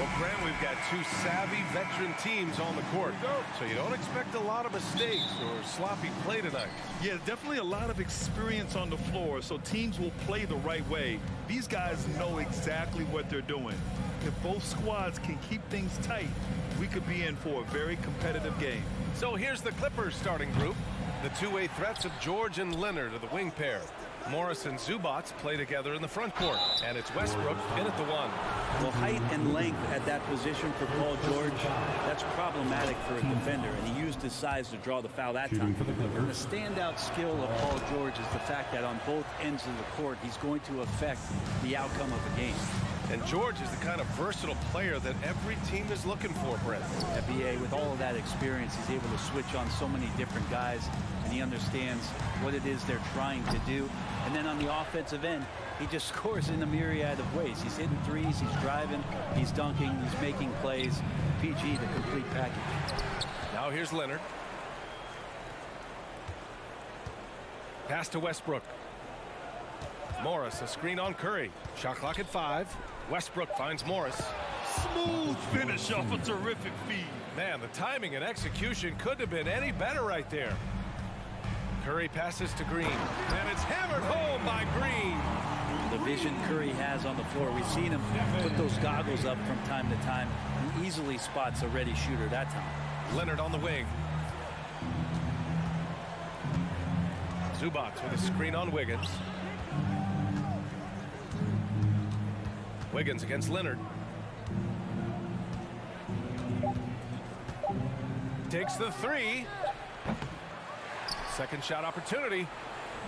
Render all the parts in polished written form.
Well, Grant, we've got two savvy veteran teams on the court, so you don't expect a lot of mistakes or sloppy play tonight. Yeah, definitely a lot of experience on the floor, so teams will play the right way. These guys know exactly what they're doing. If both squads can keep things tight, we could be in for a very competitive game. So here's the Clippers starting group. The two-way threats of George and Leonard are the wing pair. Morris and Zubac play together in the front court, and it's Westbrook in at the one. Well, height and length at that position for Paul George, that's problematic for a defender, and he used his size to draw the foul that time. The standout skill of Paul George is the fact that on both ends of the court, he's going to affect the outcome of the game. And George is the kind of versatile player that every team is looking for, Brent. NBA, with all of that experience, he's able to switch on so many different guys, and he understands what it is they're trying to do. And then on the offensive end, he just scores in a myriad of ways. He's hitting threes, he's driving, he's dunking, he's making plays. PG, the complete package. Now here's Leonard. Pass to Westbrook. Morris, a screen on Curry. Shot clock at 5. Westbrook finds Morris. Smooth finish off a terrific feed. Man, the timing and execution couldn't have been any better right there. Curry passes to Green, and it's hammered home by Green. The vision Curry has on the floor, we've seen him put those goggles up from time to time. He easily spots a ready shooter that time. Leonard on the wing. Zubac with a screen on Wiggins. Wiggins against Leonard. Takes the three. Second shot opportunity.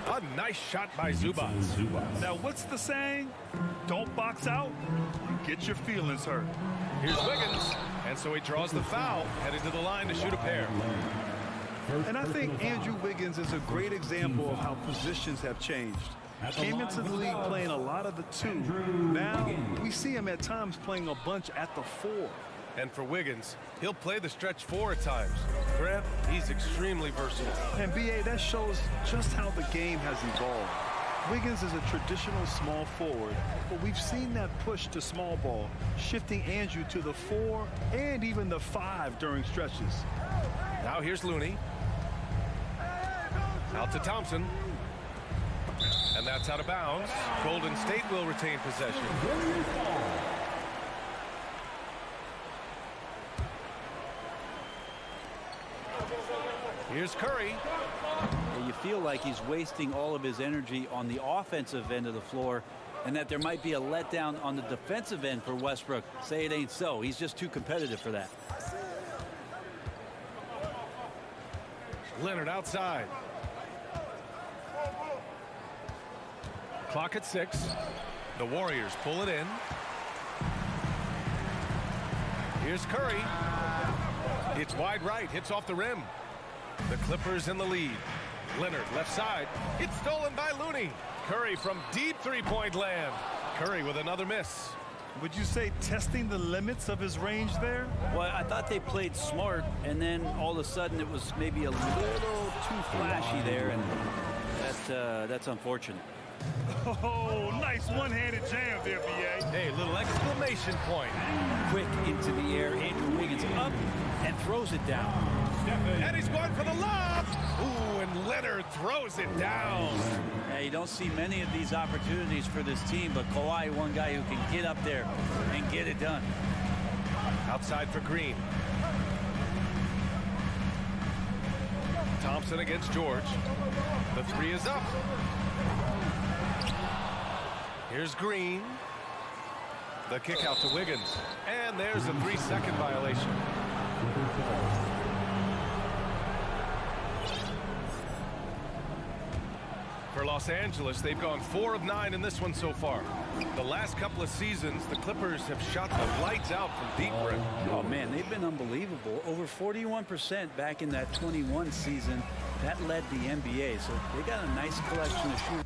A nice shot by Zubac. Now, what's the saying? Don't box out, get your feelings hurt. Here's Wiggins, and so he draws the foul, headed to the line to shoot a pair. And I think Andrew Wiggins is a great example of how positions have changed. Came into the league playing a lot of the 2. Now we see him at times playing a bunch at the 4. And for Wiggins, he'll play the stretch 4 at times. Grant, he's extremely versatile. And BA, that shows just how the game has evolved. Wiggins is a traditional small forward, but we've seen that push to small ball, shifting Andrew to the 4 and even the 5 during stretches. Now here's Looney. Out to Thompson. And that's out of bounds. Golden State will retain possession. Here's Curry. You feel like he's wasting all of his energy on the offensive end of the floor, and that there might be a letdown on the defensive end for Westbrook. Say it ain't so. He's just too competitive for that. Leonard outside. Clock at 6. The Warriors pull it in. Here's Curry. It's wide right. Hits off the rim. The Clippers in the lead. Leonard left side. It's stolen by Looney. Curry from deep three-point land. Curry with another miss. Would you say testing the limits of his range there? Well, I thought they played smart, and then all of a sudden it was maybe a little too flashy there, and that's unfortunate. Oh, nice one-handed jam there, B.A. Hey, little exclamation point. Quick into the air, Andrew Wiggins up and throws it down. And he's going for the lob. Ooh, and Leonard throws it down. Yeah, you don't see many of these opportunities for this team, but Kawhi, one guy who can get up there and get it done. Outside for Green. Thompson against George. The 3 is up. Here's Green. The kick out to Wiggins. And there's a 3-second violation. For Los Angeles, they've gone 4 of 9 in this one so far. The last couple of seasons, the Clippers have shot the lights out from deep break. Oh, man, they've been unbelievable. Over 41% back in that 21 season. That led the NBA, so they got a nice collection of shooters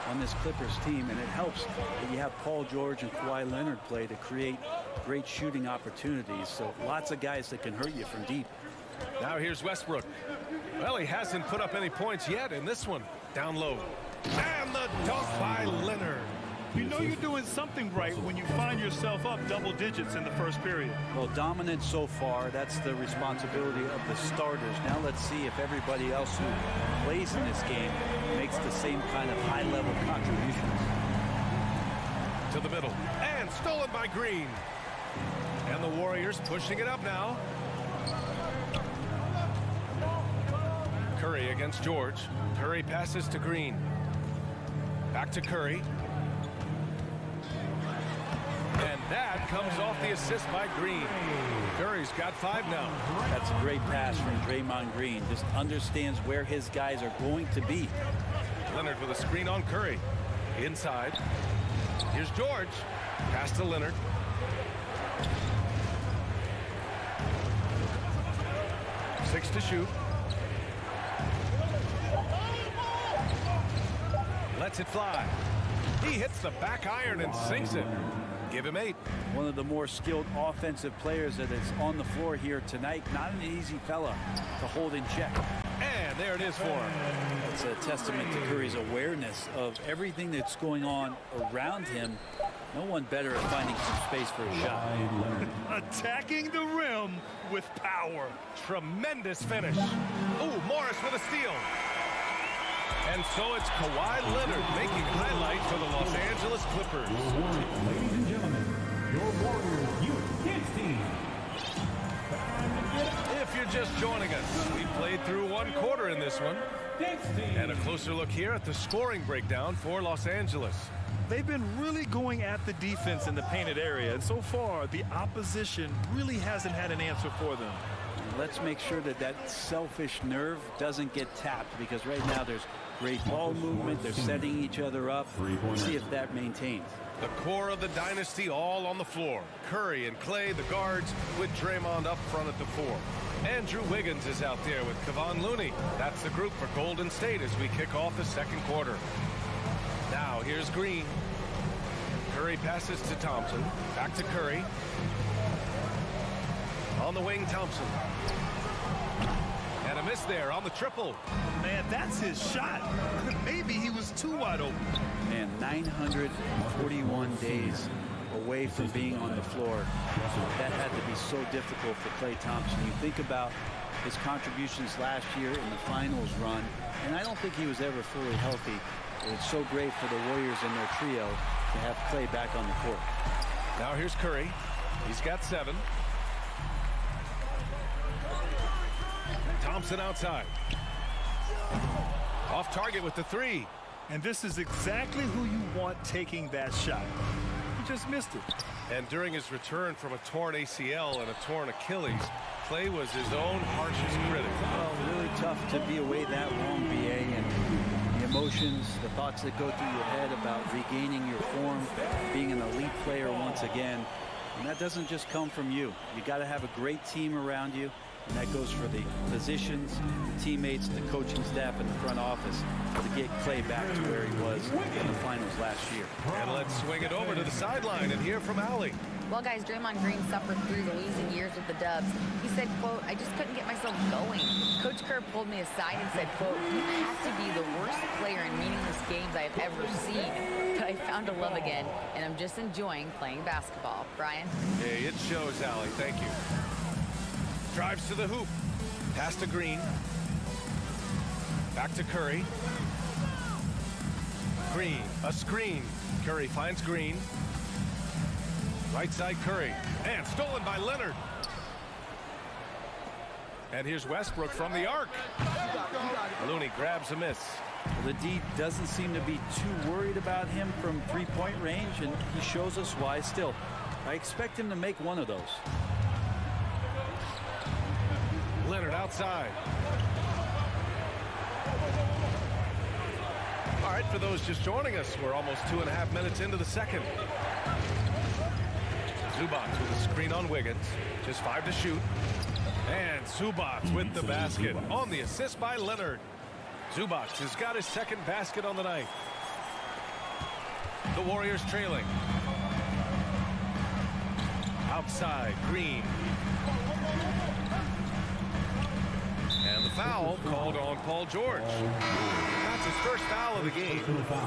on this Clippers team, and it helps that you have Paul George and Kawhi Leonard play to create great shooting opportunities. So lots of guys that can hurt you from deep. Now here's Westbrook. Well, he hasn't put up any points yet in this one. Down low. And the dunk by Leonard. You know you're doing something right when you find yourself up double digits in the first period. Well, dominant so far. That's the responsibility of the starters. Now let's see if everybody else who plays in this game makes the same kind of high-level contributions. To the middle. And stolen by Green. And the Warriors pushing it up now. Curry against George. Curry passes to Green. Back to Curry. And that comes off the assist by Green. Curry's got 5 now. That's a great pass from Draymond Green. Just understands where his guys are going to be. Leonard with a screen on Curry. Inside. Here's George. Pass to Leonard. Six to shoot. Lets it fly. He hits the back iron and sinks it. Give him 8. One of the more skilled offensive players that is on the floor here tonight. Not an easy fella to hold in check. And there it is for him. It's a testament to Curry's awareness of everything that's going on around him. No one better at finding some space for a shot. Attacking the rim with power. Tremendous finish. Ooh, Morris with a steal. And so it's Kawhi Leonard making highlight for the Los Angeles Clippers. Ladies and gentlemen, your Warriors Youth Kids team. If you're just joining us, we played through 1 quarter in this one. And a closer look here at the scoring breakdown for Los Angeles. They've been really going at the defense in the painted area, and so far the opposition really hasn't had an answer for them. Let's make sure that that selfish nerve doesn't get tapped, because right now there's great ball movement. They're setting each other up. We'll see if that maintains. The core of the dynasty all on the floor. Curry and Clay, the guards, with Draymond up front at the 4. Andrew Wiggins is out there with Kevon Looney. That's the group for Golden State as we kick off the 2nd quarter. Now here's Green. Curry passes to Thompson. Back to Curry. On the wing, Thompson. And a miss there on the triple. Man, that's his shot. Maybe he was too wide open. Man, 941 days away from being on the floor. That had to be so difficult for Klay Thompson. You think about his contributions last year in the finals run, and I don't think he was ever fully healthy. It's so great for the Warriors and their trio to have Klay back on the court. Now here's Curry. He's got 7. Thompson outside. Off target with the 3. And this is exactly who you want taking that shot. He just missed it. And during his return from a torn ACL and a torn Achilles, Klay was his own harshest critic. Well, really tough to be away that long, BA, and the emotions, the thoughts that go through your head about regaining your form, being an elite player once again. And that doesn't just come from you. You got to have a great team around you. And that goes for the physicians, the teammates, the coaching staff, and the front office to get Klay back to where he was in the finals last year. And let's swing it over to the sideline and hear from Allie. Well, guys, Draymond Green suffered through the losing years with the Dubs. He said, quote, "I just couldn't get myself going." Coach Kerr pulled me aside and said, quote, "You have to be the worst player in meaningless games I have ever seen. But I found a love again, and I'm just enjoying playing basketball." Brian? Hey, it shows, Allie. Thank you. Drives to the hoop. Pass to Green. Back to Curry. Green, a screen. Curry finds Green. Right side Curry. And stolen by Leonard. And here's Westbrook from the arc. Looney grabs a miss. Well, the D doesn't seem to be too worried about him from three-point range, and he shows us why. Still, I expect him to make one of those. Leonard outside. All right, for those just joining us, we're almost 2.5 minutes into the 2nd. Zubac with a screen on Wiggins. Just 5 to shoot. And Zubac with the basket on the assist by Leonard. Zubac has got his 2nd basket on the night. The Warriors trailing. Outside, Green. And the foul called on Paul George. That's his first foul of the game.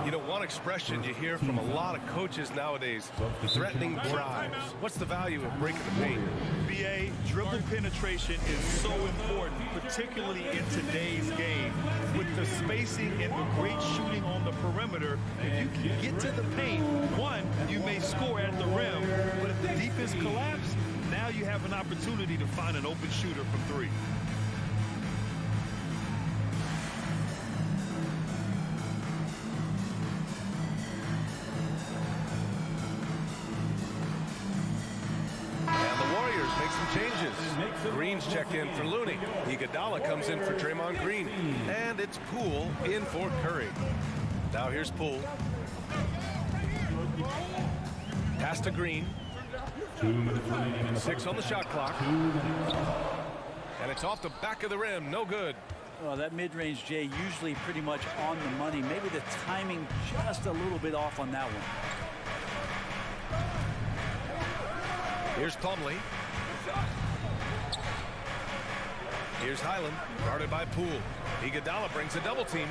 You know, one expression you hear from a lot of coaches nowadays, threatening drives. What's the value of breaking the paint? BA, dribble penetration is so important, particularly in today's game. With the spacing and the great shooting on the perimeter, if you can get to the paint, one, you may score at the rim, but if the defense collapses, now you have an opportunity to find an open shooter from three. Make some changes. Green's checked in for Looney. Iguodala comes in for Draymond Green. And it's Poole in for Curry. Now here's Poole. Pass to Green. 2 minutes remaining. 6 on the shot clock. And it's off the back of the rim. No good. Well, that mid-range, Jay, usually pretty much on the money. Maybe the timing just a little bit off on that one. Here's Plumlee. Here's Highland, guarded by Poole. Iguodala brings a double team.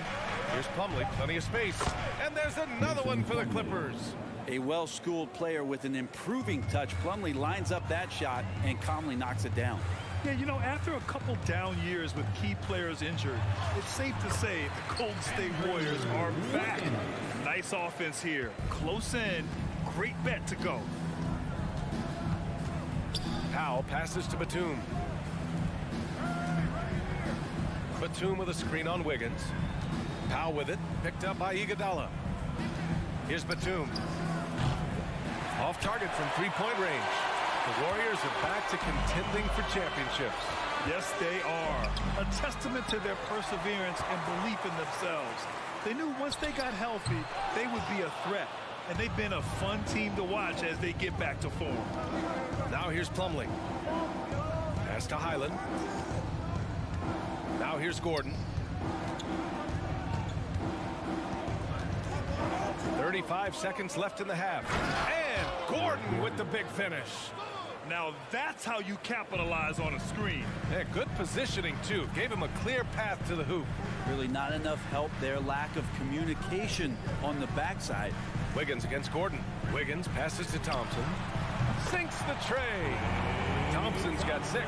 Here's Plumlee, plenty of space. And there's another one for the Clippers. A well-schooled player with an improving touch. Plumlee lines up that shot and calmly knocks it down. Yeah, you know, after a couple down years with key players injured, it's safe to say the Golden State Warriors are back. Nice offense here. Close in. Great bet to go. Powell passes to Batum. Batum with a screen on Wiggins. Powell with it, picked up by Iguodala. Here's Batum. Off target from three-point range. The Warriors are back to contending for championships. Yes, they are. A testament to their perseverance and belief in themselves. They knew once they got healthy, they would be a threat. And they've been a fun team to watch as they get back to form. Now here's Plumlee. Pass to Highland. Now here's Gordon. 35 seconds left in the half. And Gordon with the big finish. Now that's how you capitalize on a screen. Yeah, good positioning, too. Gave him a clear path to the hoop. Really not enough help there. Lack of communication on the backside. Wiggins against Gordon. Wiggins passes to Thompson. Sinks the tray. Thompson's got 6.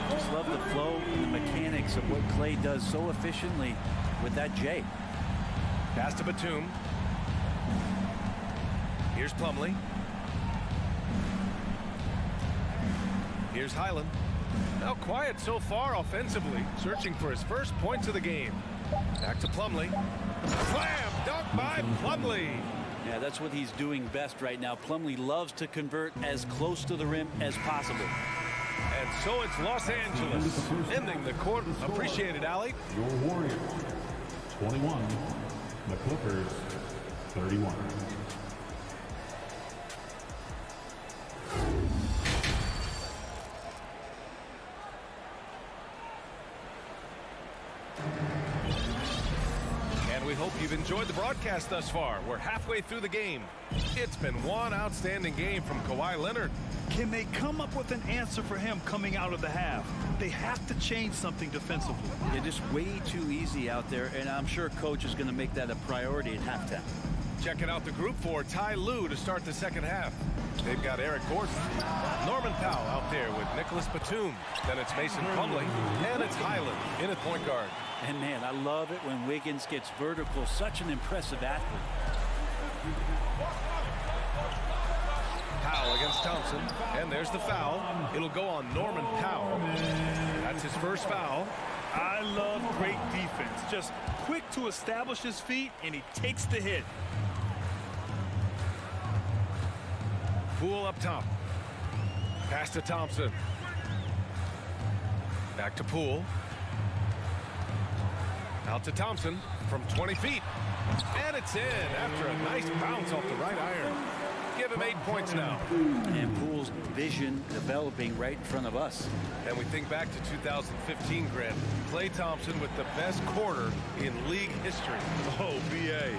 Just love the flow and the mechanics of what Clay does so efficiently with that J. Pass to Batum. Here's Plumlee. Here's Highland. Now quiet so far offensively, searching for his first points of the game. Back to Plumlee. Slam dunk by Plumlee. Yeah, that's what he's doing best right now. Plumlee loves to convert as close to the rim as possible. And so it's Los Angeles ending the quarter. Appreciate it, Allie. Your Warriors, 21. The Clippers, 31. We hope you've enjoyed the broadcast thus far. We're halfway through the game. It's been one outstanding game from Kawhi Leonard. Can they come up with an answer for him coming out of the half? They have to change something defensively. They're just way too easy out there, and I'm sure coach is going to make that a priority at halftime. Checking out the group for Ty Lue to start the second half. They've got Eric Gordon, Norman Powell out there with Nicholas Batum. Then it's Mason Plumlee, and it's Highland in at point guard. And man, I love it when Wiggins gets vertical. Such an impressive athlete. Powell against Thompson, and there's the foul. It'll go on Norman Powell. That's his first foul. I love great defense. Just quick to establish his feet, and he takes the hit. Poole up top. Pass to Thompson. Back to Poole. Out to Thompson from 20 feet. And it's in after a nice bounce off the right iron. Give him 8 points now. And Poole's vision developing right in front of us. And we think back to 2015, Grant. Klay Thompson with the best quarter in league history. Oh, BA.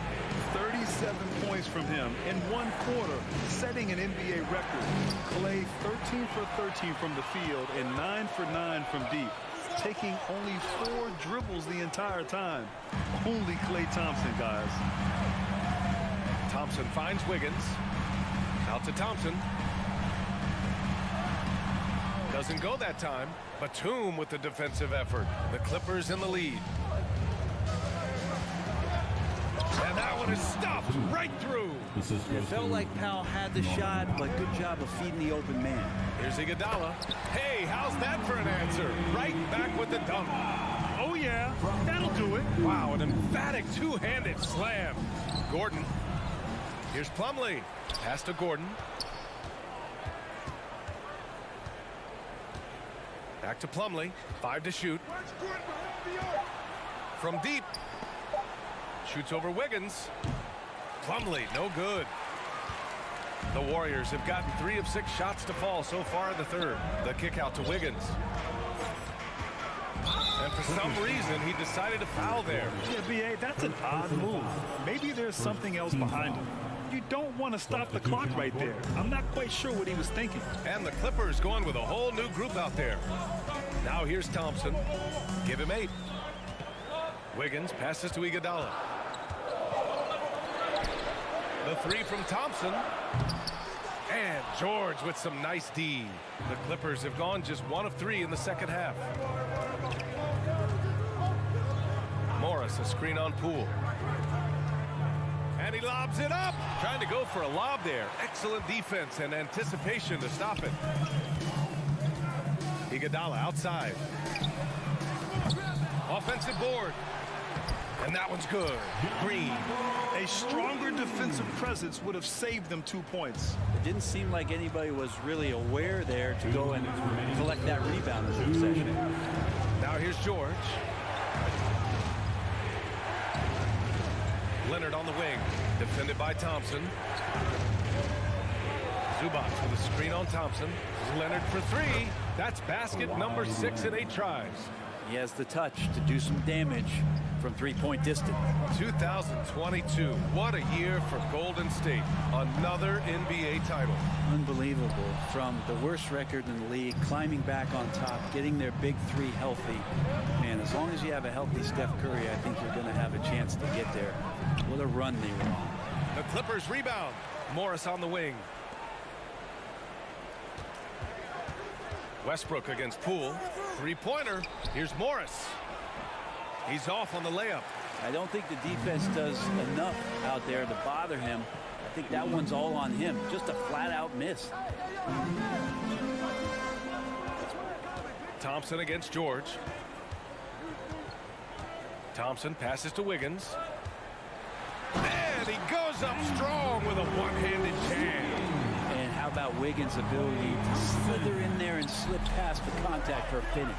37 points from him in one quarter, setting an NBA record. Klay 13 for 13 from the field and 9 for 9 from deep. taking only 4 dribbles the entire time. Only Klay Thompson, guys. Thompson finds Wiggins. Out to Thompson. Doesn't go that time. Batum with the defensive effort. The Clippers in the lead. And that one is stopped right through. It felt like Powell had the shot, but good job of feeding the open man. Here's Iguodala. Hey, how's that for an answer? Right back with the dunk. Oh, yeah. That'll do it. Wow, an emphatic two-handed slam. Gordon. Here's Plumlee. Pass to Gordon. Back to Plumlee. 5 to shoot. From deep. Shoots over Wiggins. Plumlee, no good. The Warriors have gotten 3 of 6 shots to fall so far in the third. The kick out to Wiggins. And for some reason, he decided to foul there. Yeah, B.A., that's an odd move. Maybe there's something else behind him. You don't want to stop the clock right there. I'm not quite sure what he was thinking. And the Clippers going with a whole new group out there. Now here's Thompson. Give him 8. Wiggins passes to Iguodala. The 3 from Thompson. And George with some nice D. The Clippers have gone just 1 of 3 in the second half. Morris, a screen on Poole. And he lobs it up. Trying to go for a lob there. Excellent defense and anticipation to stop it. Iguodala outside. Offensive board. And that one's good. Green. A stronger defensive presence would have saved them 2 points. It didn't seem like anybody was really aware there to go and collect that rebound in the possession. Now here's George. Leonard on the wing. Defended by Thompson. Zubac with a screen on Thompson. Leonard for 3. That's basket number 6 in 8 tries. He has the touch to do some damage from 3-point distance. 2022. What a year for Golden State. Another NBA title. Unbelievable. From the worst record in the league, climbing back on top, getting their big 3 healthy. Man, as long as you have a healthy Steph Curry, I think you're going to have a chance to get there. What a run they were on. The Clippers rebound. Morris on the wing. Westbrook against Poole. 3-pointer. Here's Morris. He's off on the layup. I don't think the defense does enough out there to bother him. I think that one's all on him. Just a flat-out miss. Thompson against George. Thompson passes to Wiggins. And he goes up strong with a one-handed jam. And how about Wiggins' ability to slither in there and slip past the contact for a finish?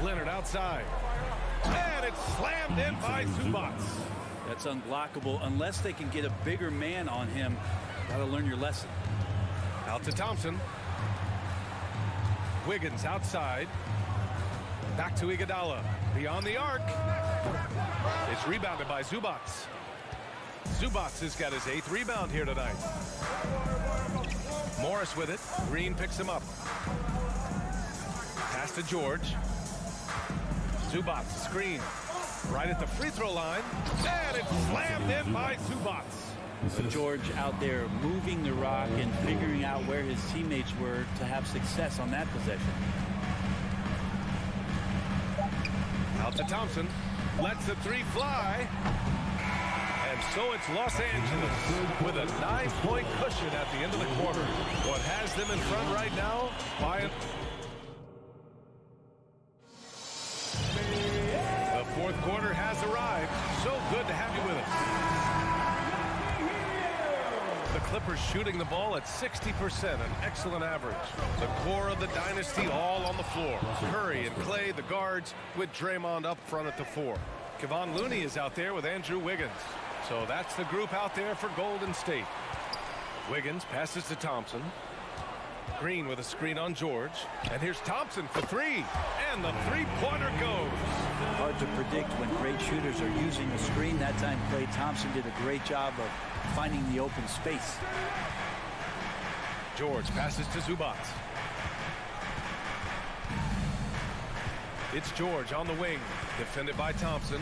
Leonard outside. And it's slammed in by Zubac. That's unblockable unless they can get a bigger man on him. Got to learn your lesson. Out to Thompson. Wiggins outside. Back to Iguodala. Beyond the arc. It's rebounded by Zubac. Zubac has got his 8th rebound here tonight. Morris with it. Green picks him up. Pass to George. Zubac screen. Right at the free throw line. And it's slammed in by Zubac. George out there moving the rock and figuring out where his teammates were to have success on that possession. Out to Thompson. Lets the 3 fly. And so it's Los Angeles with a 9-point cushion at the end of the quarter. What has them in front right now? The 4th quarter has arrived. So good to have you with us. The Clippers shooting the ball at 60%, an excellent average. The core of the dynasty all on the floor. Curry and Klay, the guards, with Draymond up front at the 4. Kevon Looney is out there with Andrew Wiggins. So that's the group out there for Golden State. Wiggins passes to Thompson. Green with a screen on George. And here's Thompson for 3. And the 3-pointer goes. Hard to predict when great shooters are using the screen. That time Klay Thompson did a great job of finding the open space. George passes to Zubac. It's George on the wing, defended by Thompson.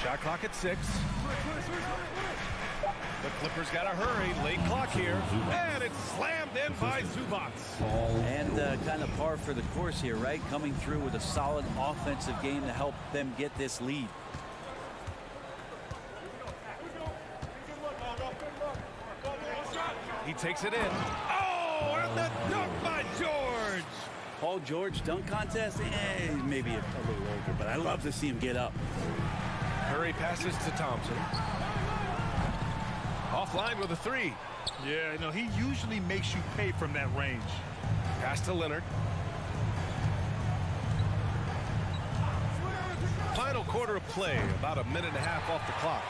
Shot clock at 6. The Clippers got to hurry. Late clock here. And it's slammed in by Zubac. And kind of par for the course here, right? Coming through with a solid offensive game to help them get this lead. He takes it in. Oh, and the dunk by George. Paul George dunk contest? Maybe a little over, but I love to see him get up. Curry passes to Thompson. Offline with a 3. Yeah, you know, he usually makes you pay from that range. Pass to Leonard. Final quarter of play, about a minute and a half off the clock.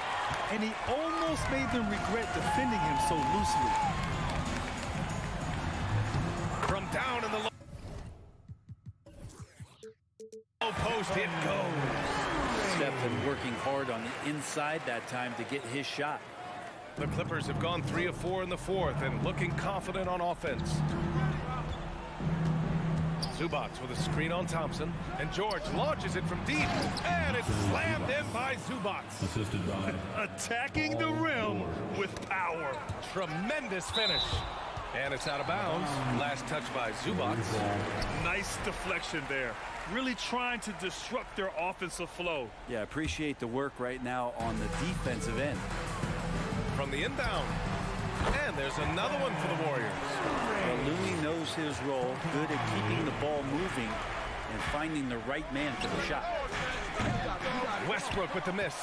And he almost made them regret defending him so loosely. From down in the low post, it goes. Stephen working hard on the inside that time to get his shot. The Clippers have gone 3 of 4 in the 4th and looking confident on offense. Zubac with a screen on Thompson, and George launches it from deep, and it's slammed in by Zubac. Assisted by Attacking the rim with power. Tremendous finish. And it's out of bounds. Last touch by Zubac. Nice deflection there. Really trying to disrupt their offensive flow. Yeah, appreciate the work right now on the defensive end. From the inbound. And there's another one for the Warriors. Well, Looney knows his role, good at keeping the ball moving and finding the right man for the shot. Westbrook with the miss.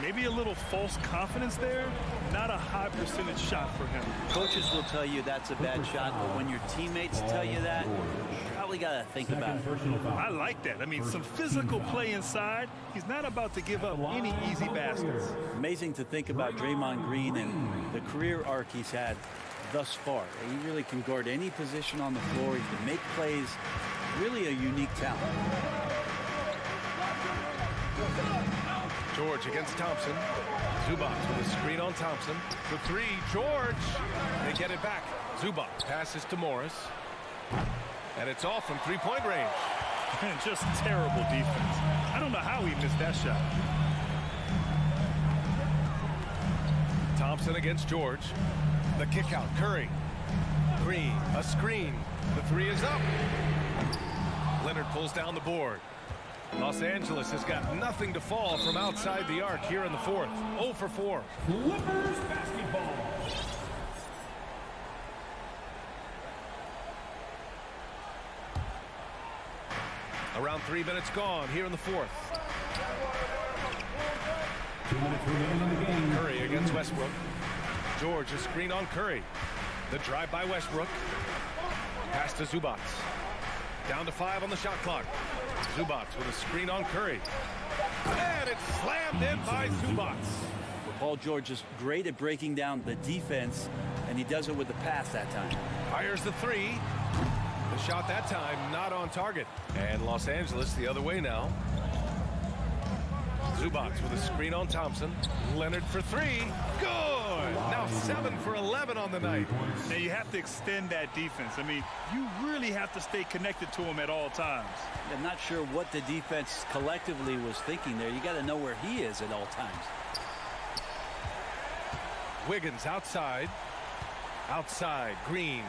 Maybe a little false confidence there. Not a high percentage shot for him. Coaches will tell you that's a bad shot, but when your teammates tell you that, you probably got to think about it. I like that. I mean, some physical play inside. He's not about to give up any easy baskets. Amazing to think about Draymond Green and the career arc he's had thus far. He really can guard any position on the floor. He can make plays. Really a unique talent. George against Thompson. Zubac with a screen on Thompson. The 3, George. They get it back. Zubac passes to Morris. And it's off from three-point range. And just terrible defense. I don't know how he missed that shot. Thompson against George. The kick out. Curry. Green. A screen. The 3 is up. Leonard pulls down the board. Los Angeles has got nothing to fall from outside the arc here in the 4th. 0 for 4. Clippers basketball. Around 3 minutes gone here in the 4th. 2 minutes remaining in the game. Curry against Westbrook. George, a screen on Curry. The drive by Westbrook. Pass to Zubac. Down to 5 on the shot clock. Zubac with a screen on Curry. And it's slammed in by Zubac. Paul George is great at breaking down the defense, and he does it with the pass that time. Fires the 3. The shot that time not on target. And Los Angeles the other way now. Zubac with a screen on Thompson. Leonard for 3. Good! Now 7 for 11 on the night. Now you have to extend that defense. I mean, you really have to stay connected to him at all times. I'm not sure what the defense collectively was thinking there. You got to know where he is at all times. Wiggins outside. Outside, Green.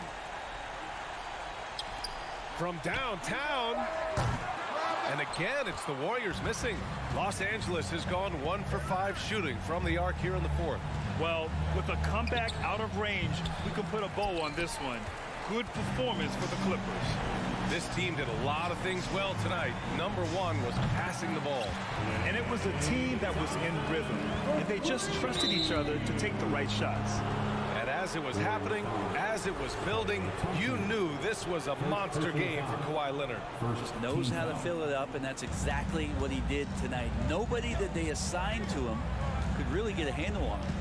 From downtown. And again, it's the Warriors missing. Los Angeles has gone 1 for 5 shooting from the arc here in the 4th. Well, with a comeback out of range, we can put a bow on this one. Good performance for the Clippers. This team did a lot of things well tonight. Number 1 was passing the ball. And it was a team that was in rhythm. And they just trusted each other to take the right shots. And as it was happening, as it was building, you knew this was a monster game for Kawhi Leonard. Just knows how to fill it up, and that's exactly what he did tonight. Nobody that they assigned to him could really get a handle on him.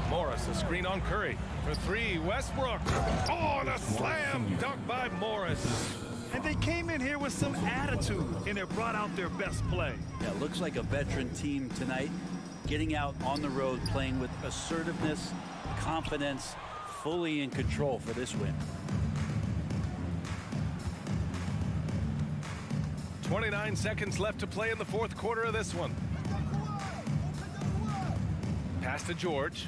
Morris, a screen on Curry. For 3, Westbrook. Oh, and a slam dunk by Morris. And they came in here with some attitude, and it brought out their best play. Yeah, looks like a veteran team tonight, getting out on the road, playing with assertiveness, confidence, fully in control for this win. 29 seconds left to play in the fourth quarter of this one. Pass to George.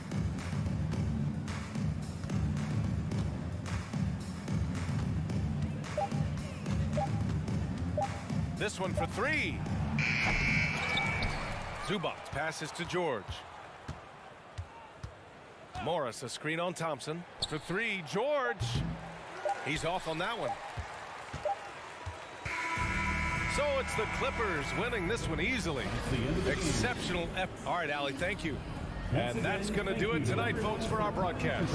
This one for three. Zubac passes to George. Morris, a screen on Thompson. For three, George. He's off on that one. So it's the Clippers winning this one easily. Exceptional effort. All right, Allie, thank you. And that's going to do it tonight, folks, for our broadcast.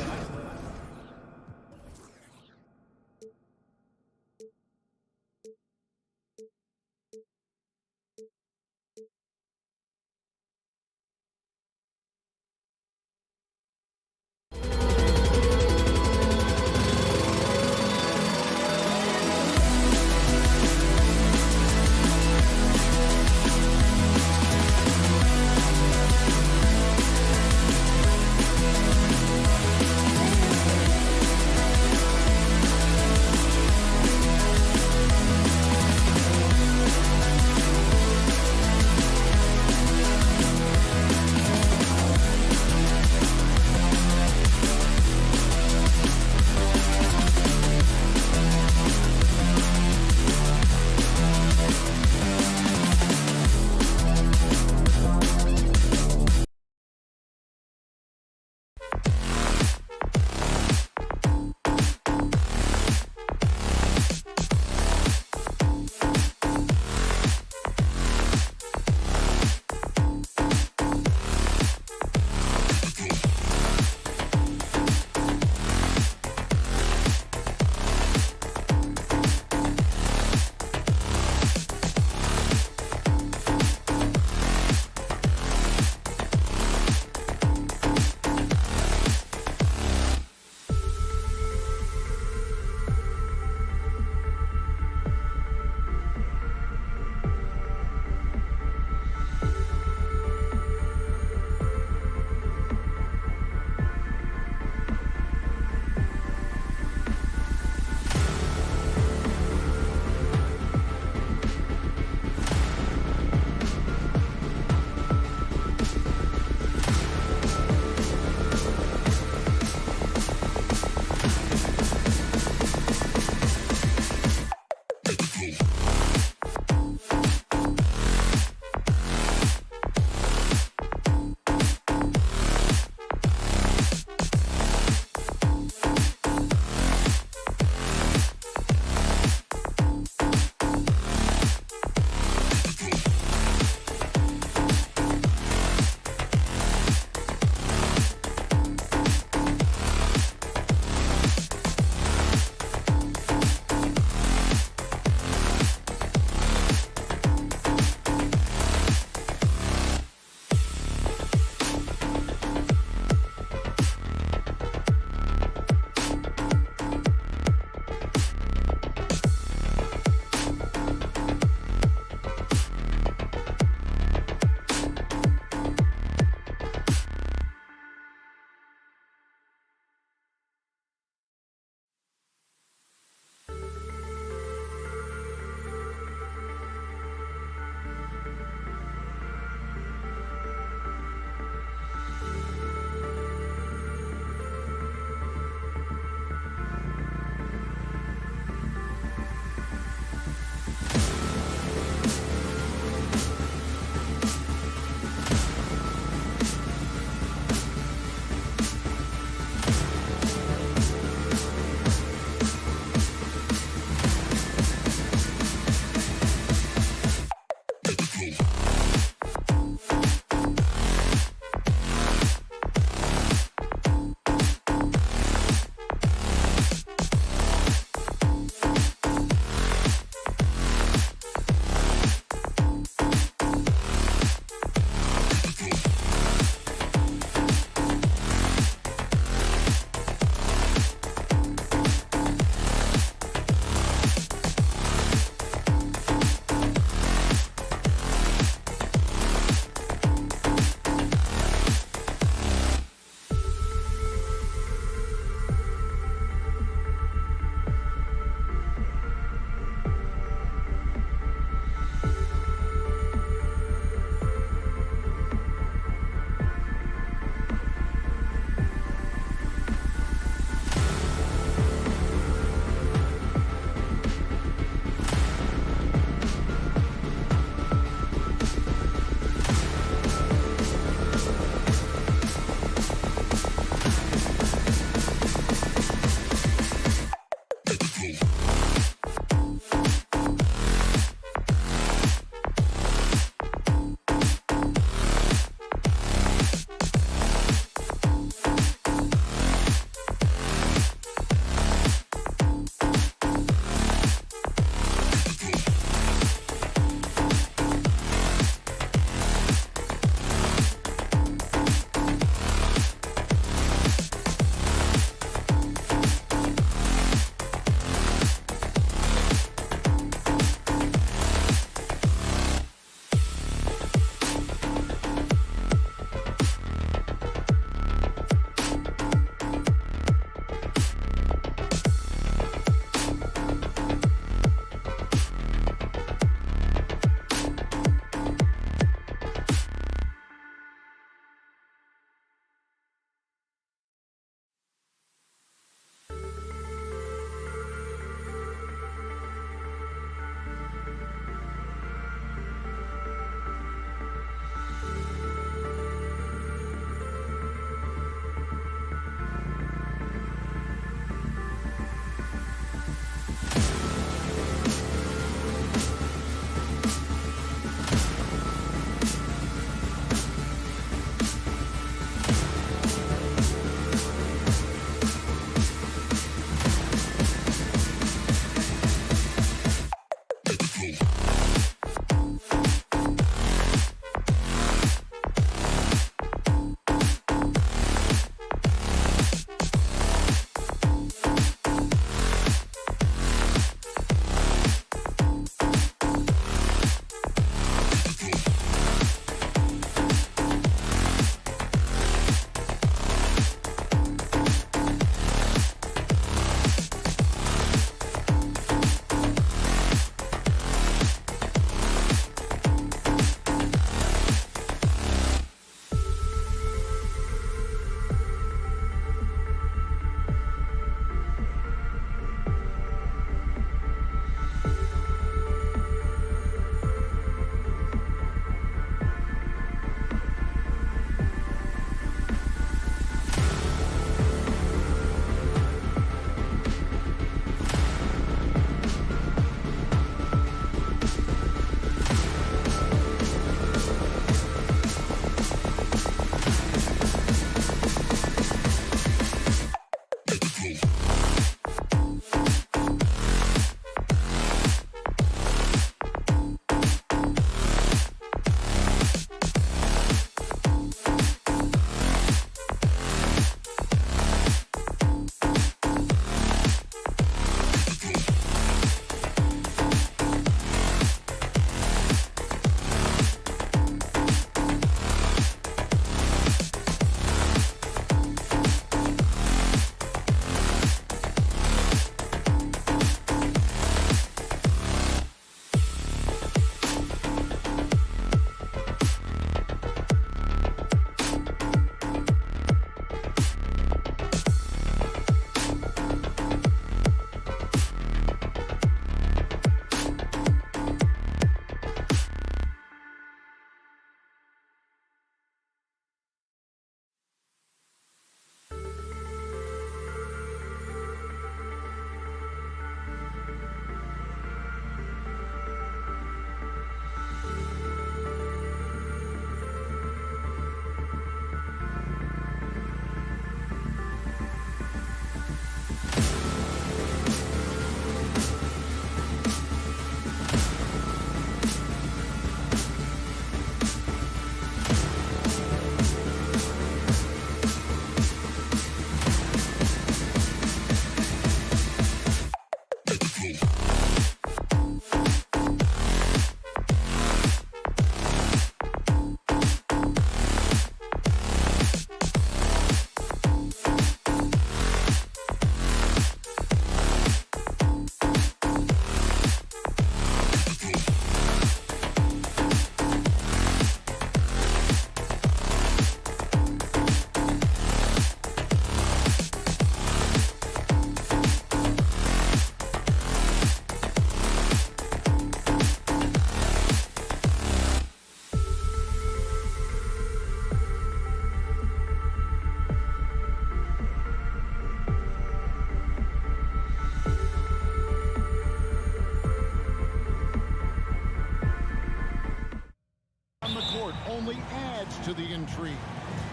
intrigue.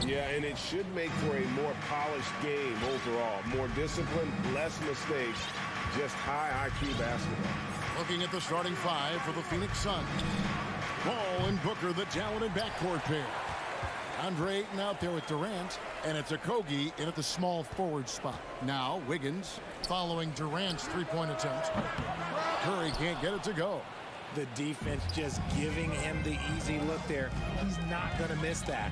Yeah, and it should make for a more polished game overall. More discipline, less mistakes, just high IQ basketball. Looking at the starting five for the Phoenix Suns. Ball and Booker, the talented backcourt pair. Andre Ayton out there with Durant, and it's Okogie in at the small forward spot. Now Wiggins following Durant's three-point attempt. Curry can't get it to go. The defense just giving him the easy look there. He's not going to miss that.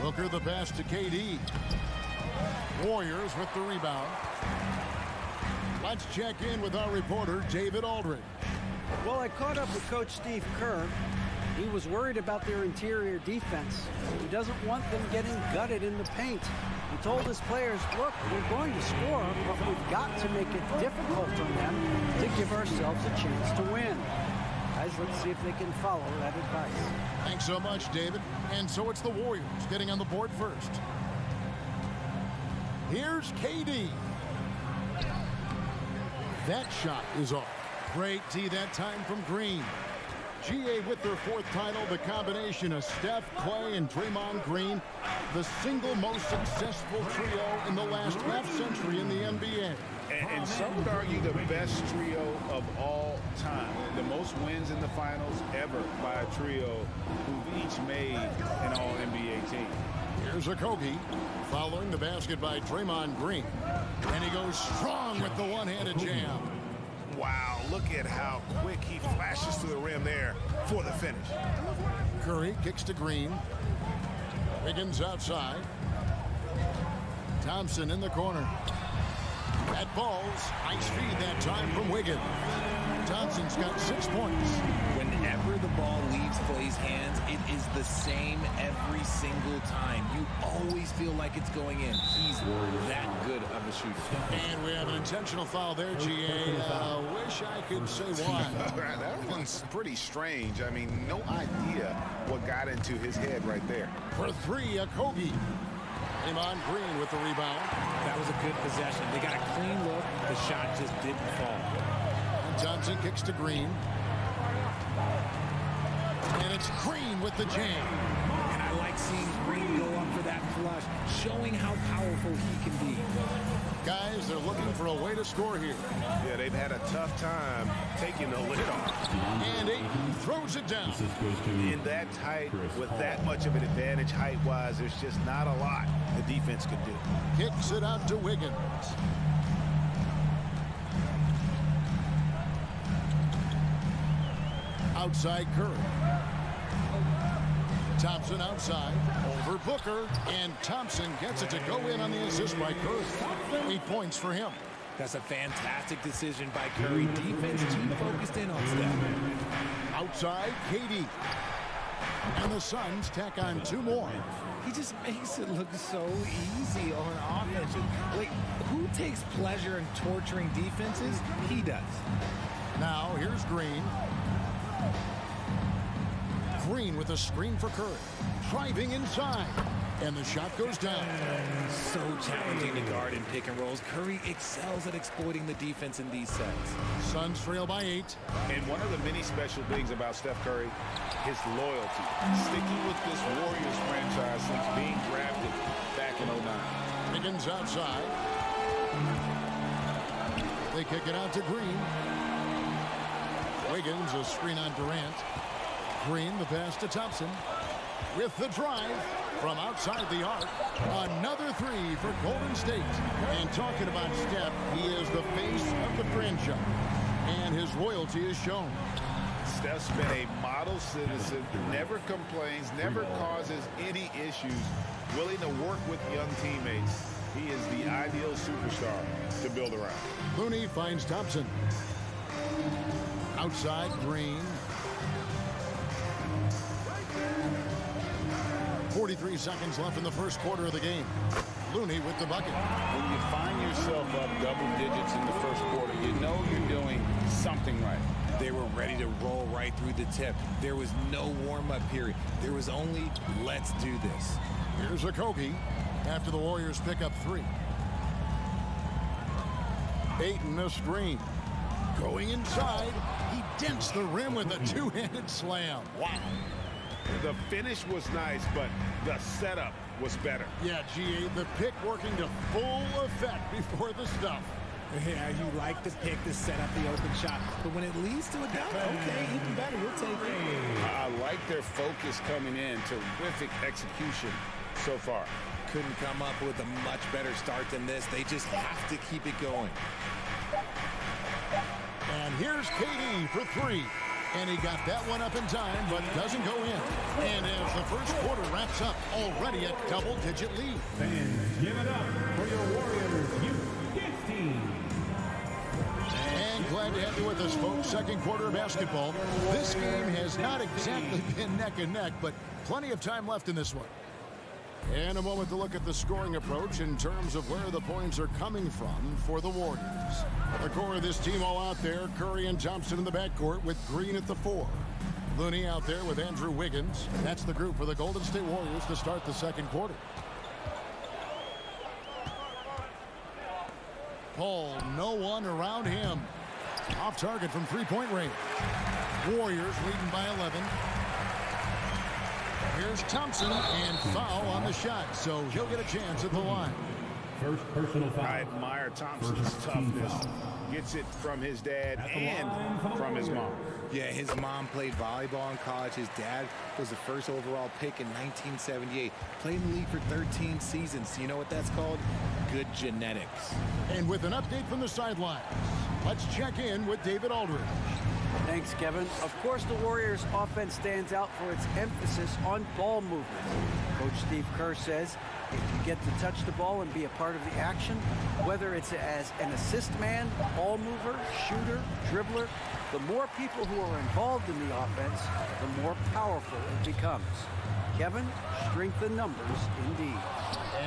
Booker the pass to KD. Warriors with the rebound. Let's check in with our reporter, David Aldridge. Well, I caught up with Coach Steve Kerr. He was worried about their interior defense. He doesn't want them getting gutted in the paint. He told his players, look, we're going to score, but we've got to make it difficult on them to give ourselves a chance to win. Guys, let's see if they can follow that advice. Thanks so much, David. And so it's the Warriors getting on the board first. Here's KD. That shot is off. Great D that time from Green. GA with their fourth title, the combination of Steph, Clay, and Draymond Green, the single most successful trio in the last half-century in the NBA. And some would argue the best trio of all time. The most wins in the finals ever by a trio who've each made an All-NBA team. Here's Okogie following the basket by Draymond Green. And he goes strong with the one-handed jam. Wow, look at how quick he flashes to the rim there for the finish. Curry kicks to Green. Wiggins outside. Thompson in the corner. That ball's nice feed that time from Wiggins. Thompson's got 6 points. Whenever the ball leaves Clay's hands, it is the same every single time. You always feel like it's going in. He's that good of a shooter. And we have an intentional foul there, GA. Wish I could say why. That one's pretty strange. I mean, no idea what got into his head right there. For three, Okogie. Draymond Green with the rebound. That was a good possession. They got a clean look. The shot just didn't fall. And Johnson kicks to Green. And it's Green with the jam. And I like seeing Green go up for that flush, showing how powerful he can be. Guys, they're looking for a way to score here. Yeah, they've had a tough time taking the lid off. And Ayton throws it down. In that tight, with that much of an advantage height-wise, there's just not a lot the defense could do. Kicks it out to Wiggins. Outside Curry. Thompson outside, over Booker, and Thompson gets it to go in on the assist by Curry. 8 points for him. That's a fantastic decision by Curry. Defense too focused in on Steph. Outside, KD. And the Suns tack on 2 more. He just makes it look so easy on offense. Like, who takes pleasure in torturing defenses? He does. Now, here's Green. Green with a screen for Curry. Driving inside. And the shot goes down. So challenging to guard in pick and rolls. Curry excels at exploiting the defense in these sets. Suns trail by 8. And one of the many special things about Steph Curry, his loyalty. Sticking with this Warriors franchise since being drafted back in 09. Wiggins outside. They kick it out to Green. Wiggins, a screen on Durant. Green, the pass to Thompson. With the drive from outside the arc. Another 3 for Golden State. And talking about Steph, he is the face of the franchise. And his loyalty is shown. Steph's been a model citizen, never complains, never causes any issues, willing to work with young teammates. He is the ideal superstar to build around. Looney finds Thompson. Outside, Green. 43 seconds left in the first quarter of the game. Looney with the bucket. When you find yourself up double digits in the first quarter, you know you're doing something right. They were ready to roll right through the tip. There was no warm-up period. There was only, let's do this. Here's Okogie after the Warriors pick up 3. Ayton a screen. Going inside, he dents the rim with a 2-handed slam. Wow. The finish was nice, but the setup was better. Yeah, GA, the pick working to full effect before the stuff. Yeah, you like the pick to set up the open shot, but when it leads to a dunk, okay, even better, we'll take it. I like their focus coming in. Terrific execution so far. Couldn't come up with a much better start than this. They just have to keep it going. And here's KD for three. And he got that one up in time, but doesn't go in. And as the first quarter wraps up, already a double-digit lead. Fans, give it up for your Warriors Youth Kids team. And glad to have you with us, folks. Second quarter of basketball. This game has not exactly been neck and neck, but plenty of time left in this one. And a moment to look at the scoring approach in terms of where the points are coming from for the Warriors. The core of this team all out there. Curry and Thompson in the backcourt with Green at the 4. Looney out there with Andrew Wiggins. That's the group for the Golden State Warriors to start the second quarter. Paul, no one around him. Off target from three-point range. Warriors leading by 11. Here's Thompson, and foul on the shot, so he'll get a chance at the line. First personal foul. I admire Thompson's toughness. Gets it from his dad and from his mom. Yeah, his mom played volleyball in college. His dad was the first overall pick in 1978. Played in the league for 13 seasons. You know what that's called? Good genetics. And with an update from the sidelines, let's check in with David Aldridge. Thanks, Kevin. Of course, the Warriors' offense stands out for its emphasis on ball movement. Coach Steve Kerr says if you get to touch the ball and be a part of the action, whether it's as an assist man, ball mover, shooter, dribbler, the more people who are involved in the offense, the more powerful it becomes. Kevin, strength in numbers indeed.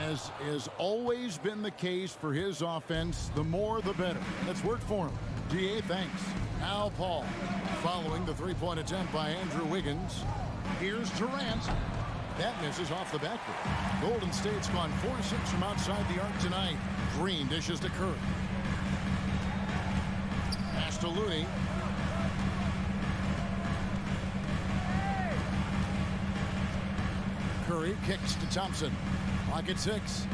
As has always been the case for his offense, the more the better. Let's work for him. GA, thanks. Now Paul, following the three-point attempt by Andrew Wiggins. Here's Durant. That misses off the backboard. Golden State's gone 4-6 from outside the arc tonight. Green dishes to Curry. Pass to Looney. Curry kicks to Thompson. Clock at 6.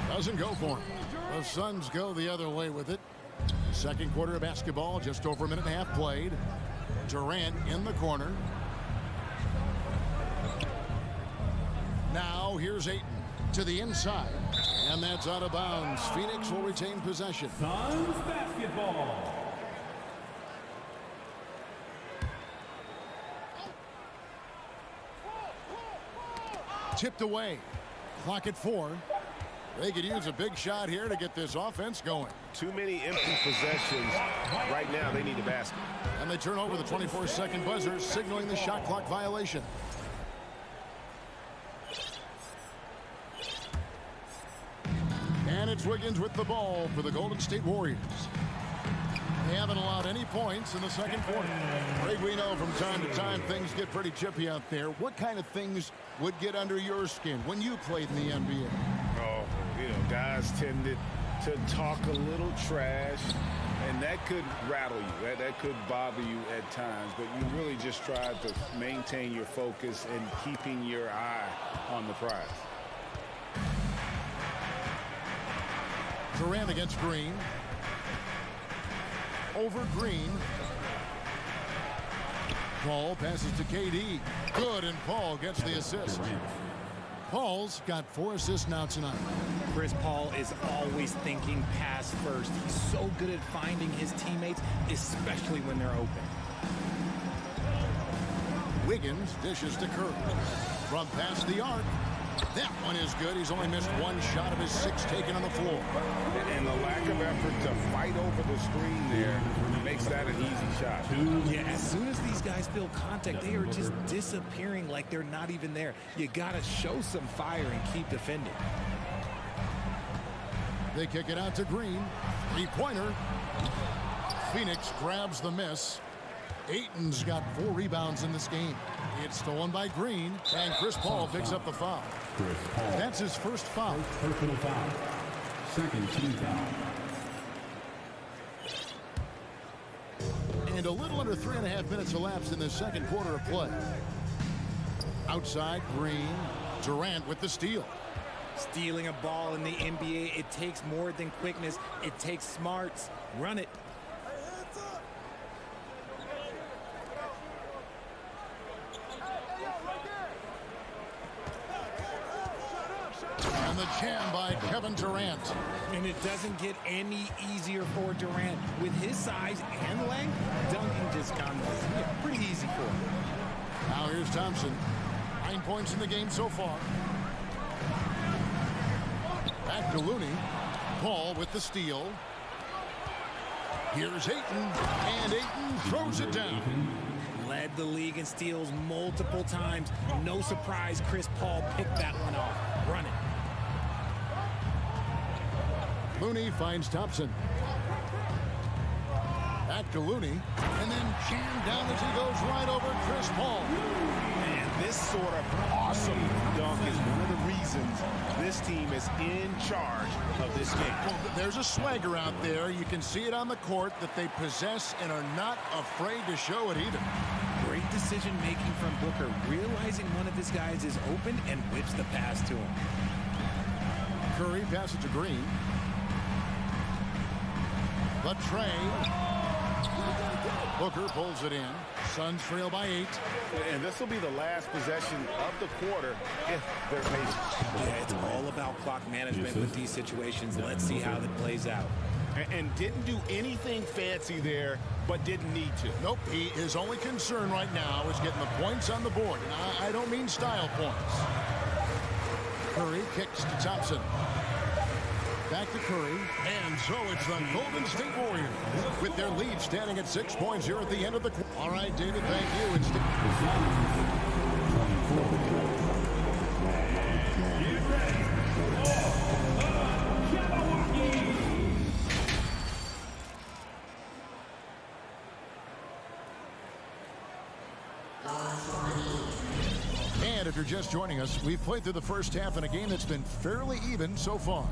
Doesn't go for him. The Suns go the other way with it. Second quarter of basketball, just over a minute and a half played. Durant in the corner. Now here's Ayton to the inside. And that's out of bounds. Phoenix will retain possession. Suns basketball. Tipped away. Clock at 4. They could use a big shot here to get this offense going. Too many empty possessions. Right now, they need a basket. And they turn over the 24-second buzzer, signaling the shot clock violation. And it's Wiggins with the ball for the Golden State Warriors. They haven't allowed any points in the second quarter. Greg, we know from time to time things get pretty chippy out there. What kind of things would get under your skin when you played in the NBA? Oh, you know, guys tended to talk a little trash, and that could rattle you. That could bother you at times, but you really just try to maintain your focus and keeping your eye on the prize. Durant against Green. Over Green. Paul passes to KD. Good, and Paul gets the assist. Paul's got 4 assists now tonight. Chris Paul is always thinking pass first. He's so good at finding his teammates, especially when they're open. Wiggins dishes to Curry. From past the arc. That one is good. He's only missed 1 shot of his 6 taken on the floor. And the lack of effort to fight over the screen there makes that an easy shot. Yeah, as soon as these guys feel contact, they are just disappearing like they're not even there. You got to show some fire and keep defending. They kick it out to Green. 3-pointer. Phoenix grabs the miss. Ayton's got 4 rebounds in this game. It's stolen by Green, and Chris Paul picks up the foul. That's his first foul. Personal foul. Second team foul. And And a little under 3.5 minutes elapsed in the second quarter of play. Outside, Green. Durant with the steal. Stealing a ball in the NBA, it takes more than quickness. It takes smarts. Run it. And the jam by Kevin Durant. And it doesn't get any easier for Durant. With his size and length, dunking just comes pretty easy for him. Now here's Thompson. 9 points in the game so far. Back to Looney. Paul with the steal. Here's Ayton. And Ayton throws it down. Led the league in steals multiple times. No surprise Chris Paul picked that one off. Run it. Looney finds Thompson. Back to Looney. And then jammed down as he goes right over Chris Paul. And this sort of awesome dunk is one of the reasons this team is in charge of this game. Well, there's a swagger out there. You can see it on the court that they possess and are not afraid to show it either. Great decision making from Booker, realizing one of his guys is open and whips the pass to him. Curry passes to Green. The tray. Booker pulls it in. Suns trail by 8. And this will be the last possession of the quarter if they're patient. Yeah, it's all about clock management with these situations. Let's see how that plays out. And didn't do anything fancy there, but didn't need to. Nope, his only concern right now is getting the points on the board. And I don't mean style points. Curry kicks to Thompson. Back to Curry. And so it's the Golden State Warriors with their lead standing at 6 points here at the end of the quarter. All right, David, thank you. It's And if you're just joining us, we've played through the first half in a game that's been fairly even so far.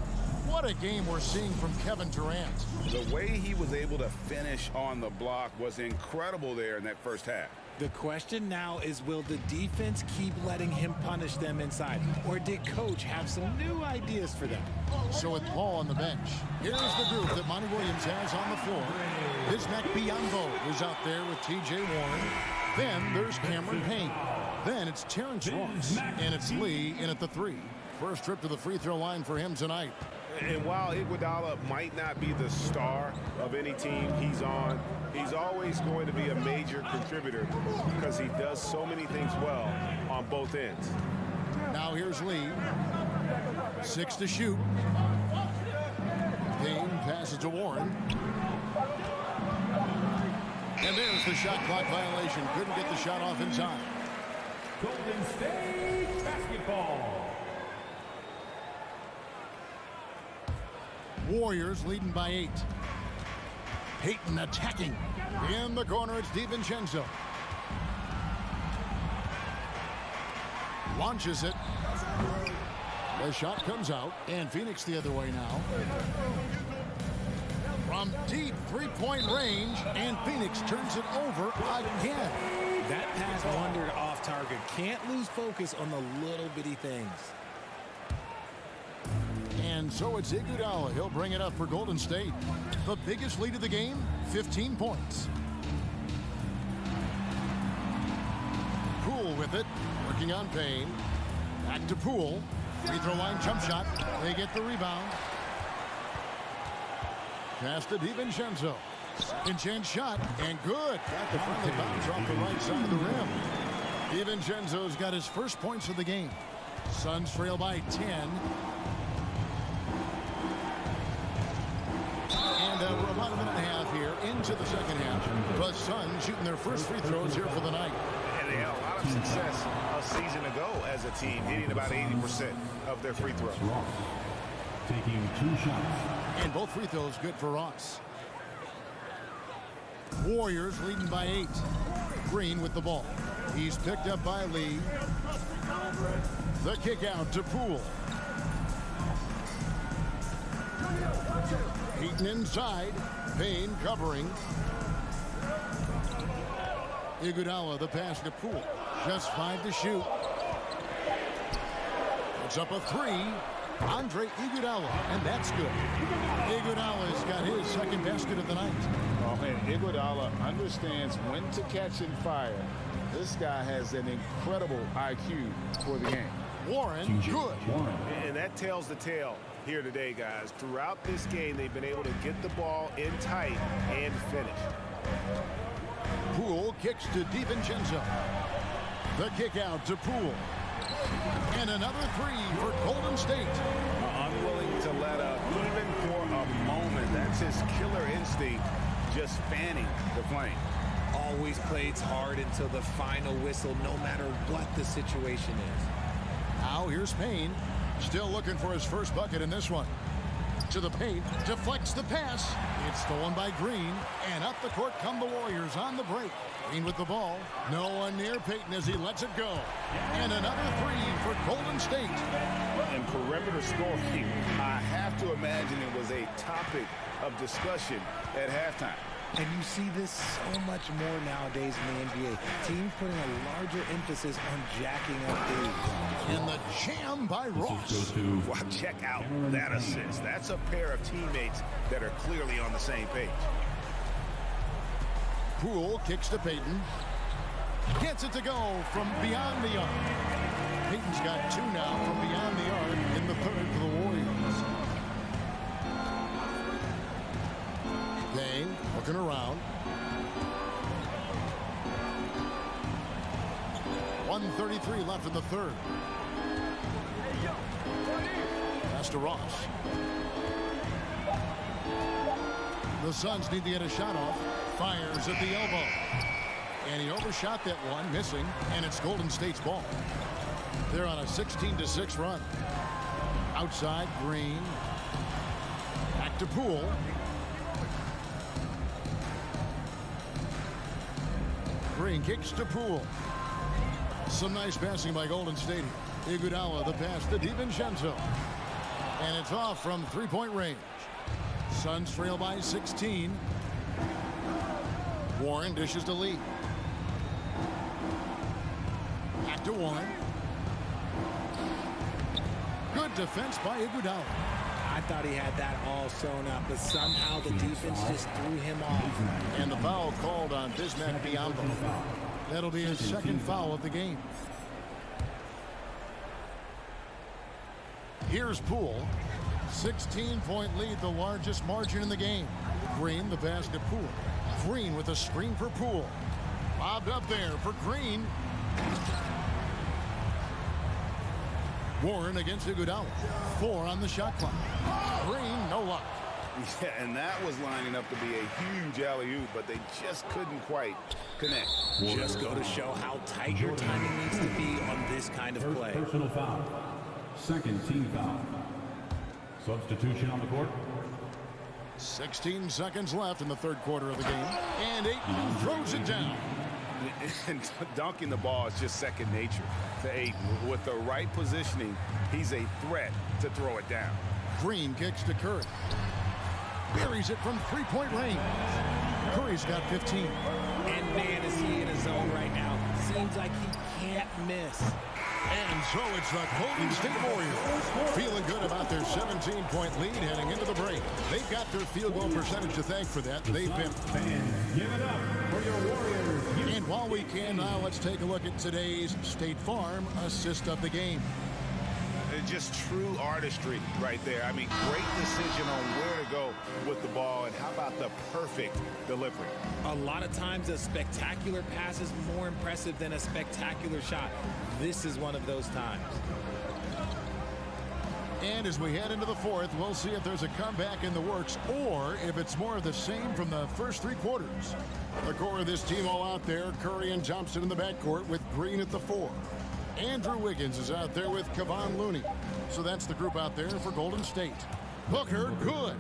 What a game we're seeing from Kevin Durant. The way he was able to finish on the block was incredible there in that first half. The question now is, will the defense keep letting him punish them inside? Or did Coach have some new ideas for them? So with Paul on the bench, here's the group that Monty Williams has on the floor. Bismack Biyombo is out there with T.J. Warren. Then there's Cameron Payne. Then it's Terrence Ross. And it's Lee in at the 3. First trip to the free throw line for him tonight. And while Iguodala might not be the star of any team he's on, he's always going to be a major contributor because he does so many things well on both ends. Now here's Lee. 6 to shoot. Payne passes to Warren. And there's the shot clock violation. Couldn't get the shot off in time. Golden State basketball. Warriors leading by 8. Payton attacking. In the corner, it's DiVincenzo. Launches it. The shot comes out, and Phoenix the other way now. From deep three-point range, and Phoenix turns it over again. That pass wandered off target. Can't lose focus on the little bitty things. And so it's Iguodala. He'll bring it up for Golden State. The biggest lead of the game, 15 points. Poole with it, working on Payne. Back to Poole. Free throw line jump shot. They get the rebound. Pass to DiVincenzo. Second chance shot, and good. Got the friendly bounce off the right side of the rim. DiVincenzo's got his first points of the game. Suns trail by 10. And we're about a minute and a half here into the second half. The Suns shooting their first free throws here for the night. And they had a lot of success a season ago as a team, hitting about 80% of their free throws. Taking 2 shots. And both free throws good for Ross. Warriors leading by 8. Green with the ball. He's picked up by Lee. The kick out to Poole. Heaton inside. Payne covering. Iguodala, the pass to Poole. Just 5 to shoot. It's up a 3. Andre Iguodala, and that's good. Iguodala's got his second basket of the night. Oh, man, Iguodala understands when to catch and fire. This guy has an incredible IQ for the game. Warren, good. And that tells the tale here today, guys. Throughout this game, they've been able to get the ball in tight and finish. Poole kicks to DiVincenzo. The kick out to Poole. And another 3 for Golden State. Unwilling to let up even for a moment. That's his killer instinct, just fanning the flame. Always plays hard until the final whistle, no matter what the situation is. Now here's Payne. Still looking for his first bucket in this one. To the paint, deflects the pass. It's stolen by Green, and up the court come the Warriors on the break. Green with the ball. No one near Payton as he lets it go. And another 3 for Golden State. And perimeter scoring, I have to imagine it was a topic of discussion at halftime. And you see this so much more nowadays in the NBA. Teams putting a larger emphasis on jacking up threes. And the jam by Ross. Wow, check out that assist. That's a pair of teammates that are clearly on the same page. Poole kicks to Payton. Gets it to go from beyond the arc. Payton's got 2 now from beyond the arc in the third for the Warriors. Payne looking around. 1:33 left in the third. Pass to Ross. The Suns need to get a shot off. Fires at the elbow. And he overshot that one, missing. And it's Golden State's ball. They're on a 16-6 run. Outside, Green. Back to Poole. Green kicks to Poole. Some nice passing by Golden State. Iguodala, the pass to DiVincenzo. And it's off from three-point range. Suns trail by 16. Warren dishes to Lee. Back to Warren. Good defense by Iguodala. I thought he had that all sewn up, but somehow the defense just threw him off. And the foul called on Bismack Biyombo. That'll be his second foul of the game. Here's Poole. 16-point lead, the largest margin in the game. Green, the pass to Poole. Green with a screen for Poole. Lobbed up there for Green. Warren against Iguodala. 4 on the shot clock. Green, no luck. Yeah, and that was lining up to be a huge alley-oop, but they just couldn't quite connect. Just go to show how tight your timing needs to be on this kind of play. Personal foul. Second team foul. Substitution on the court. 16 seconds left in the third quarter of the game. And Ayton throws it down. And dunking the ball is just second nature to Ayton. With the right positioning, he's a threat to throw it down. Green kicks to Curry. Buries it from three-point range. Curry's got 15. And man, is he in his zone right now. Seems like he can't miss. And so it's the Golden State Warriors feeling good about their 17-point lead heading into the break. They've got their field goal percentage to thank for that. They've been... Fans, give it up for your Warriors. And while we can now, let's take a look at today's State Farm assist of the game. Just true artistry right there. I mean, great decision on where to go with the ball, and how about the perfect delivery? A lot of times a spectacular pass is more impressive than a spectacular shot. This is one of those times. And as we head into the fourth, we'll see if there's a comeback in the works or if it's more of the same from the first three quarters. The core of this team all out there, Curry and Thompson in the backcourt with Green at the 4. Andrew Wiggins is out there with Kevon Looney. So that's the group out there for Golden State. Booker, good.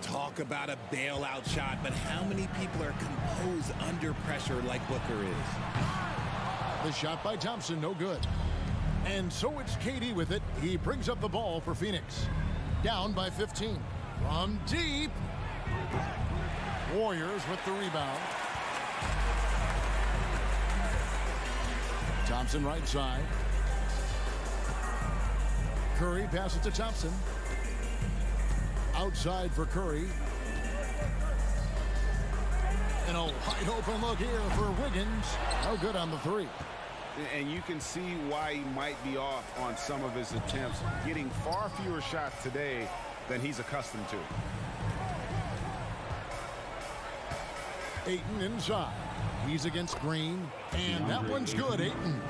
Talk about a bailout shot, but how many people are composed under pressure like Booker is? The shot by Thompson, no good. And so it's KD with it. He brings up the ball for Phoenix. Down by 15. From deep. Warriors with the rebound. Thompson right side. Curry passes to Thompson. Outside for Curry. And a wide open look here for Wiggins. No good on the three. And you can see why he might be off on some of his attempts, getting far fewer shots today than he's accustomed to. Ayton inside. He's against Green. And that one's good, Ayton.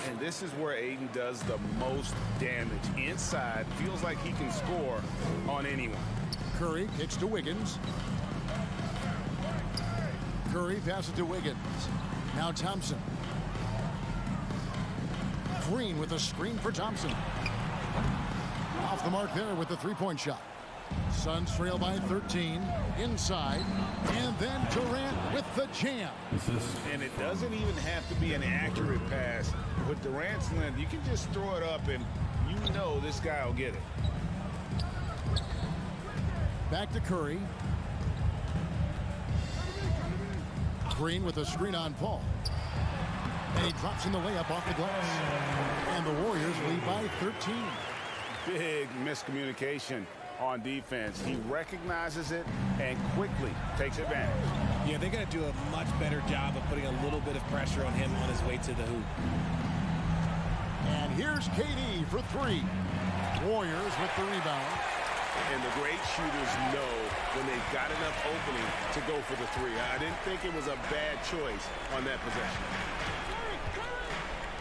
And this is where Ayton does the most damage. Inside, feels like he can score on anyone. Curry kicks to Wiggins. Curry passes to Wiggins. Now Thompson. Green with a screen for Thompson. Off the mark there with the three-point shot. Suns trail by 13. Inside. And then Durant with the jam. And it doesn't even have to be an accurate pass. With Durant's length, you can just throw it up and you know this guy will get it. Back to Curry. Green with a screen on Paul. And he drops in the layup off the glass. And the Warriors lead by 13. Big miscommunication on defense. He recognizes it and quickly takes advantage. Yeah, they got to do a much better job of putting a little bit of pressure on him on his way to the hoop. And here's KD for three. Warriors with the rebound. And the great shooters know when they've got enough opening to go for the three. I didn't think it was a bad choice on that possession.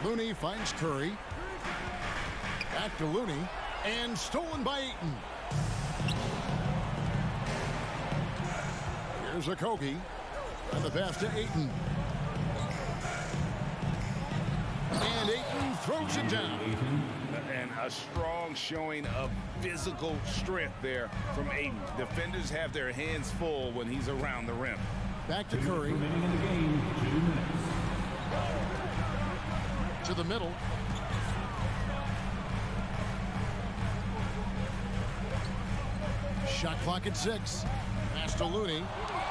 Looney finds Curry. Back to Looney. And stolen by Ayton. Here's a Kogi. And the pass to Ayton. And Ayton throws it down. And a strong showing of physical strength there from Ayton. Defenders have their hands full when he's around the rim. Back to Curry. To the middle. Shot clock at 6. Pass to Looney.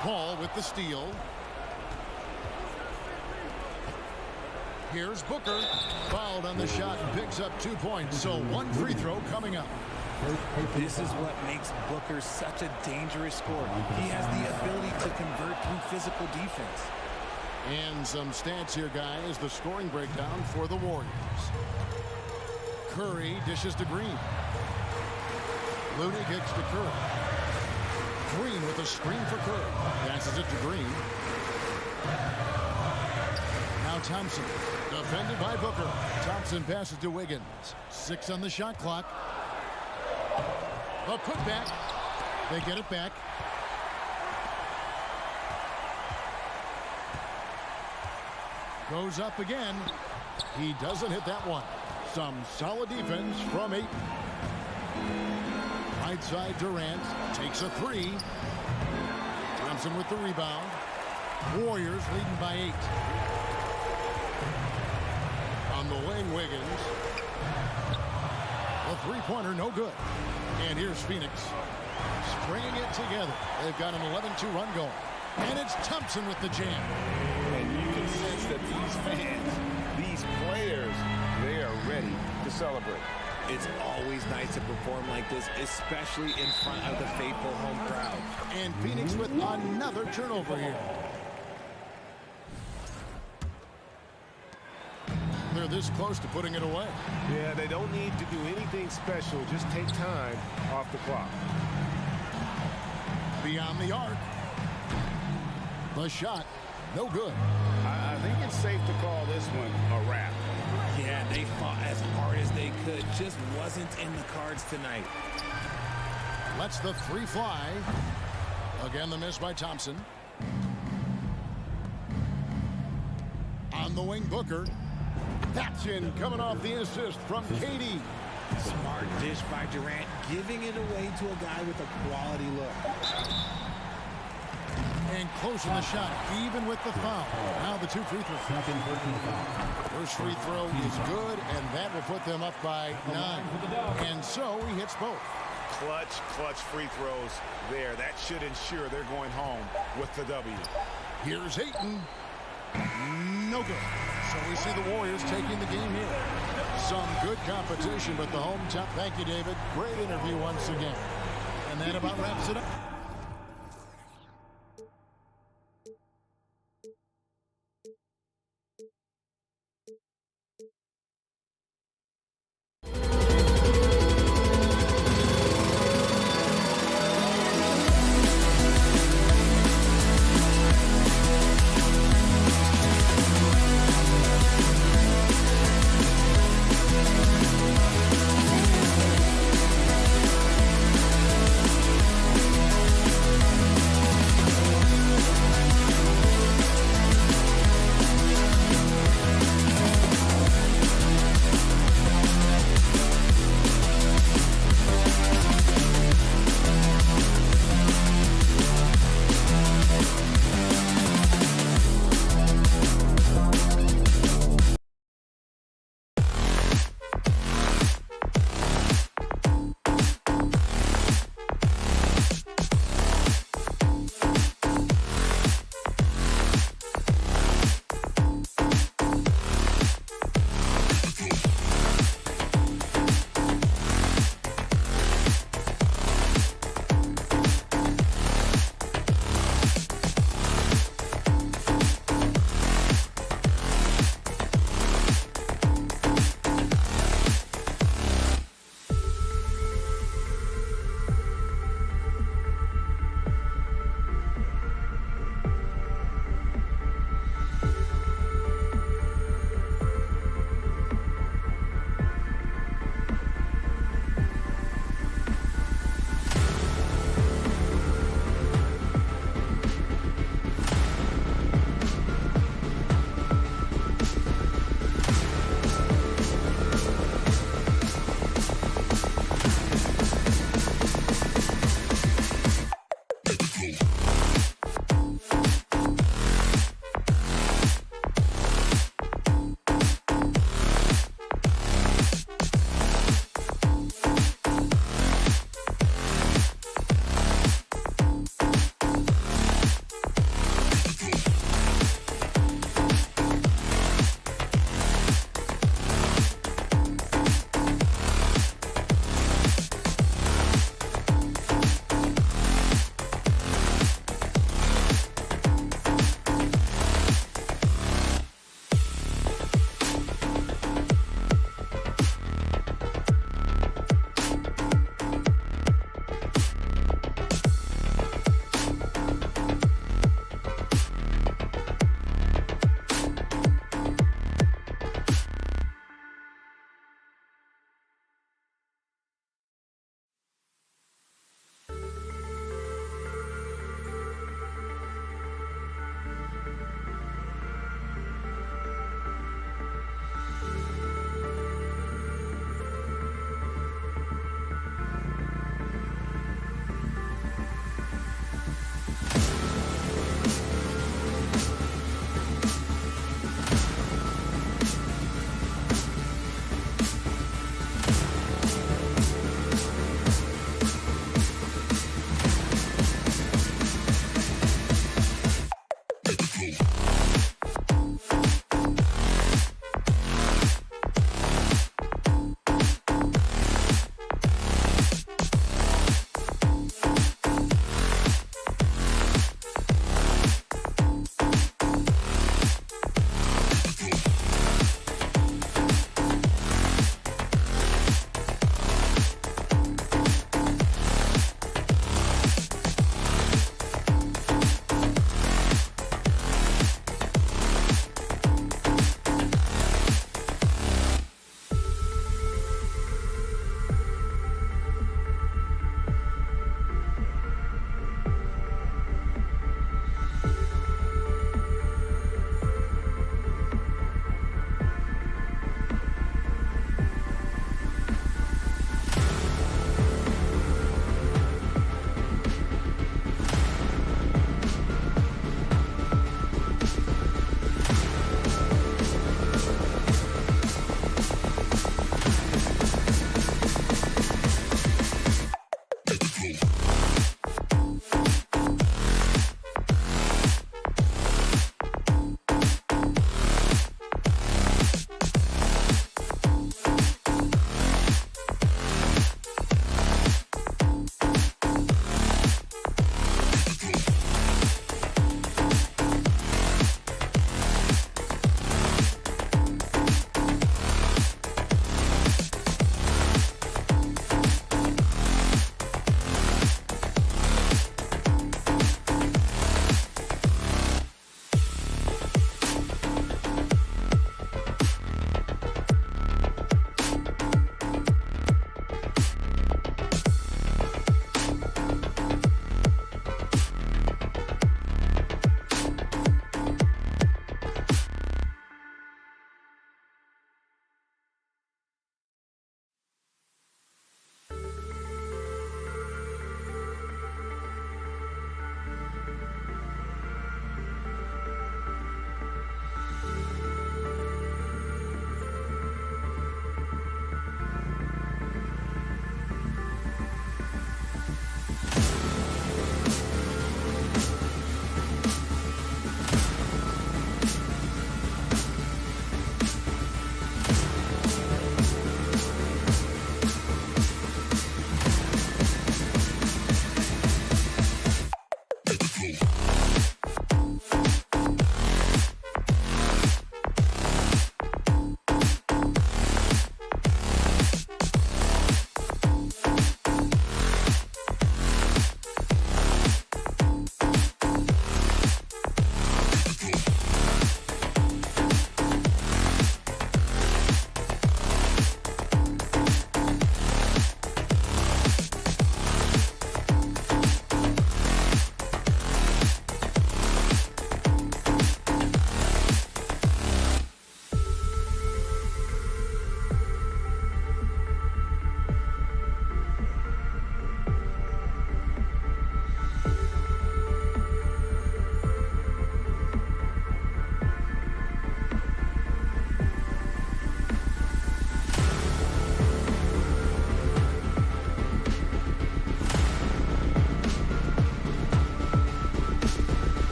Paul with the steal. Here's Booker. Fouled on the shot and picks up 2 points. So one free throw coming up. This is what makes Booker such a dangerous scorer. He has the ability to convert through physical defense. And some stats here, guys. The scoring breakdown for the Warriors. Curry dishes to Green. Looney kicks to Curry. Green with a screen for Curry. Passes it to Green. Now Thompson. Defended by Booker. Thompson passes to Wiggins. 6 on the shot clock. A putback. They get it back. Goes up again. He doesn't hit that one. Some solid defense from Ayton. Right side Durant takes a 3. Thompson with the rebound. Warriors leading by 8. On the wing, Wiggins. A three-pointer, no good. And here's Phoenix. Stringing it together. They've got an 11-2 run going. And it's Thompson with the jam. And you can sense that these fans, these players, they are ready to celebrate. It's always nice to perform like this, especially in front of the faithful home crowd. And Phoenix with another turnover here. They're this close to putting it away. Yeah, they don't need to do anything special. Just take time off the clock. Beyond the arc. The shot, no good. I think it's safe to call this one a wrap. Yeah, they fought as hard as they could. Just wasn't in the cards tonight. Lets the 3 fly. Again, the miss by Thompson. On the wing, Booker. That's in, coming off the assist from KD. Smart dish by Durant, giving it away to a guy with a quality look. And closing the shot, even with the foul. Now the 2 free throws. First free throw is good, and that will put them up by 9. And so he hits both. Clutch free throws there. That should ensure they're going home with the W. Here's Ayton. No good. So we see the Warriors taking the game here. Some good competition, but the hometown. Thank you, David. Great interview once again. And that about wraps it up.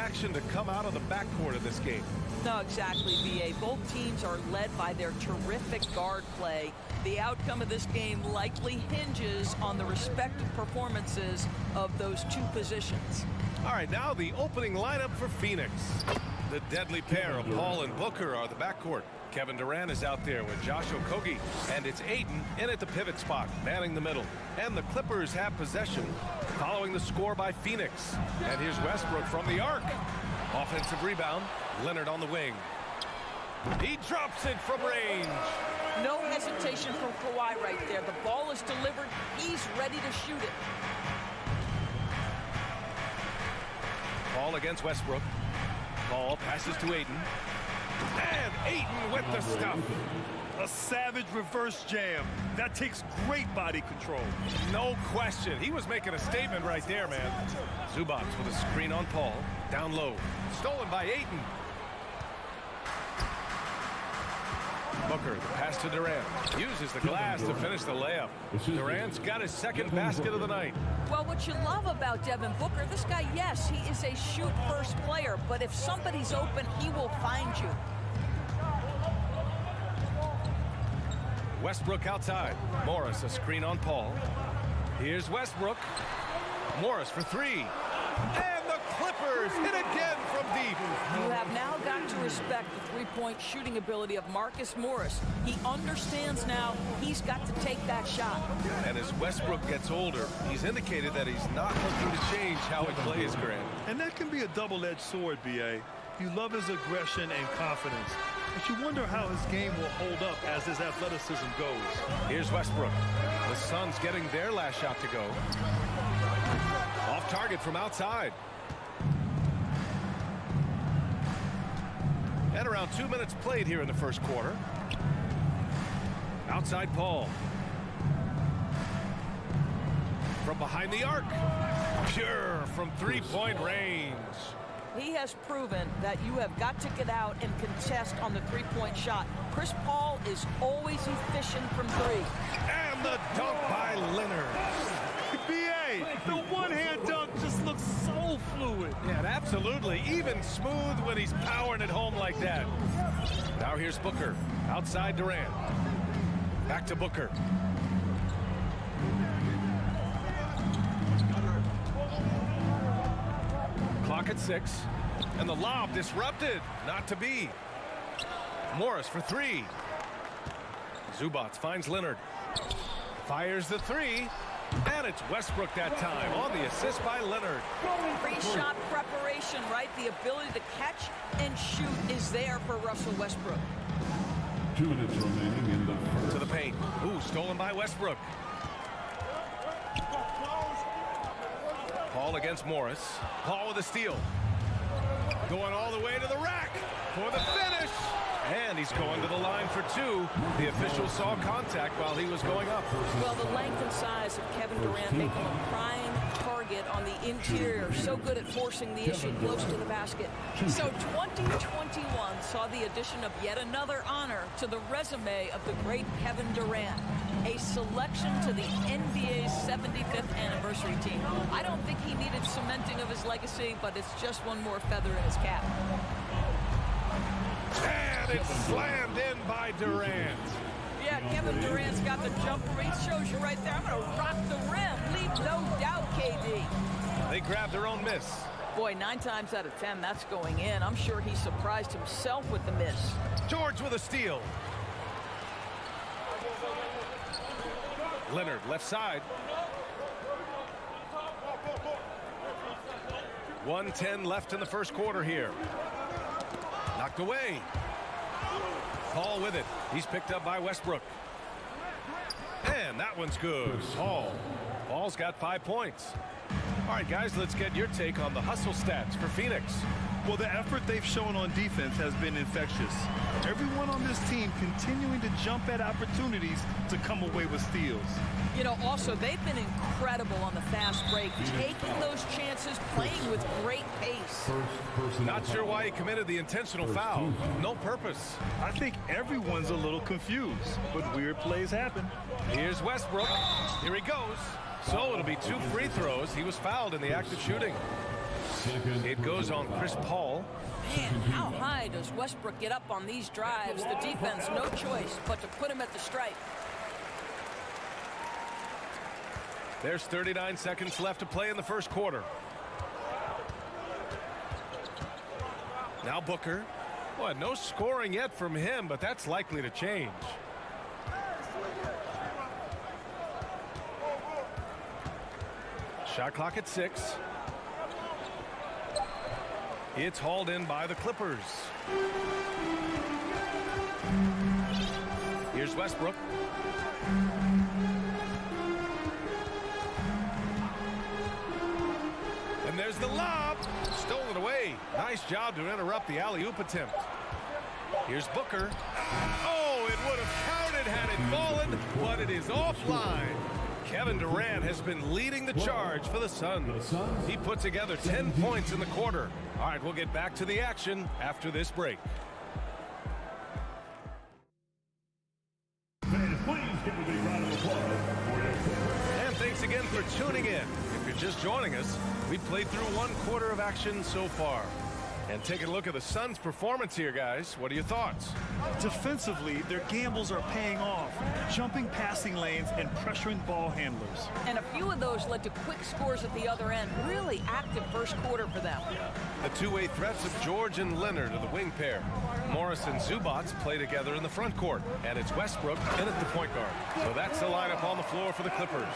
action to come out of the backcourt of this game. No, exactly, B.A. Both teams are led by their terrific guard play. The outcome of this game likely hinges on the respective performances of those two positions. All right, now the opening lineup for Phoenix. The deadly pair of Paul and Booker are the backcourt. Kevin Durant is out there with Josh Okogie, and it's Ayton in at the pivot spot, manning the middle. And the Clippers have possession following the score by Phoenix. And here's Westbrook from the arc. Offensive rebound, Leonard on the wing. He drops it from range. No hesitation from Kawhi right there. The ball is delivered. He's ready to shoot it. Paul against Westbrook. Paul passes to Ayton. And Ayton with the stuff. A savage reverse jam. That takes great body control. No question. He was making a statement right there, man. Zubac with a screen on Paul. Down low. Stolen by Ayton. Booker, the pass to Durant. Uses the glass to finish the layup. Durant's got his second basket of the night. Well, what you love about Devin Booker, this guy, yes, he is a shoot-first player, but if somebody's open, he will find you. Westbrook outside. Morris, a screen on Paul. Here's Westbrook. Morris for three. And the Clippers hit again from deep. You have now got to respect the three-point shooting ability of Marcus Morris. He understands now he's got to take that shot. And as Westbrook gets older, he's indicated that he's not looking to change how he plays, Grant. And that can be a double-edged sword, B.A. You love his aggression and confidence, but you wonder how his game will hold up as his athleticism goes. Here's Westbrook. The Suns getting their last shot to go. Off target from outside. And around 2 minutes played here in the first quarter. Outside Paul. From behind the arc. Pure from three-point range. He has proven that you have got to get out and contest on the three-point shot. Chris Paul is always efficient from three. And the dunk by Leonard. B.A., the one-hand dunk just looks so fluid. Yeah, absolutely. Even smooth when he's powering it home like that. Now here's Booker. Outside Durant. Back to Booker. Clock at 6. And the lob disrupted. Not to be. Morris for three. Zubac finds Leonard. Fires the three. And it's Westbrook that time on the assist by Leonard. Pre-shot preparation, right? The ability to catch and shoot is there for Russell Westbrook. 2 minutes remaining in the first. To the paint. Ooh, stolen by Westbrook. Paul against Morris. Paul with a steal. Going all the way to the rack for the finish. And he's going to the line for two. The official saw contact while he was going up. Well, the length and size of Kevin Durant make him a prime target on the interior. So good at forcing the issue close to the basket. So 2021 saw the addition of yet another honor to the resume of the great Kevin Durant. A selection to the NBA's 75th anniversary team. I don't think he needed cementing of his legacy, but it's just one more feather in his cap. And it's slammed in by Durant. Yeah, Kevin Durant's got the jumper. He shows you right there. I'm going to rock the rim. Leave no doubt, KD. They grabbed their own miss. Boy, 9 times out of 10, that's going in. I'm sure he surprised himself with the miss. George with a steal. Leonard, left side. 1:10 left in the first quarter here. Knocked away. Paul with it. He's picked up by Westbrook. And that one's good. Paul's got 5 points. All right, guys, let's get your take on the hustle stats for Phoenix. Well, the effort they've shown on defense has been infectious. Everyone on this team continuing to jump at opportunities to come away with steals. You know, also, they've been incredible on the fast break, taking those chances, playing with great pace. Not sure why he committed the intentional foul. No purpose. I think everyone's a little confused, but weird plays happen. Here's Westbrook. Here he goes. So it'll be 2 free throws. He was fouled in the act of shooting. It goes on Chris Paul. Man, how high does Westbrook get up on these drives? The defense, no choice but to put him at the stripe. There's 39 seconds left to play in the first quarter. Now Booker. Well, no scoring yet from him, but that's likely to change. Shot clock at 6. It's hauled in by the Clippers. Here's Westbrook. And there's the lob. Stolen away. Nice job to interrupt the alley-oop attempt. Here's Booker. Oh, it would have counted had it fallen, but it is offline. Kevin Durant has been leading the charge for the Suns. He put together 10 points in the quarter. All right, we'll get back to the action after this break. Fans, please give a big round of applause. And thanks again for tuning in. If you're just joining us, we've played through one quarter of action so far. And taking a look at the Suns' performance here, guys. What are your thoughts? Defensively, their gambles are paying off, jumping passing lanes and pressuring ball handlers. And a few of those led to quick scores at the other end. Really active first quarter for them. The two-way threats of George and Leonard are the wing pair. Morris and Zubac play together in the front court. And it's Westbrook in at the point guard. So that's the lineup on the floor for the Clippers.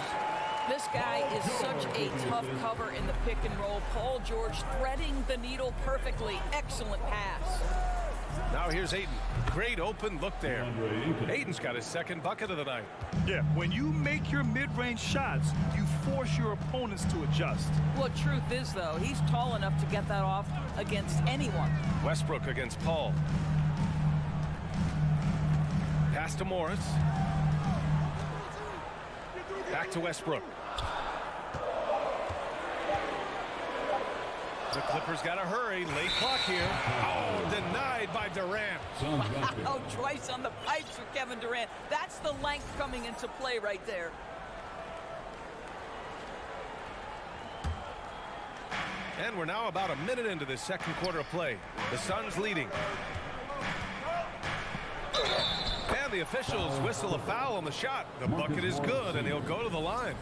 This guy is such a tough cover in the pick and roll. Paul George threading the needle perfectly. Excellent pass. Now here's Ayton. Great open look there. Ayton's got his second bucket of the night. Yeah, when you make your mid-range shots, you force your opponents to adjust. Well, truth is, though, he's tall enough to get that off against anyone. Westbrook against Paul. Pass to Morris. Back to Westbrook. The Clippers got to hurry. Late clock here. Oh, denied by Durant. Wow, twice on the pipes for Kevin Durant. That's the length coming into play right there. And we're now about a minute into this second quarter of play. The Suns leading. And the officials whistle a foul on the shot. The bucket is good, and he'll go to the line.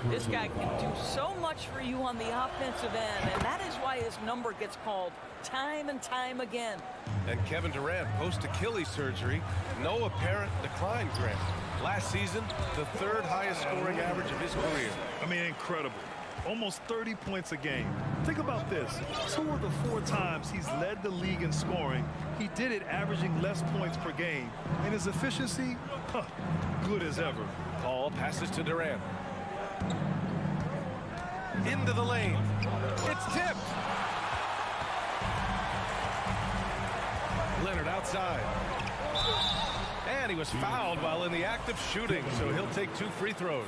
This guy can do so much for you on the offensive end, and that is why his number gets called time and time again. And Kevin Durant, post-Achilles surgery, no apparent decline, Grant. Last season, the third highest scoring average of his career. I mean, incredible. Almost 30 points a game. Think about this. 2 of the 4 times he's led the league in scoring, he did it averaging less points per game. And his efficiency, good as ever. Paul passes to Durant. Into the lane. It's tipped. Leonard outside. And he was fouled while in the act of shooting, so he'll take 2 free throws.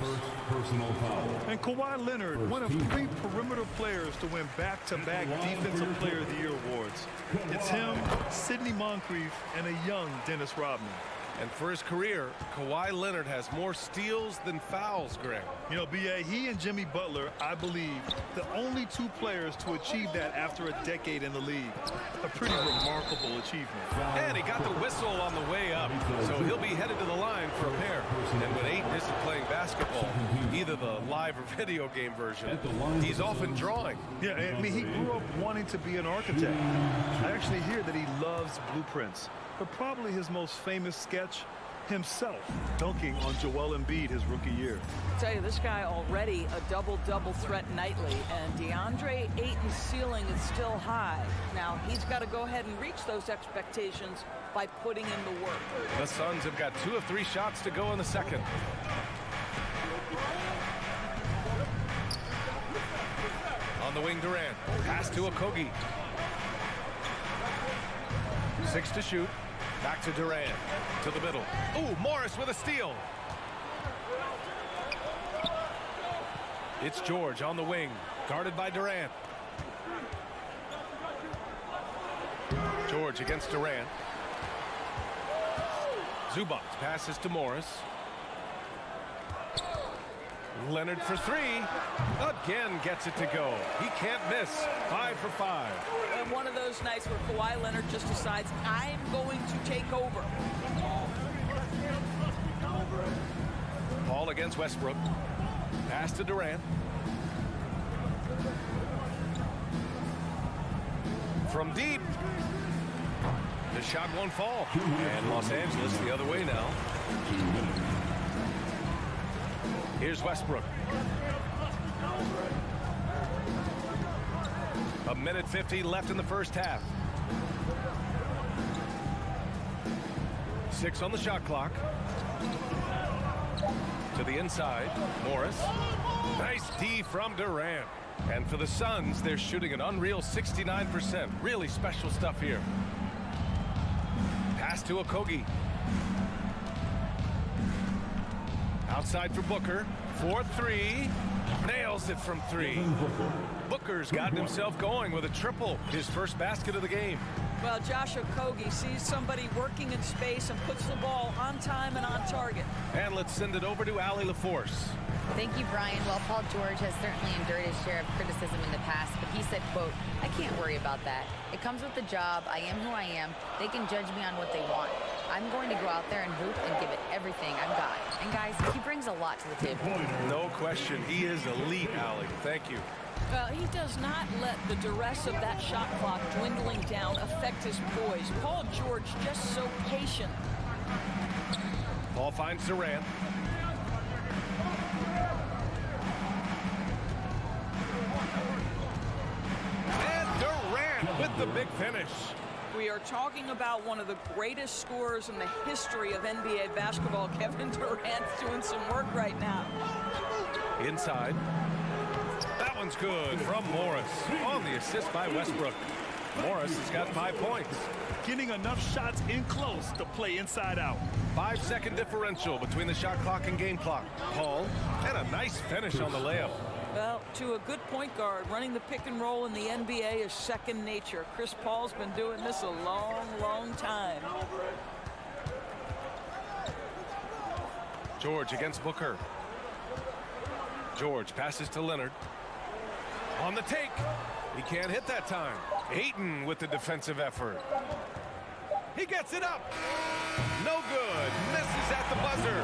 Personal foul. And Kawhi Leonard, one of 3 perimeter players to win back-to-back Defensive Player of the Year awards. It's him, Sidney Moncrief, and a young Dennis Rodman. And for his career, Kawhi Leonard has more steals than fouls, Greg. You know, B.A., he and Jimmy Butler, I believe, the only 2 players to achieve that after a decade in the league. A pretty remarkable achievement. And he got the whistle on the way up, so he'll be headed to the line for a pair. And when Ayton isn't playing basketball, either the live or video game version, he's often drawing. Yeah, I mean, he grew up wanting to be an architect. I actually hear that he loves blueprints. But probably his most famous sketch, himself dunking on Joel Embiid his rookie year. I tell you, this guy already a double-double threat nightly, and DeAndre Ayton's ceiling is still high. Now, he's got to go ahead and reach those expectations by putting in the work. The Suns have got 2 of 3 shots to go in the second. On the wing, Durant. Pass to Okogie. 6 to shoot. Back to Durant. To the middle. Ooh, Morris with a steal. It's George on the wing. Guarded by Durant. George against Durant. Zubac passes to Morris. Leonard for three. Again gets it to go. He can't miss. 5 for 5. And one of those nights where Kawhi Leonard just decides, I'm going to take over. Ball against Westbrook. Pass to Durant. From deep. The shot won't fall. And Los Angeles the other way now. Here's Westbrook. A minute 50 left in the first half. 6 on the shot clock. To the inside, Morris. Nice D from Durant. And for the Suns, they're shooting an unreal 69%. Really special stuff here. Pass to Okogie. Outside for Booker. 4-3. Nails it from 3. Booker's gotten himself going with a triple. His first basket of the game. Well, Josh Okogie sees somebody working in space and puts the ball on time and on target. And let's send it over to Allie LaForce. Thank you, Brian. Well, Paul George has certainly endured his share of criticism in the past, but he said, quote, I can't worry about that. It comes with the job. I am who I am. They can judge me on what they want. I'm going to go out there and hoop and give it everything I've got. And guys, he brings a lot to the table. No question. He is elite, Allie. Thank you. Well, he does not let the duress of that shot clock dwindling down affect his poise. Paul George just so patient. Ball finds Durant. And Durant with the big finish. We are talking about one of the greatest scorers in the history of NBA basketball. Kevin Durant's doing some work right now. Inside. That one's good from Morris on the assist by Westbrook. Morris has got 5 points. Getting enough shots in close to play inside out. 5-second differential between the shot clock and game clock. Paul, and a nice finish on the layup. Well, to a good point guard, running the pick and roll in the NBA is second nature. Chris Paul's been doing this a long, long time. George against Booker. George passes to Leonard. On the take. He can't hit that time. Ayton with the defensive effort. He gets it up. No good. Misses at the buzzer.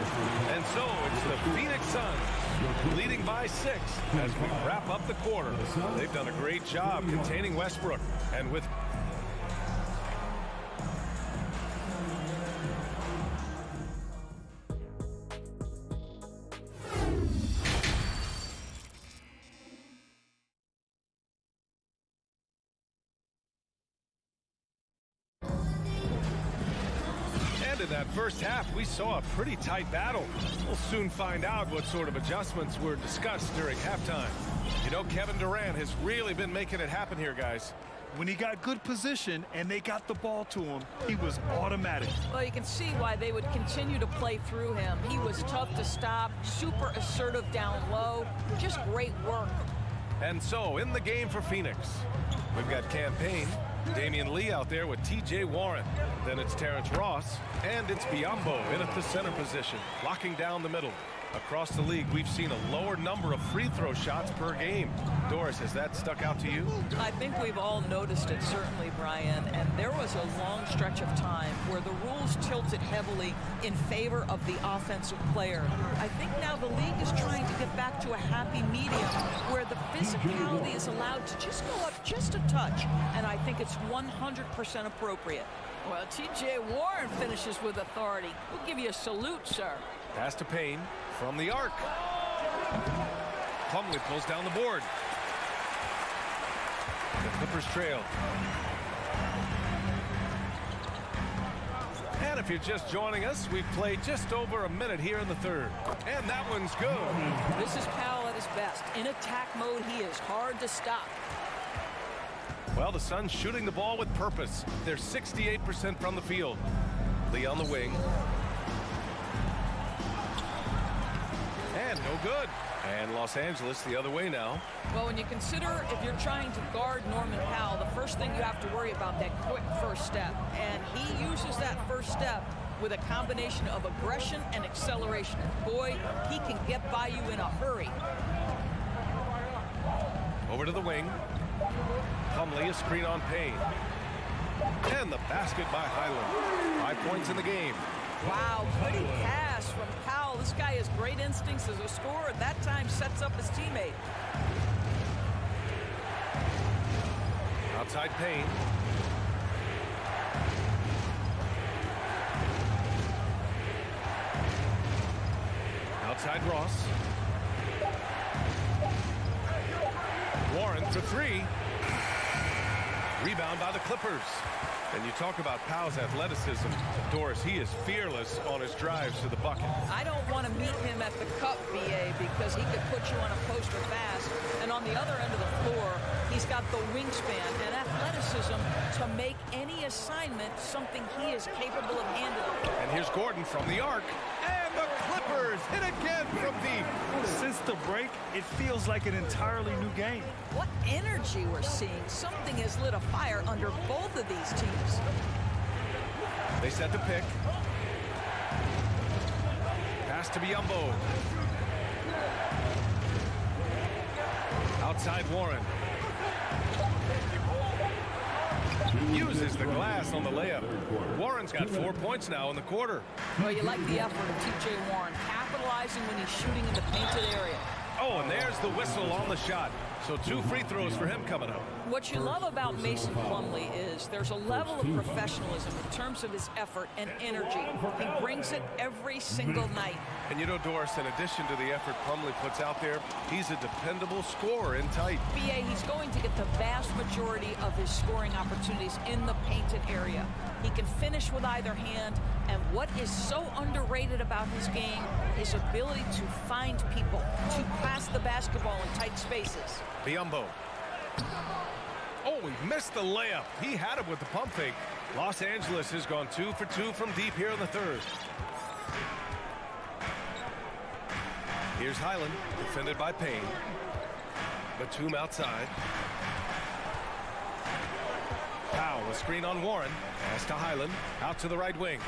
And so it's the Phoenix Suns leading by 6 as we wrap up the quarter. They've done a great job containing Westbrook. And with in that first half, we saw a pretty tight battle. We'll soon find out what sort of adjustments were discussed during halftime. You know, Kevin Durant has really been making it happen here, guys. When he got good position and they got the ball to him, he was automatic. Well, you can see why they would continue to play through him. He was tough to stop, super assertive down low, just great work. And so, in the game for Phoenix, we've got Campaign, Damian Lee out there with T.J. Warren. Then it's Terrence Ross, and it's Biyombo in at the center position, locking down the middle. Across the league, we've seen a lower number of free throw shots per game. Doris, has that stuck out to you? I think we've all noticed it, certainly, Brian. And there was a long stretch of time where the rules tilted heavily in favor of the offensive player. I think now the league is trying to get back to a happy medium where the physicality is allowed to just go up just a touch. And I think it's 100% appropriate. Well, T.J. Warren finishes with authority. We'll give you a salute, sir. Pass to Payne from the arc. Plumlee pulls down the board. The Clippers trail. And if you're just joining us, we've played just over a minute here in the third. And that one's good. This is Powell at his best. In attack mode, he is hard to stop. Well, the Suns shooting the ball with purpose. They're 68% from the field. Lee on the wing. And no good. And Los Angeles the other way now. Well, when you consider if you're trying to guard Norman Powell, the first thing you have to worry about that quick first step. And he uses that first step with a combination of aggression and acceleration. Boy, he can get by you in a hurry. Over to the wing. Plumlee, a screen on Payne. And the basket by Highland. 5 points in the game. Wow, pretty pass from Powell. This guy has great instincts as a scorer. At that time, sets up his teammate. Outside Payne. Outside Ross. Warren for three. Rebound by the Clippers. And you talk about Powell's athleticism. Doris, he is fearless on his drives to the bucket. I don't want to meet him at the cup, BA, because he could put you on a poster fast. And on the other end of the floor, he's got the wingspan and athleticism to make any assignment something he is capable of handling. And here's Gordon from the arc. And the Clippers hit again from deep. Since the break, it feels like an entirely new game. What energy we're seeing. Something has lit a fire under both of these teams. They set the pick. Pass to Bjelica. Outside Warren. Uses the glass on the layup. Warren's got 4 points now in the quarter. Well, you like the effort of T.J. Warren, capitalizing when he's shooting in the painted area. Oh, and there's the whistle on the shot. So 2 free throws for him coming up. What you love about Mason Plumlee is there's a level of professionalism in terms of his effort and energy. He brings it every single night. And you know, Doris, in addition to the effort Plumlee puts out there, he's a dependable scorer in tight. BA, he's going to get the vast majority of his scoring opportunities in the painted area. He can finish with either hand, and what is so underrated about his game, his ability to find people, to pass the basketball in tight spaces. Bjelica. Oh, he missed the layup. He had it with the pump fake. Los Angeles has gone 2 for 2 from deep here in the third. Here's Highland, defended by Payne. Batum outside. Powell, a screen on Warren. Pass to Highland, out to the right wing.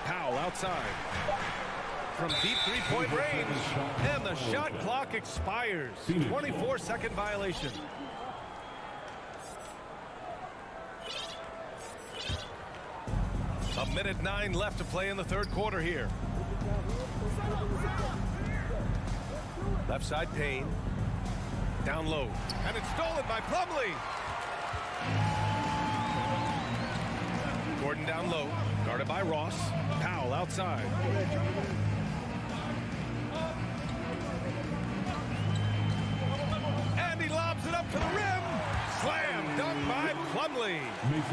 Powell outside. From deep three-point range. And the shot clock expires. 24-second violation. A minute 9 left to play in the third quarter here. Left side Payne. Down low. And it's stolen by Plumlee. Gordon down low. Guarded by Ross. Powell outside. And he lobs it up to the rim. Slam dunk by Plumlee.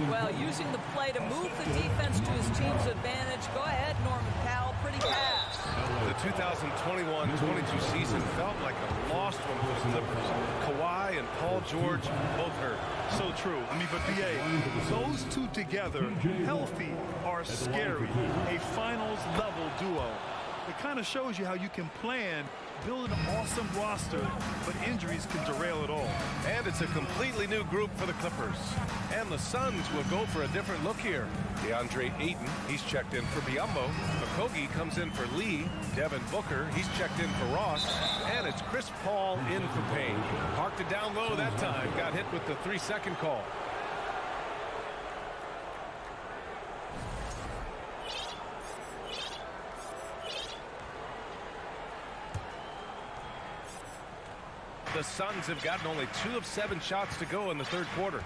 Well, using the play to move the defense to his team's advantage. Go ahead, Norman Powell. Pretty pass. The 2021-22 season felt like a lost one for the Clippers. Kawhi and Paul George both hurt. So true. I mean, but BA, those two together, healthy, are scary. A finals-level duo. It kind of shows you how you can plan, build an awesome roster, but injuries can derail it all. And it's a completely new group for the Clippers. And the Suns will go for a different look here. DeAndre Ayton, he's checked in for Biyombo. Okogie comes in for Lee. Devin Booker, he's checked in for Ross. And it's Chris Paul in for Payne. Parked it down low that time. Got hit with the 3-second call. The Suns have gotten only 2 of 7 shots to go in the third quarter.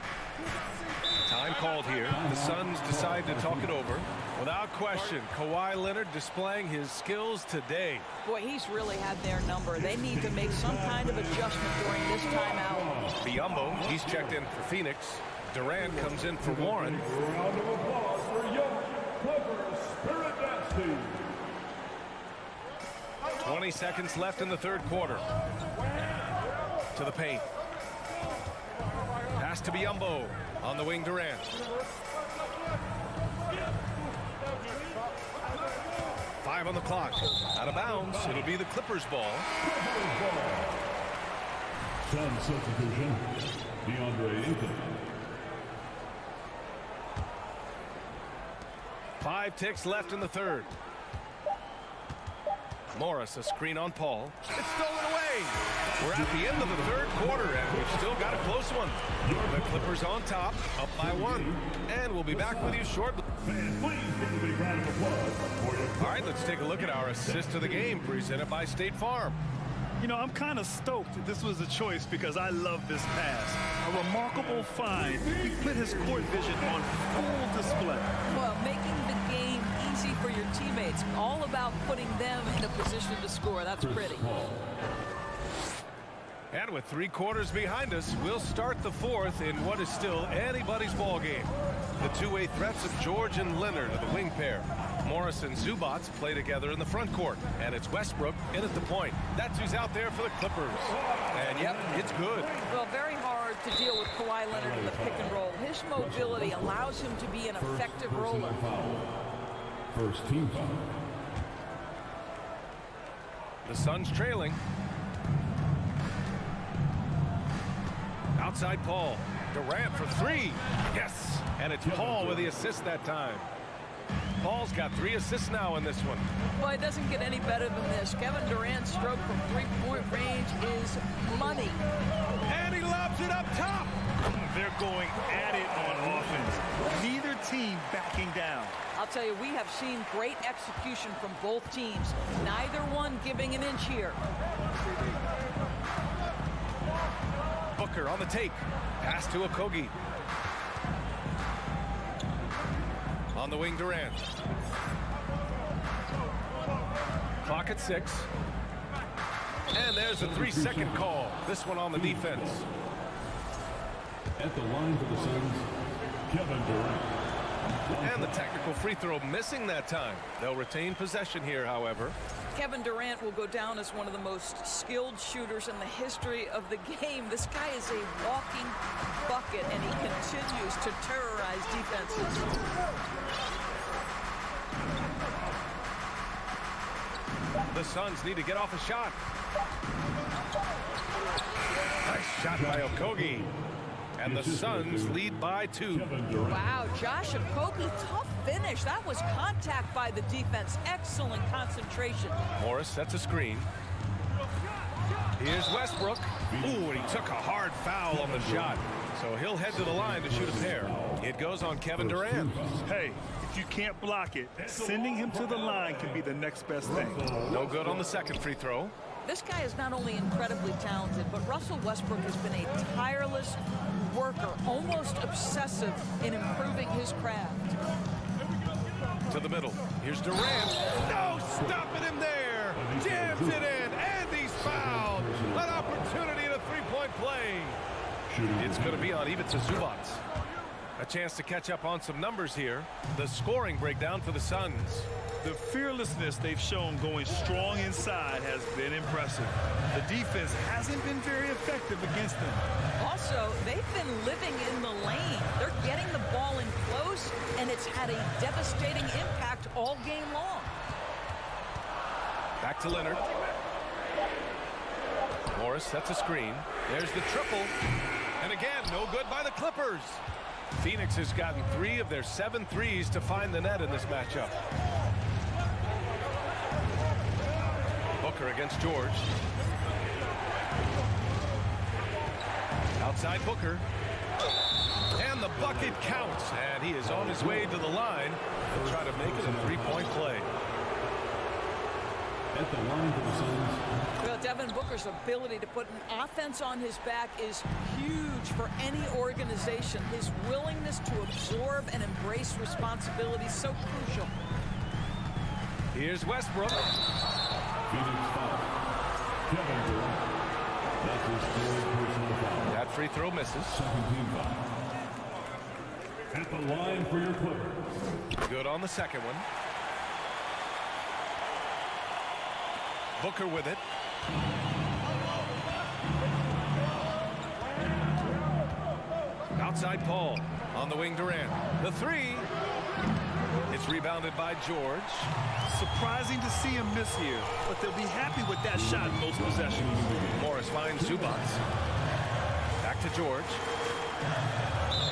Time called here. The Suns decide to talk it over. Without question, Kawhi Leonard displaying his skills today. Boy, he's really had their number. They need to make some kind of adjustment during this timeout. Biyombo, he's checked in for Phoenix. Durant comes in for Warren. Round of applause for young Clippers Spirit Dance 20 seconds left in the third quarter. To the paint. Pass to Biyombo. On the wing, Durant. Five on the clock. Out of bounds. It'll be the Clippers ball. Sun substitution, DeAndre Ayton. 5 ticks left in the third. Morris, a screen on Paul. It's stolen away. We're at the end of the third quarter, and we've still got a close one. The Clippers on top, up by 1. And we'll be back with you shortly. All right, let's take a look at our assist of the game, presented by State Farm. You know, I'm kind of stoked that this was a choice because I love this pass. A remarkable find. He put his court vision on full display. Well, making the game easy for your teammates. All about putting them in a position to score. That's pretty. And with 3 quarters behind us, we'll start the fourth in what is still anybody's ball game. The two-way threats of George and Leonard are the wing pair. Morris and Zubats play together in the front court, and it's Westbrook in at the point. That's who's out there for the Clippers. And yep, it's good. Well, very hard to deal with Kawhi Leonard in the pick and roll. His mobility allows him to be an effective roller. First team foul. The Suns trailing. Outside Paul. Durant for 3. Yes. And it's Paul with the assist that time. Paul's got 3 assists now in this one. Well, it doesn't get any better than this. Kevin Durant's stroke from 3-point range is money. And he lobs it up top. They're going at it on offense. Neither team backing down. I'll tell you, we have seen great execution from both teams. Neither one giving an inch here. Booker on the take. Pass to Okogie. On the wing, Durant. Clock at 6. And there's a 3-second call. This one on the defense. At the line for the Suns, Kevin Durant. And the technical free throw missing that time. They'll retain possession here, however. Kevin Durant will go down as one of the most skilled shooters in the history of the game. This guy is a walking bucket, and he continues to terrorize defenses. The Suns need to get off a shot. Nice shot by Okogie. And the Suns lead by 2. Wow, Josh Okogie, tough finish. That was contact by the defense. Excellent concentration. Morris sets a screen. Here's Westbrook. Ooh, and he took a hard foul on the shot. So he'll head to the line to shoot a pair. It goes on Kevin Durant. Hey, if you can't block it, sending him to the line can be the next best thing. No good on the second free throw. This guy is not only incredibly talented, but Russell Westbrook has been a tireless worker, almost obsessive in improving his craft. To the middle. Here's Durant. No, stopping him there. Jams it in, and he's fouled. An opportunity at a 3-point play. It's going to be on Ivica Zubac. A chance to catch up on some numbers here. The scoring breakdown for the Suns. The fearlessness they've shown going strong inside has been impressive. The defense hasn't been very effective against them. Also, they've been living in the lane. They're getting the ball in close, and it's had a devastating impact all game long. Back to Leonard. Morris sets a screen. There's the triple. And again, no good by the Clippers. Phoenix has gotten 3 of their 7 threes to find the net in this matchup. Booker against George. Outside Booker. And the bucket counts. And he is on his way to the line to try to make it a 3-point play. At the line for the Suns. Well, Devin Booker's ability to put an offense on his back is huge for any organization. His willingness to absorb and embrace responsibility is so crucial. Here's Westbrook. Phoenix foul. Kevin Durant. That's his 4th personal foul. That free throw misses. Second team foul. At the line for your Clippers. Good on the second one. Booker with it. Outside Paul. On the wing, Durant. The 3. It's rebounded by George. Surprising to see him miss here, but they'll be happy with that shot in most possessions. Morris finds Zubac. Back to George.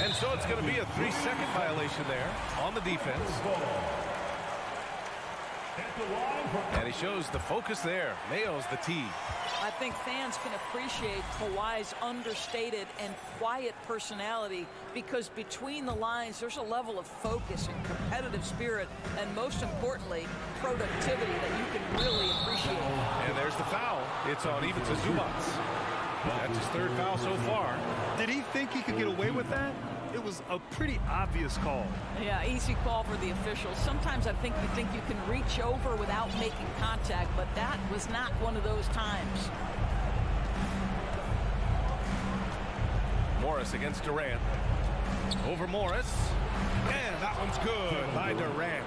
And so it's going to be a 3-second violation there on the defense. And he shows the focus there. Nails the tee. I think fans can appreciate Kawhi's understated and quiet personality, because between the lines there's a level of focus and competitive spirit, and most importantly, productivity that you can really appreciate. And there's the foul. It's on Ivica Zubac. That's his third foul so far. Did he think he could get away with that? It was a pretty obvious call. Yeah, easy call for the officials. Sometimes I think you can reach over without making contact, but that was not one of those times. Morris against Durant. Over Morris. And that one's good by Durant.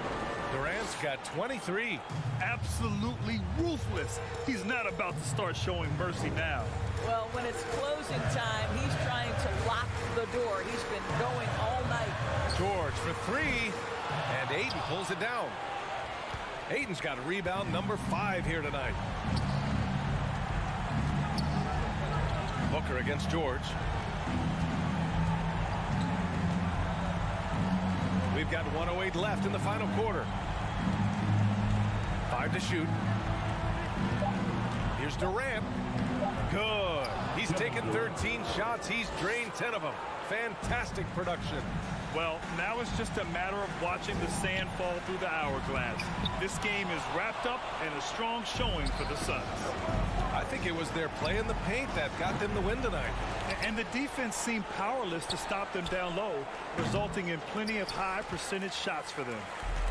Durant's got 23. Absolutely ruthless. He's not about to start showing mercy now. Well, when it's closing time, he's trying to lock the door. He's been going all night. George for three. And Ayton pulls it down. Ayton's got a rebound number 5 here tonight. Booker against George. We've got 1:08 left in the final quarter. 5 to shoot. Here's Durant. Good. He's taken 13 shots. He's drained 10 of them. Fantastic production. Well, now it's just a matter of watching the sand fall through the hourglass. This game is wrapped up and a strong showing for the Suns. I think it was their play in the paint that got them the win tonight. And the defense seemed powerless to stop them down low, resulting in plenty of high percentage shots for them.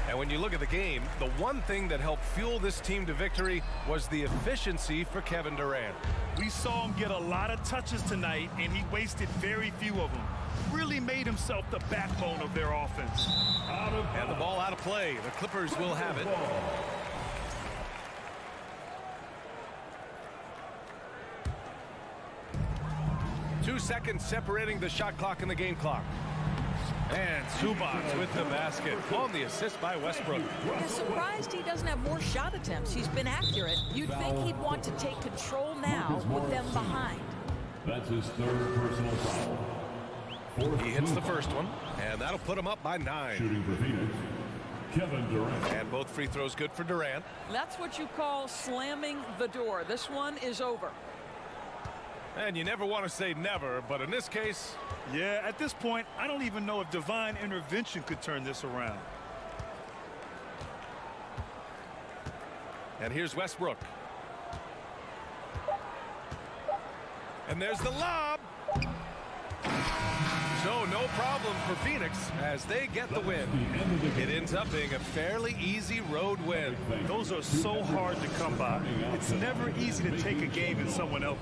And when you look at the game, the one thing that helped fuel this team to victory was the efficiency for Kevin Durant. We saw him get a lot of touches tonight, and he wasted very few of them. Really made himself the backbone of their offense. And the ball out of play. The Clippers will have it. Two seconds separating the shot clock and the game clock. And Zubac with the basket on the assist by Westbrook. I'm surprised he doesn't have more shot attempts. He's been accurate. You'd think he'd want to take control now with them behind. That's his third personal foul. He hits the first one, and that'll put him up by 9. Shooting for Phoenix, Kevin Durant. And both free throws good for Durant. That's what you call slamming the door. This one is over. And you never want to say never, but in this case... Yeah, at this point, I don't even know if divine intervention could turn this around. And here's Westbrook. And there's the lob. So no problem for Phoenix as they get the win. It ends up being a fairly easy road win. Those are so hard to come by. It's never easy to take a game in someone else.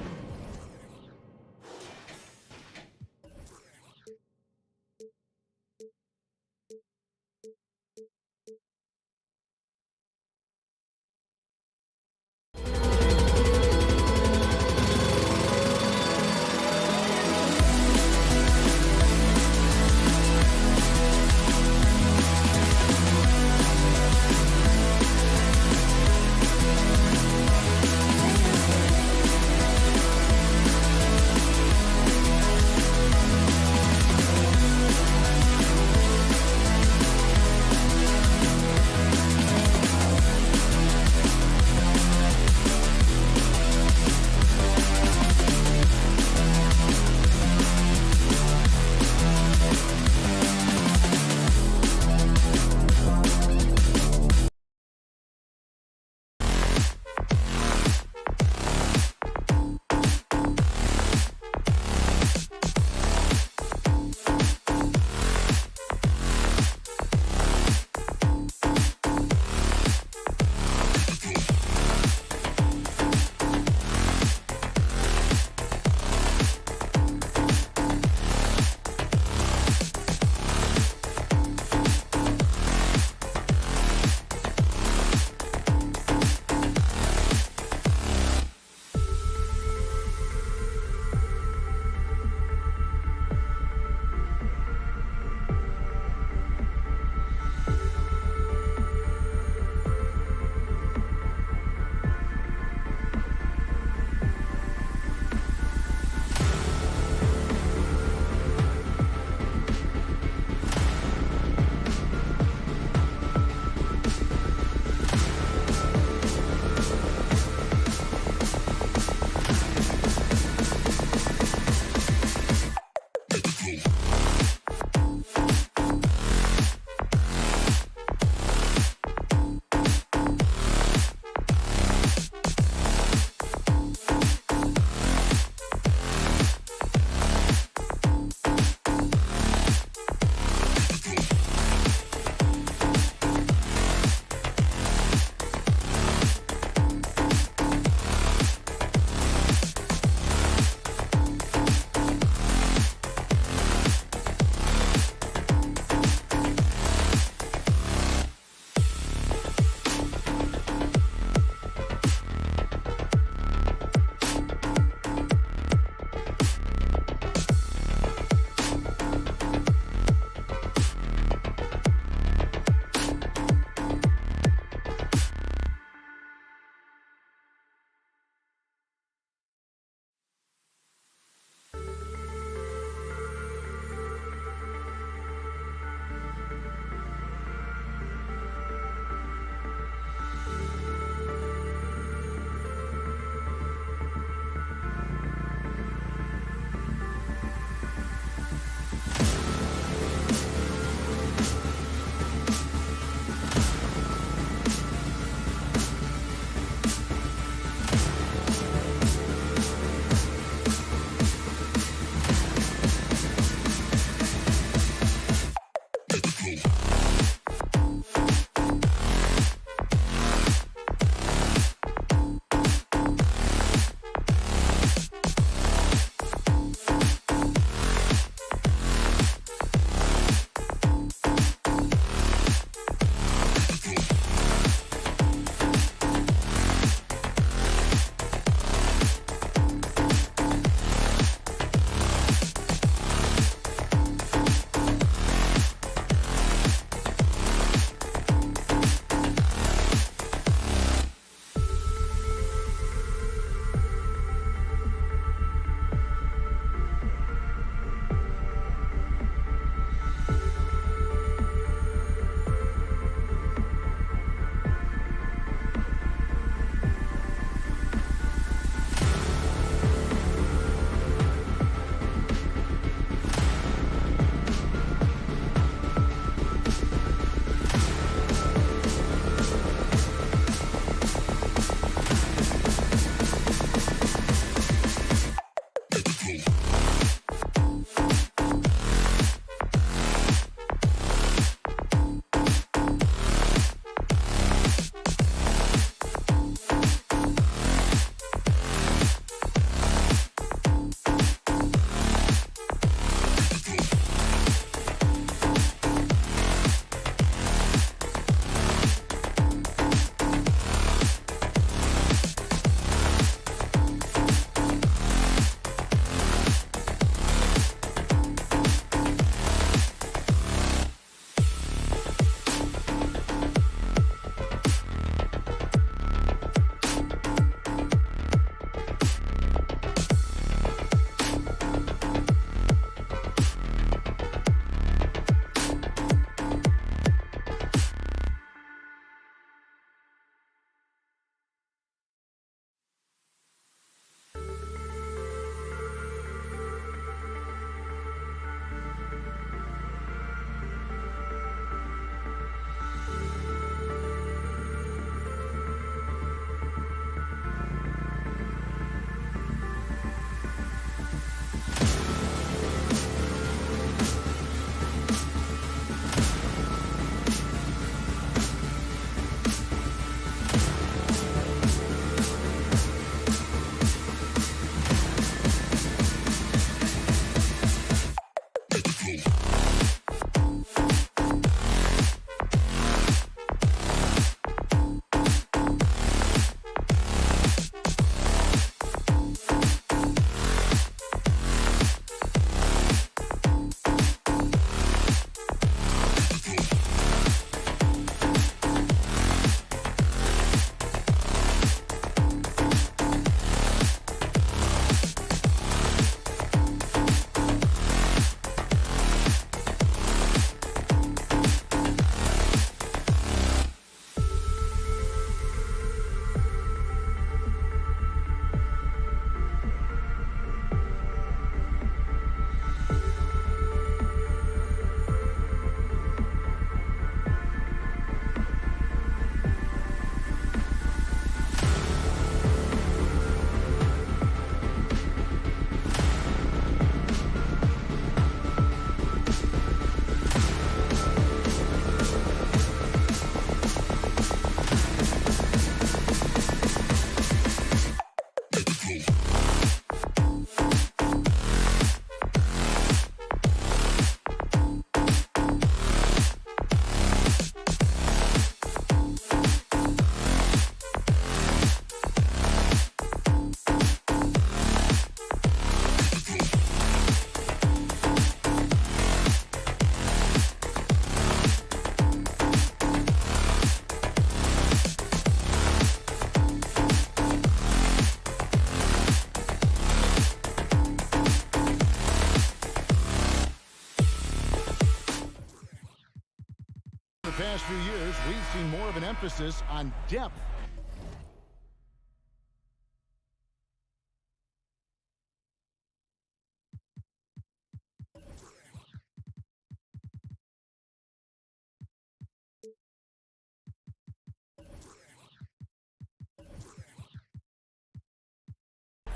past few years, we've seen more of an emphasis on depth.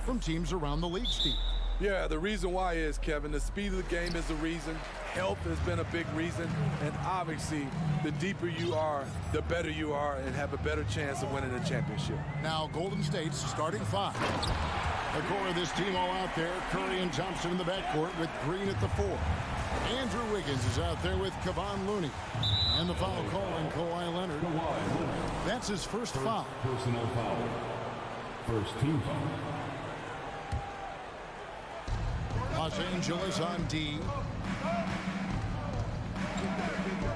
From teams around the league, Steve. Yeah, the reason why is, Kevin, the speed of the game is the reason. Health has been a big reason. And obviously, the deeper you are, the better you are and have a better chance of winning a championship. Now, Golden State's starting 5. The core of this team all out there. Curry and Thompson in the backcourt with Green at the 4. Andrew Wiggins is out there with Kevon Looney. And the foul call on Kawhi Leonard. That's his first foul. Personal foul. First team foul. Los Angeles on D.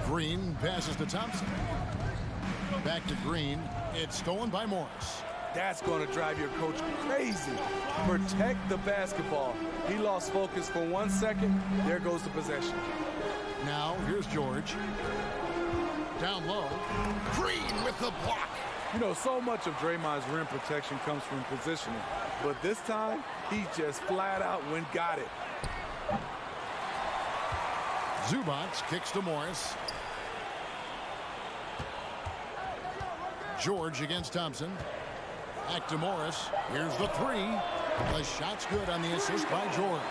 Green passes to Thompson. Back to Green. It's stolen by Morris. That's going to drive your coach crazy. Protect the basketball. He lost focus for 1 second. There goes the possession. Now, here's George. Down low. Green with the block. You know, so much of Draymond's rim protection comes from positioning. But this time, he just flat out went got it. Zubac kicks to Morris. George against Thompson. Back to Morris. Here's the 3. The shot's good on the assist by George.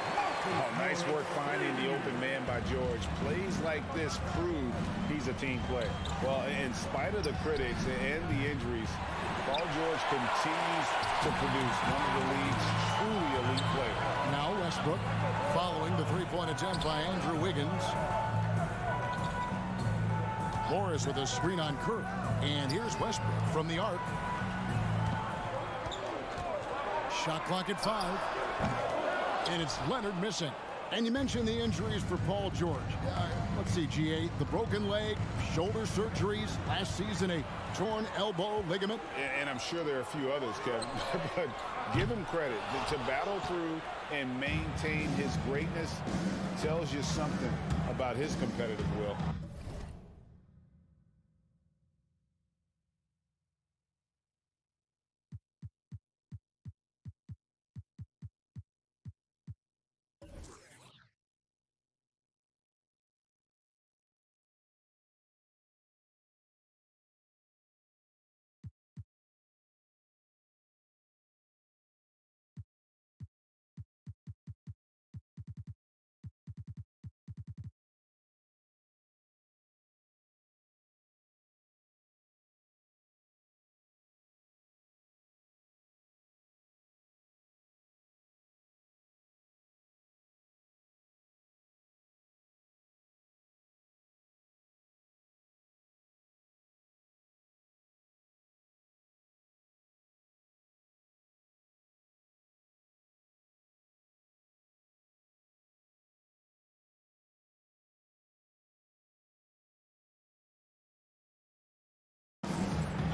Oh, nice work finding the open man by George. Plays like this prove he's a team player. Well, in spite of the critics and the injuries, Paul George continues to produce one of the league's truly elite players. Now Westbrook following the three-point attempt by Andrew Wiggins. Morris with a screen on Curry. And here's Westbrook from the arc. Shot clock at 5. And it's Leonard missing. And you mentioned the injuries for Paul George. Let's see, G8, the broken leg, shoulder surgeries, last season a torn elbow ligament. And I'm sure there are a few others, Kevin. But give him credit. To battle through and maintain his greatness tells you something about his competitive will.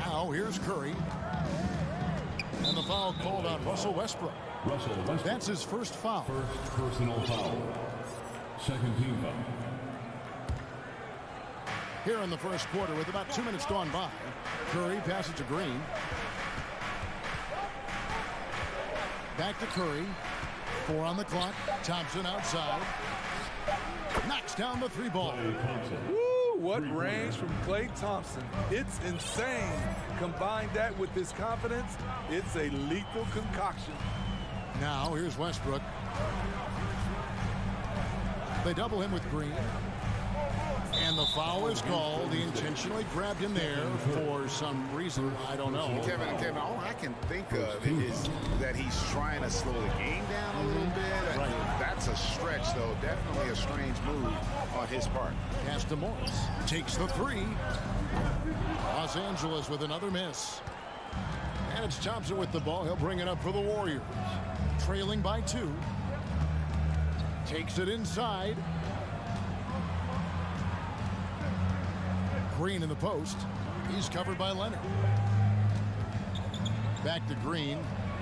Now here's Curry. And the foul called on Russell Westbrook. That's his first foul. First personal foul. Second team foul. Here in the first quarter with about 2 minutes gone by. Curry passes to Green. Back to Curry. 4 on the clock. Thompson outside. Knocks down the 3-ball. Woo, what range from Klay Thompson. It's insane. Combine that with his confidence, it's a lethal concoction. Now here's Westbrook. They double him with Green. And the foul is called. He intentionally grabbed him there for some reason. I don't know. Kevin, all I can think of is that he's trying to slow the game down a little bit. Right. That's a stretch, though. Definitely a strange move on his part. Pass to Morris. Takes the 3. Los Angeles with another miss. And it's Thompson with the ball. He'll bring it up for the Warriors. Trailing by 2. Takes it inside. Green in the post. He's covered by Leonard. Back to Green.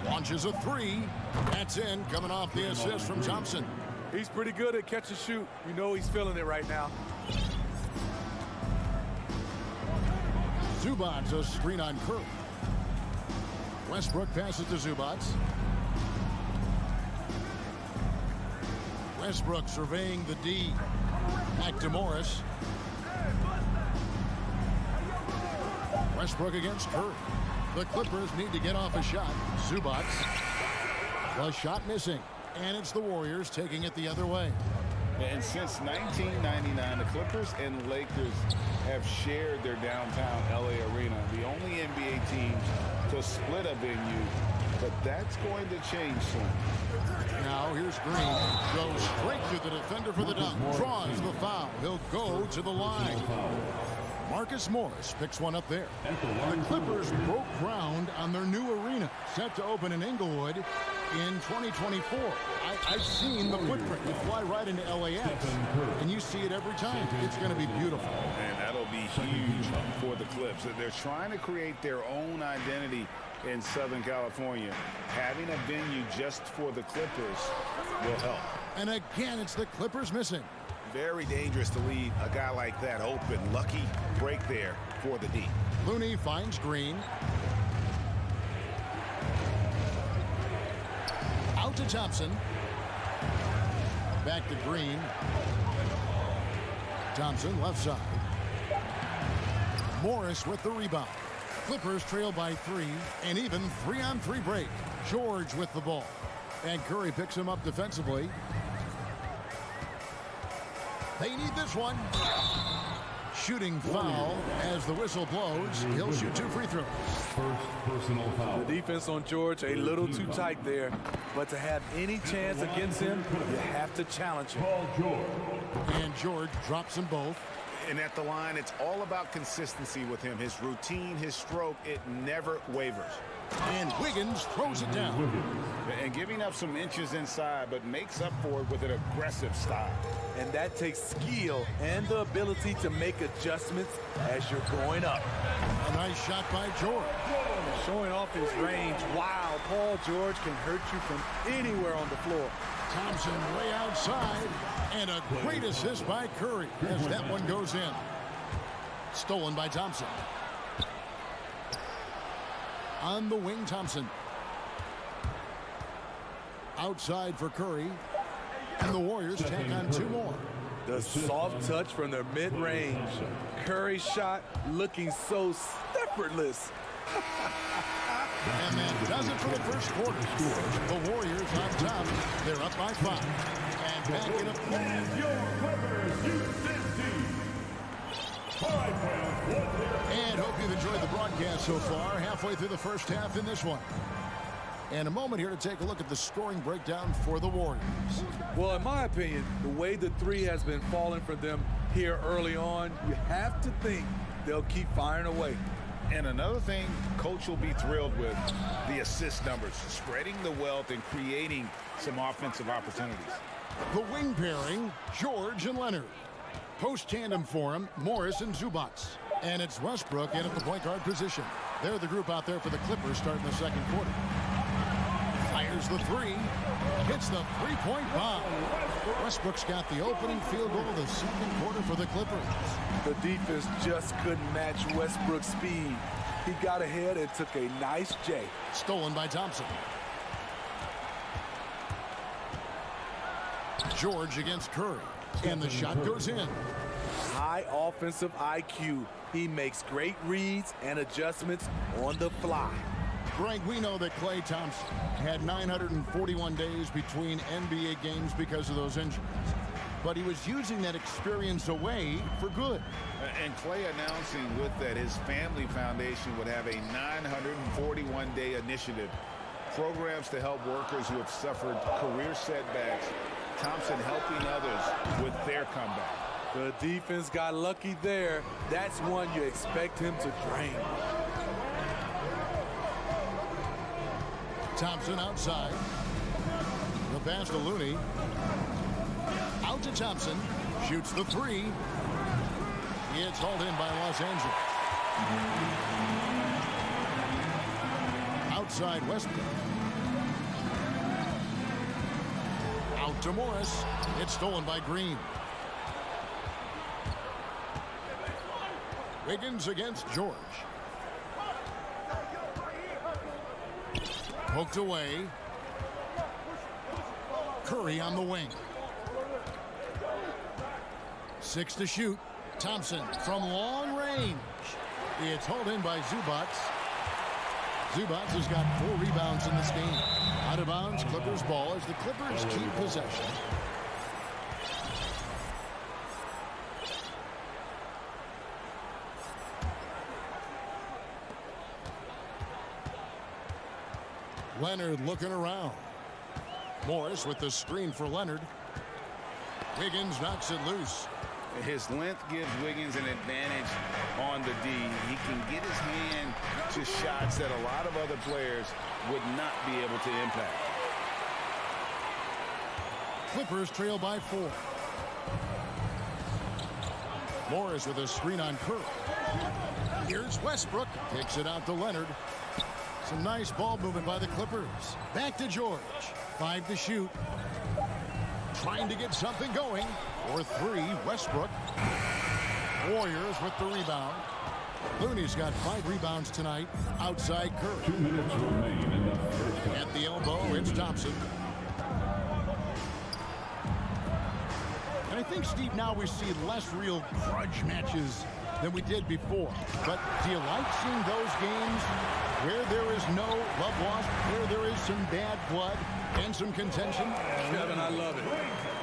Launches a 3. That's in. Coming off the assist from Thompson. He's pretty good at catch and shoot. You know he's feeling it right now. Zubac, a screen on Curry. Westbrook passes to Zubac. Westbrook surveying the D. Back to Morris. Westbrook against Curry. The Clippers need to get off a shot. Zubac. The shot missing. And it's the Warriors taking it the other way. And since 1999, the Clippers and Lakers have shared their downtown LA arena. The only NBA teams to split a venue, but that's going to change soon. Now here's Green. Goes straight to the defender for the dunk. Draws the foul. He'll go to the line. Marcus Morris picks one up there. The Clippers broke ground on their new arena, set to open in Inglewood in 2024. I've seen the footprint. You fly right into LAX, and you see it every time. It's going to be beautiful. And that'll be huge for the Clips. They're trying to create their own identity in Southern California. Having a venue just for the Clippers will help. And again, it's the Clippers missing. Very dangerous to leave a guy like that open. Lucky break there for the D. Looney finds Green. Out to Thompson. Back to Green. Thompson left side. Morris with the rebound. Clippers trail by 3, and even 3-on-3 break. George with the ball. And Curry picks him up defensively. They need this one. Shooting foul as the whistle blows. He'll shoot 2 free throws. First personal foul. The defense on George a little too tight there, but to have any chance against him, you have to challenge him. And George drops them both. And at the line, it's all about consistency with him. His routine, his stroke, it never wavers. And Wiggins throws it down. And giving up some inches inside, but makes up for it with an aggressive style. And that takes skill and the ability to make adjustments as you're going up. A nice shot by George. Showing off his range. Wow, Paul George can hurt you from anywhere on the floor. Thompson way outside. And a great assist by Curry as that one goes in. Stolen by Thompson. On the wing, Thompson. Outside for Curry. And the Warriors tack on 2 more. The soft touch from their mid-range. Curry's shot looking so effortless. And that does it for the first quarter. The Warriors on top. They're up by 5. And back in a And hope you've enjoyed the broadcast so far. Halfway through the first half in this one. And a moment here to take a look at the scoring breakdown for the Warriors. Well, in my opinion, the way the 3 has been falling for them here early on, you have to think they'll keep firing away. And another thing Coach will be thrilled with, the assist numbers, spreading the wealth and creating some offensive opportunities. The wing pairing, George and Leonard. Post tandem for him, Morris and Zubac. And it's Westbrook in at the point guard position. They're the group out there for the Clippers starting the second quarter. Fires the 3. Hits the three-point bomb. Westbrook's got the opening field goal of the second quarter for the Clippers. The defense just couldn't match Westbrook's speed. He got ahead and took a nice J. Stolen by Thompson. George against Curry. And the shot goes in. High offensive IQ. He makes great reads and adjustments on the fly. Greg, we know that Klay Thompson had 941 days between NBA games because of those injuries. But he was using that experience away for good. And Klay announcing with that his family foundation would have a 941-day initiative. Programs to help workers who have suffered career setbacks. Thompson helping others with their comeback. The defense got lucky there. That's one you expect him to drain. Thompson outside. The pass to Looney. Out to Thompson. Shoots the 3. It's hauled in by Los Angeles. Outside Westbrook. Out to Morris. It's stolen by Green. Wiggins against George. Poked away. Curry on the wing. 6 to shoot. Thompson from long range. It's hauled in by Zubac. Zubac has got 4 rebounds in this game. Out of bounds, Clippers ball as the Clippers keep possession. Leonard looking around. Morris with the screen for Leonard. Wiggins knocks it loose. His length gives Wiggins an advantage on the D. He can get his hand to shots that a lot of other players would not be able to impact. Clippers trail by 4. Morris with a screen on Curry. Here's Westbrook. Kicks it out to Leonard. Some nice ball movement by the Clippers. Back to George. 5 to shoot. Trying to get something going. For 3, Westbrook. Warriors with the rebound. Looney's got 5 rebounds tonight. Outside Curry. 2 minutes remain in the first half. At the elbow, it's Thompson. And I think, Steve, now we see less real grudge matches than we did before. But do you like seeing those games where there is no love lost, where there is some bad blood and some contention? Kevin, I love it.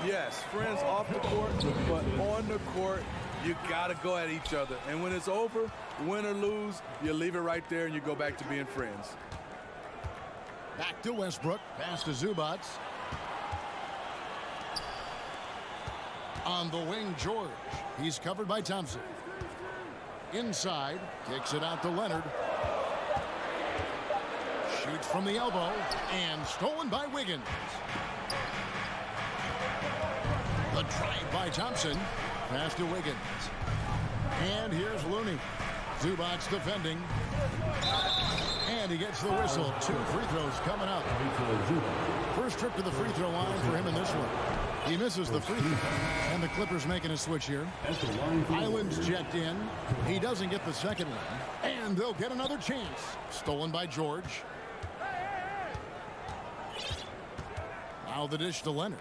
Yes, friends off the court, but on the court, you got to go at each other. And when it's over, win or lose, you leave it right there and you go back to being friends. Back to Westbrook. Pass to Zubac. On the wing, George. He's covered by Thompson. Inside. Kicks it out to Leonard. Shoots from the elbow. And stolen by Wiggins. The drive by Thompson. Pass to Wiggins. And here's Looney. Zubac defending. And he gets the whistle. 2 free throws coming up. First trip to the free throw line for him in this one. He misses the free throw. And the Clippers making a switch here. Highland's checked in. He doesn't get the second one. And they'll get another chance. Stolen by George. Now the dish to Leonard.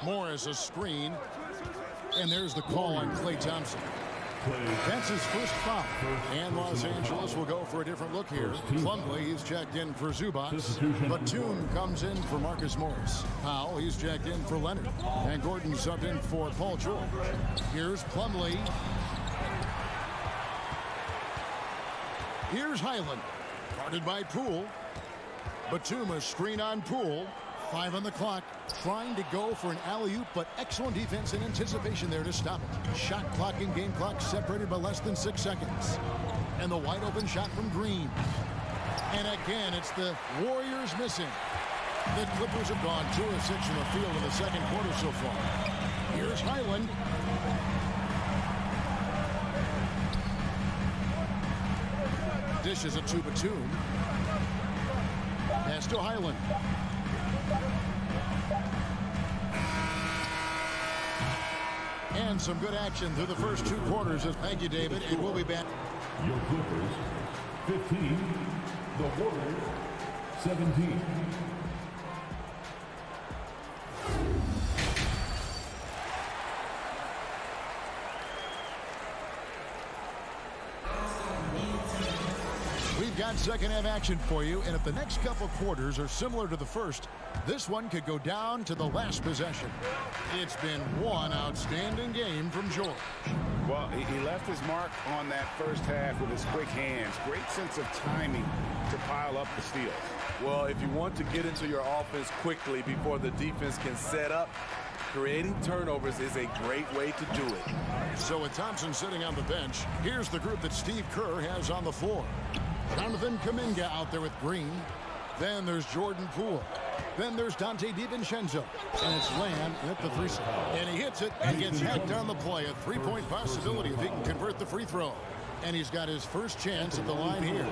Morris a screen. And there's the call on Klay Thompson. That's his first foul. And Los Angeles will go for a different look here. Plumlee, he's checked in for Zubac. Batum comes in for Marcus Morris. Powell, he's checked in for Leonard. And Gordon subbed in for Paul George. Here's Plumlee. Here's Highland. Guarded by Poole. Batum a screen on Poole. 5 on the clock, trying to go for an alley-oop, but excellent defense and anticipation there to stop it. Shot clock and game clock separated by less than 6 seconds. And the wide open shot from Green. And again, it's the Warriors missing. The Clippers have gone 2 of 6 from the field in the second quarter so far. Here's Highland. Dishes it to Batum. Pass to Highland. And some good action through the first 2 quarters. Thank you, David, and we'll be back. Your Clippers, 15. The Warriors, 17. We've got second half action for you, and if the next couple quarters are similar to the first, this one could go down to the last possession. It's been one outstanding game from George. Well, he left his mark on that first half with his quick hands. Great sense of timing to pile up the steals. Well, if you want to get into your offense quickly before the defense can set up, creating turnovers is a great way to do it. So with Thompson sitting on the bench, here's the group that Steve Kerr has on the floor. Jonathan Kuminga out there with Green. Then there's Jordan Poole. Then there's Dante DiVincenzo. And it's Lamb at the free throw. And he hits it and gets hacked on the play. A three-point possibility if he can convert the free throw. And he's got his first chance at the line here.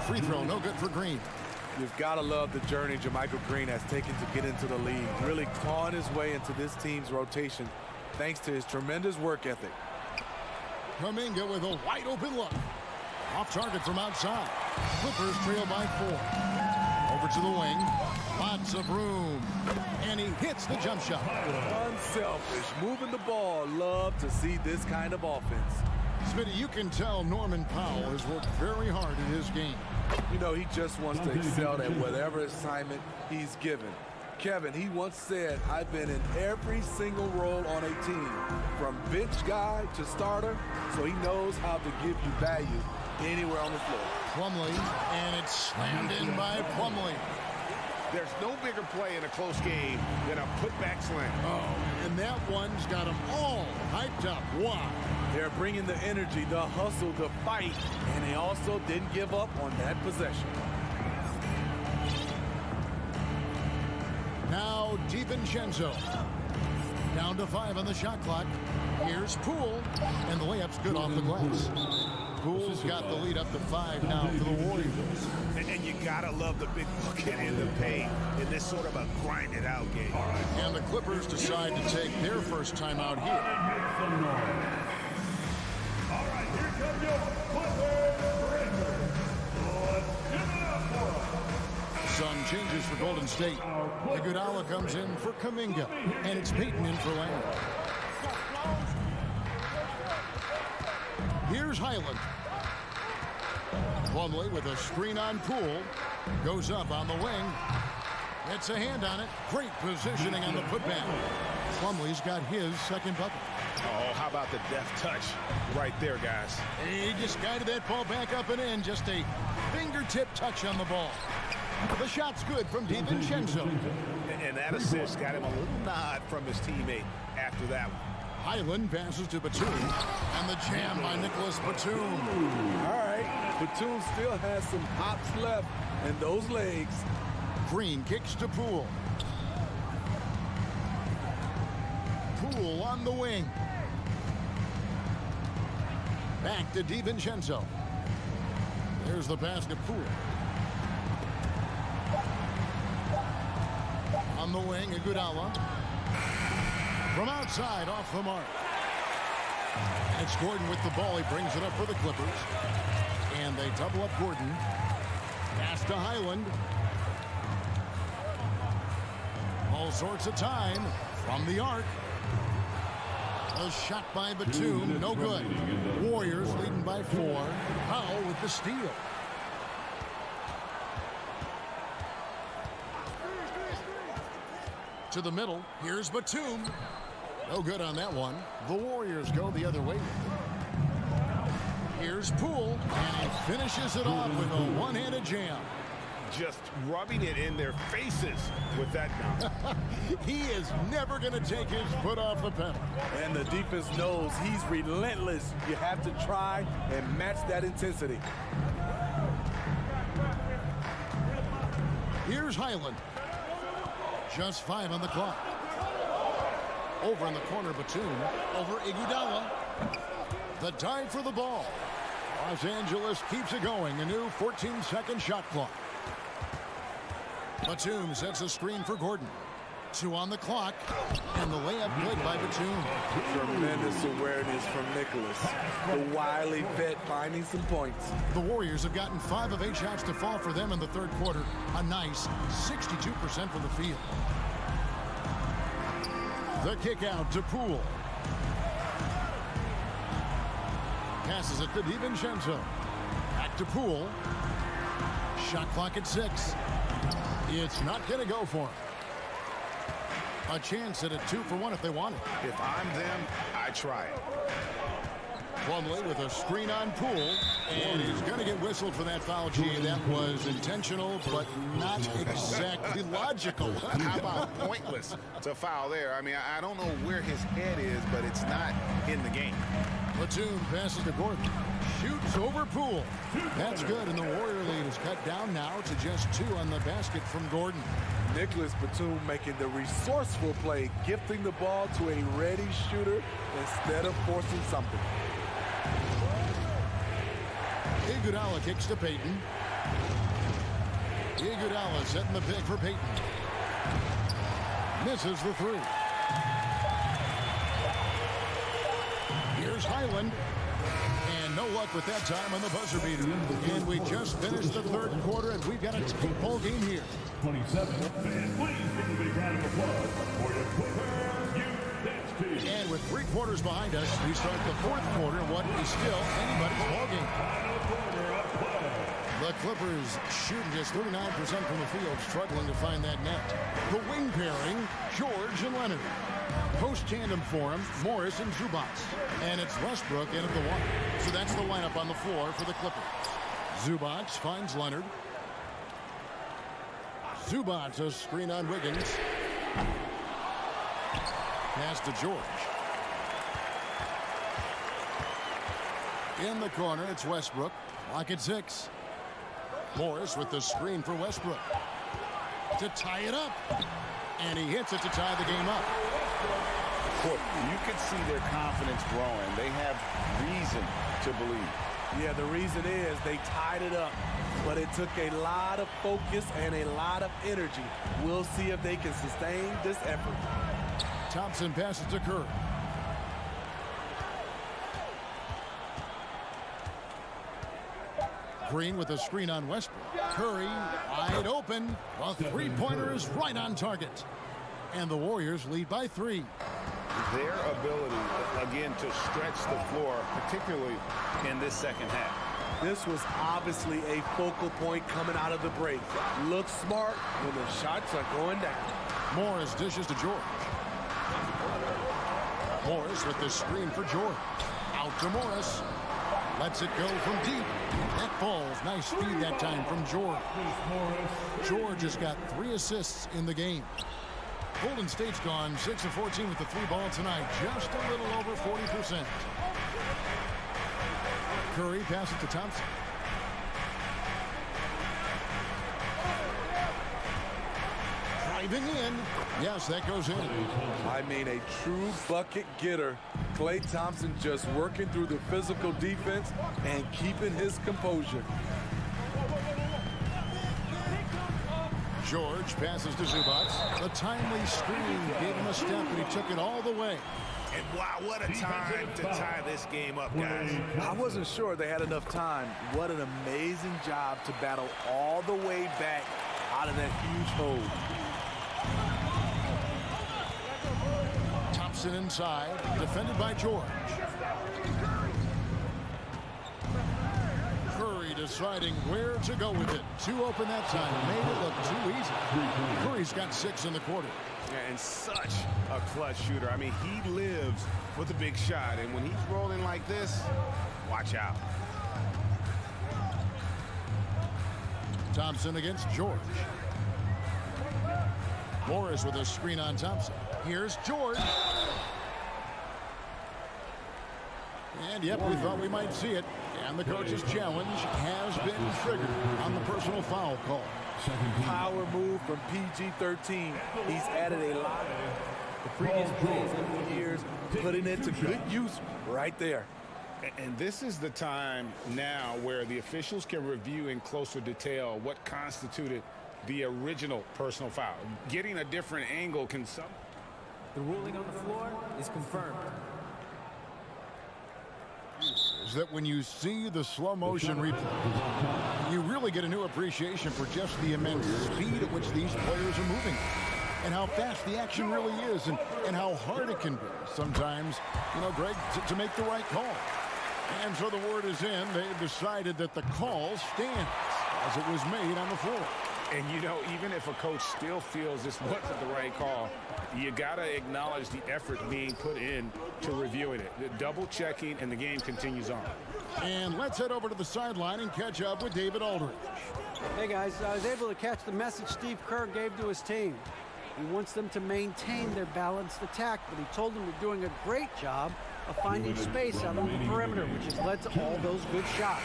Free throw, no good for Green. You've got to love the journey JaMychal Green has taken to get into the league. Really clawing his way into this team's rotation thanks to his tremendous work ethic. Kuminga with a wide open look. Off target from outside. Clippers trail by 4. Over to the wing. Lots of room. And he hits the jump shot. Unselfish, moving the ball. Love to see this kind of offense. Smitty, you can tell Norman Powell has worked very hard in his game. You know, he just wants to excel at whatever assignment he's given. Kevin, he once said, I've been in every single role on a team, from bench guy to starter, so he knows how to give you value anywhere on the floor. Plumlee, and it's slammed in by Plumlee. There's no bigger play in a close game than a putback slam. Oh, and that one's got them all hyped up. Wow. They're bringing the energy, the hustle, the fight, and they also didn't give up on that possession. Now DiVincenzo. Down to 5 on the shot clock. Here's Poole, and the layup's good off the glass. Poole's got the lead up to 5 now for the Warriors. And you gotta love the big bucket in the paint in this sort of a grinded out game. And the Clippers decide to take their first time out here. All right, here come your Clippers Rangers. Let's give it up for them. Some changes for Golden State. Iguodala comes in for Kuminga, and it's Payton in for Lamb. Here's Highland. Plumlee with a screen on Poole. Goes up on the wing. Gets a hand on it. Great positioning on the putback. Plumlee's got his second bucket. Oh, how about the deft touch right there, guys? He just guided that ball back up and in. Just a fingertip touch on the ball. The shot's good from DiVincenzo. And that assist got him a little nod from his teammate after that one. Highland passes to Batum, and the jam by Nicholas Batum. All right, Batum still has some hops left in those legs. Green kicks to Poole. Poole on the wing. Back to DiVincenzo. There's the pass to Poole. On the wing, Iguodala. From outside, off the mark. And it's Gordon with the ball. He brings it up for the Clippers. And they double up Gordon. Pass to Highland. All sorts of time from the arc. A shot by Batum, no good. Warriors leading by 4. Powell with the steal. To the middle, here's Batum. No good on that one. The Warriors go the other way. Here's Poole, and he finishes it off with a one-handed jam. Just rubbing it in their faces with that dunk. He is never going to take his foot off the pedal. And the defense knows he's relentless. You have to try and match that intensity. Here's Highland. Just 5 on the clock. Over in the corner, Batum. Over Iguodala. The dive for the ball. Los Angeles keeps it going. A new 14-second shot clock. Batum sets a screen for Gordon. 2 on the clock. And the layup good by Batum. Tremendous awareness from Nicholas. The wily vet finding some points. The Warriors have gotten 5 of 8 shots to fall for them in the third quarter. A nice 62% from the field. The kick out to Poole. Passes it to DiVincenzo. Back to Poole. Shot clock at 6. It's not going to go for him. A chance at a 2-for-1 if they want it. If I'm them, I try it. Plumlee with a screen on Poole, and he's going to get whistled for that foul. Gee, that was intentional, but not exactly logical. How about pointless to foul there? I mean, I don't know where his head is, but it's not in the game. Batum passes to Gordon. Shoots over Poole. That's good, and the Warrior lead is cut down now to just 2 on the basket from Gordon. Nicholas Batum making the resourceful play, gifting the ball to a ready shooter instead of forcing something. Iguodala kicks to Payton. Iguodala setting the pick for Payton. Misses the 3. Here's Highland. And And no luck with that time on the buzzer beater. And we just finished the third quarter, and we've got a tight ball game here. 27. And please give a big round of applause for the Clippers United States. And with 3 quarters behind us, we start the fourth quarter, what is still anybody's ball game. The Clippers shooting just 39% from the field, struggling to find that net. The wing pairing, George and Leonard. Post tandem for him, Morris and Zubac. And it's Westbrook in at the 1. So that's the lineup on the floor for the Clippers. Zubac finds Leonard. Zubac, a screen on Wiggins. Pass to George. In the corner, it's Westbrook. Lock at 6. Morris with the screen for Westbrook. To tie it up. And he hits it to tie the game up. Look, you can see their confidence growing. They have reason to believe. Yeah, the reason is they tied it up, but it took a lot of focus and a lot of energy. We'll see if they can sustain this effort. Thompson passes to Curry. Green with a screen on Westbrook. Curry wide open. A three-pointer is right on target. And the Warriors lead by 3. Their ability, again, to stretch the floor, particularly in this second half. This was obviously a focal point coming out of the break. Look smart when the shots are going down. Morris dishes to George. Morris with the screen for George. Out to Morris. Lets it go from deep. That falls. Nice speed that time from George. George has got 3 assists in the game. Golden State's gone 6 of 14 with the 3 ball tonight. Just a little over 40%. Curry passes to Thompson. Driving in. Yes, that goes in. I mean, a true bucket getter. Klay Thompson just working through the physical defense and keeping his composure. George passes to Zubac. The timely screen gave him a step, and he took it all the way. And wow, what a time to tie this game up, guys. I wasn't sure they had enough time. What an amazing job to battle all the way back out of that huge hole. Thompson inside, defended by George. Curry deciding where to go with it. Too open that time. Made it look too easy. Curry's got 6 in the quarter. Yeah, and such a clutch shooter. I mean, he lives with a big shot. And when he's rolling like this, watch out. Thompson against George. Morris with a screen on Thompson. Here's George. And yep, we thought we might see it. And the coach's challenge has been triggered on the personal foul call. Power move from PG-13. He's added a lot of the previous plays over the years, putting it to good use right there. And this is the time now where the officials can review in closer detail what constituted the original personal foul. Getting a different angle can some. The ruling on the floor is confirmed. Is that when you see the slow motion replay, you really get a new appreciation for just the immense speed at which these players are moving and how fast the action really is and how hard it can be sometimes, you know, Greg, to make the right call. And so the word is in. They've decided that the call stands as it was made on the floor. And, you know, even if a coach still feels this wasn't the right call, you got to acknowledge the effort being put in to reviewing it. The double checking, and the game continues on. And let's head over to the sideline and catch up with David Aldridge. Hey, guys, I was able to catch the message Steve Kerr gave to his team. He wants them to maintain their balanced attack, but he told them they're doing a great job of finding space out on the perimeter, which has led to all those good shots.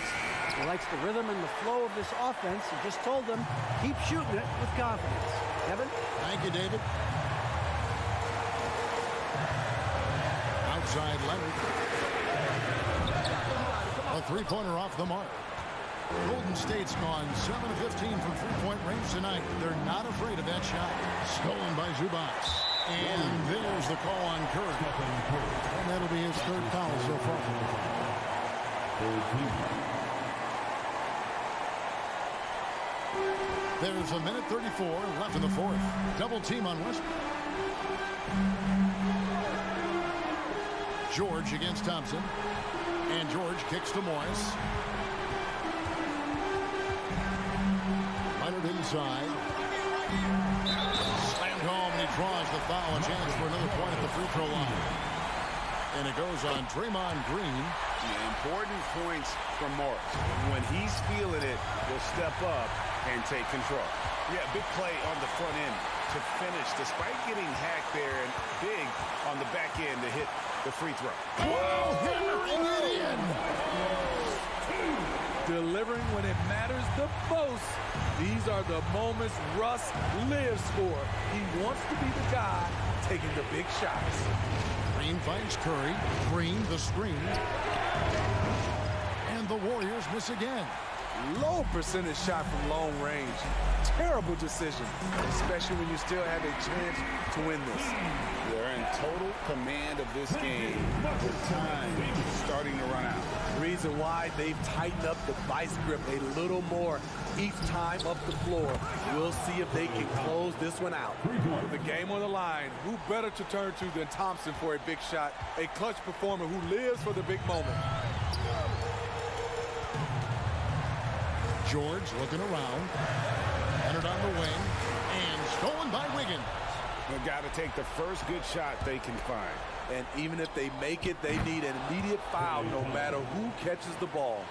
He likes the rhythm and the flow of this offense. He just told them, keep shooting it with confidence. Kevin? Thank you, David. Outside Leonard. A three-pointer off the mark. Golden State's gone 7 of 15 from three-point range tonight. They're not afraid of that shot. Stolen by Zubac. And there's the call on Curry. And that'll be his third foul so far. There's a minute 34 left in the fourth. Double team on Westbrook. George against Thompson. And George kicks to Morris. Leonard inside. Slammed home, and he draws the foul. A chance for another point at the free throw line. And it goes on Draymond Green. Important points from Morris. When he's feeling it, he'll step up and take control. Yeah, big play on the front end to finish, despite getting hacked there, and big on the back end to hit the free throw. Whoa, hammering it in. Delivering when it matters the most. These are the moments Russ lives for. He wants to be the guy taking the big shots. Green finds Curry. Green, the screen. And the Warriors miss again. Low percentage shot from long range. Terrible decision, especially when you still have a chance to win this. They're in total command of this game with time starting to run out. Reason why they've tightened up the vice grip a little more each time up the floor. We'll see if they can close this one out. With the game on the line, who better to turn to than Thompson for a big shot? A clutch performer who lives for the big moment. George looking around. Entered on the wing. And stolen by Wiggins. They've got to take the first good shot they can find. And even if they make it, they need an immediate foul no matter who catches the ball.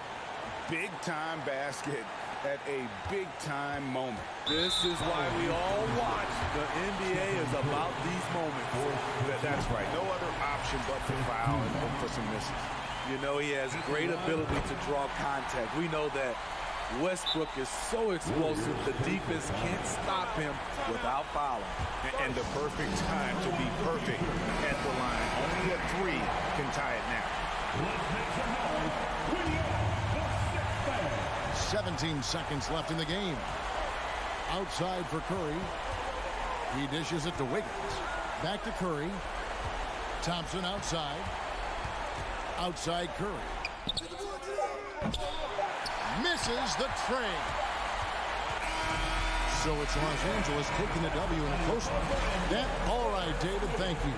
Big-time basket at a big-time moment. This is why we all watch. The NBA is about these moments. That's right. No other option but to foul and hope for some misses. You know, he has great ability to draw contact. We know that Westbrook is so explosive, the defense can't stop him without fouling. And the perfect time to be perfect at the line. Only a three can tie it now. 17 seconds left in the game. Outside for Curry. He dishes it to Wiggins. Back to Curry. Thompson outside. Outside Curry. Misses the trade. So it's Los Angeles taking the W in a close one. All right, David, thank you.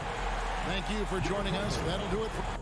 Thank you for joining us. That'll do it for...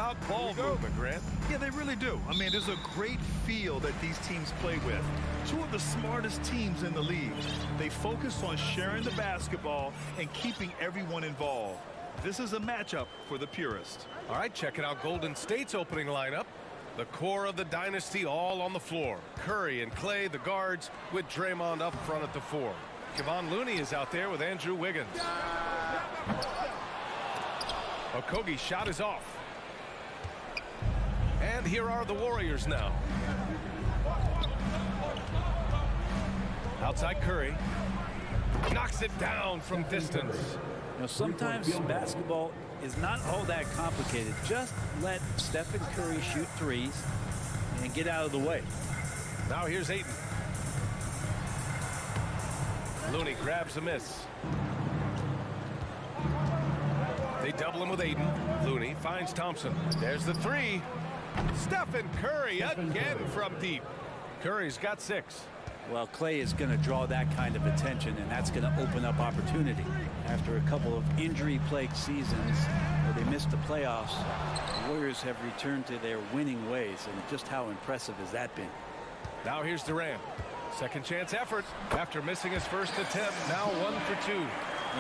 about ball movement, Grant. Yeah, they really do. I mean, there's a great feel that these teams play with. Two of the smartest teams in the league. They focus on sharing the basketball and keeping everyone involved. This is a matchup for the purist. All right, checking out Golden State's opening lineup. The core of the dynasty all on the floor. Curry and Clay, the guards, with Draymond up front at the 4. Kevon Looney is out there with Andrew Wiggins. Okogie's shot is off. And here are the Warriors now. Outside Curry. Knocks it down from distance. You know, sometimes basketball is not all that complicated. Just let Stephen Curry shoot threes and get out of the way. Now here's Ayton. Looney grabs a miss. They double him with Ayton. Looney finds Thompson. There's the 3. Stephen Curry again from deep. Curry's got 6. Well, Clay is going to draw that kind of attention, and that's going to open up opportunity. After a couple of injury-plagued seasons where they missed the playoffs, the Warriors have returned to their winning ways, and just how impressive has that been? Now here's Durant. Second chance effort after missing his first attempt. Now 1 for 2.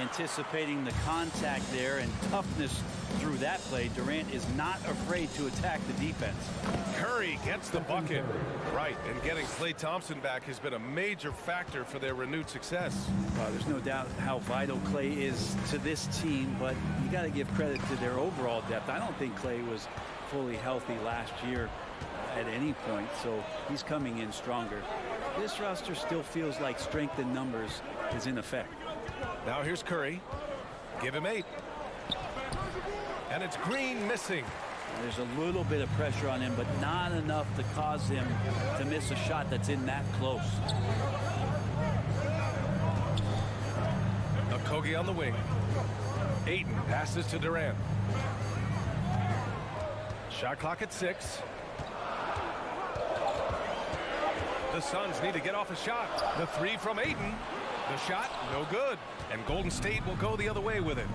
Anticipating the contact there and toughness through that play, Durant is not afraid to attack the defense. Curry gets the bucket. Right, and getting Klay Thompson back has been a major factor for their renewed success. There's no doubt how vital Klay is to this team, but you got to give credit to their overall depth. I don't think Klay was fully healthy last year at any point, so he's coming in stronger. This roster still feels like strength in numbers is in effect. Now here's Curry. Give him 8. And it's Green missing. There's a little bit of pressure on him, but not enough to cause him to miss a shot that's in that close. Okogie on the wing. Ayton passes to Durant. Shot clock at 6. The Suns need to get off a shot. The 3 from Ayton. The shot, no good. And Golden State will go the other way with it.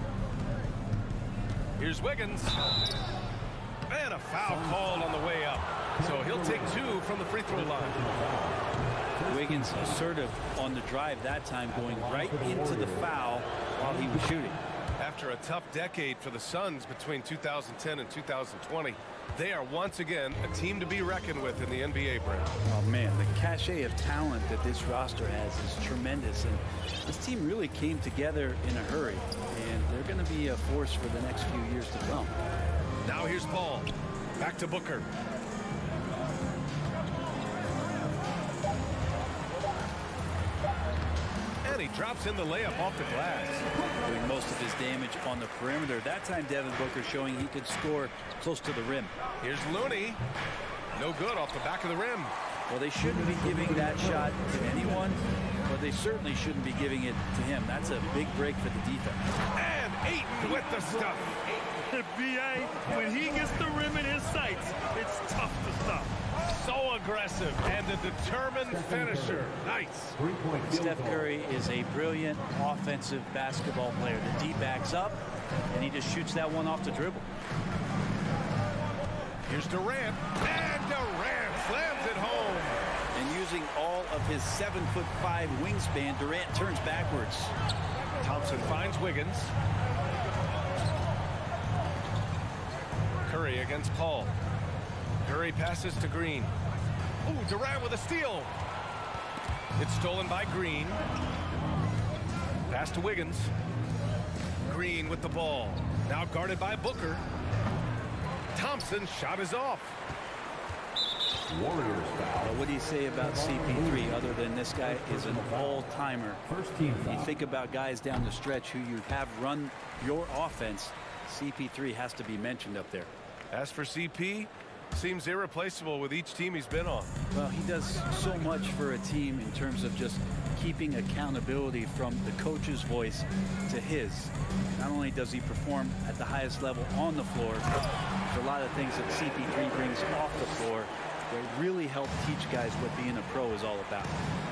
Here's Wiggins. And a foul called on the way up. So he'll take 2 from the free throw line. Wiggins assertive on the drive that time, going right into the foul while he was shooting. After a tough decade for the Suns between 2010 and 2020, they are once again a team to be reckoned with in the NBA, Brent. Oh, man, the cachet of talent that this roster has is tremendous. And this team really came together in a hurry. And they're going to be a force for the next few years to come. Now here's Paul. Back to Booker. And he drops in the layup off the glass. Doing most of his damage on the perimeter. That time Devin Booker showing he could score close to the rim. Here's Looney. No good off the back of the rim. Well, they shouldn't be giving that shot to anyone, but they certainly shouldn't be giving it to him. That's a big break for the defense. And Ayton with the stuff. B.A., when he gets the rim in his sights, it's tough to stop. So aggressive and a determined finisher. Nice. Steph Curry is a brilliant offensive basketball player. The D backs up, and he just shoots that one off the dribble. Here's Durant, and Durant slams it home. And using all of his 7'5" wingspan, Durant turns backwards. Thompson finds Wiggins. Curry against Paul. Curry passes to Green. Ooh, Durant with a steal. It's stolen by Green. Pass to Wiggins. Green with the ball. Now guarded by Booker. Thompson's shot is off. Warriors foul. What do you say about CP3 other than this guy is an all-timer? First team foul. You think about guys down the stretch who you have run your offense, CP3 has to be mentioned up there. As for CP, seems irreplaceable with each team he's been on. Well, he does so much for a team in terms of just keeping accountability from the coach's voice to his. Not only does he perform at the highest level on the floor, there's a lot of things that CP3 brings off the floor that really help teach guys what being a pro is all about.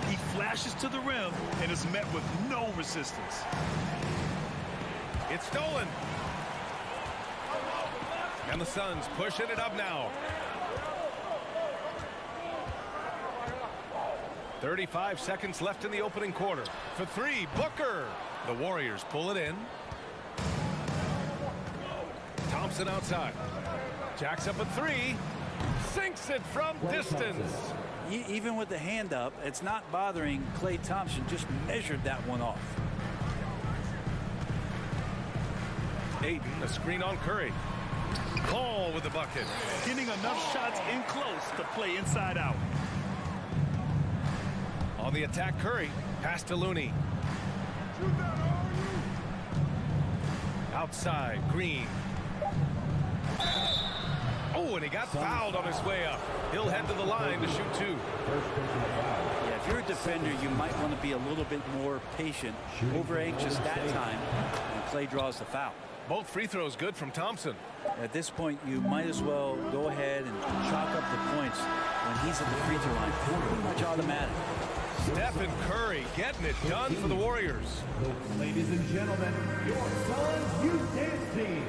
He flashes to the rim and is met with no resistance. It's stolen. And the Suns pushing it up now. 35 seconds left in the opening quarter. For three, Booker. The Warriors pull it in. Thompson outside. Jacks up a three. Sinks it from distance. Even with the hand up, it's not bothering Klay Thompson. Just measured that one off. Ayton, a screen on Curry. Paul with the bucket. Getting enough shots in close to play inside out. On the attack, Curry. Pass to Looney. Outside, Green. Oh, and he got fouled on his way up. He'll head to the line to shoot two. Yeah, if you're a defender, you might want to be a little bit more patient, over anxious that time, and Klay draws the foul. Both free throws good from Thompson. At this point, you might as well go ahead and chalk up the points when he's at the free throw line. Pretty much automatic. Stephen Curry getting it done for the Warriors. Ladies and gentlemen, your Suns Youth Dance Team.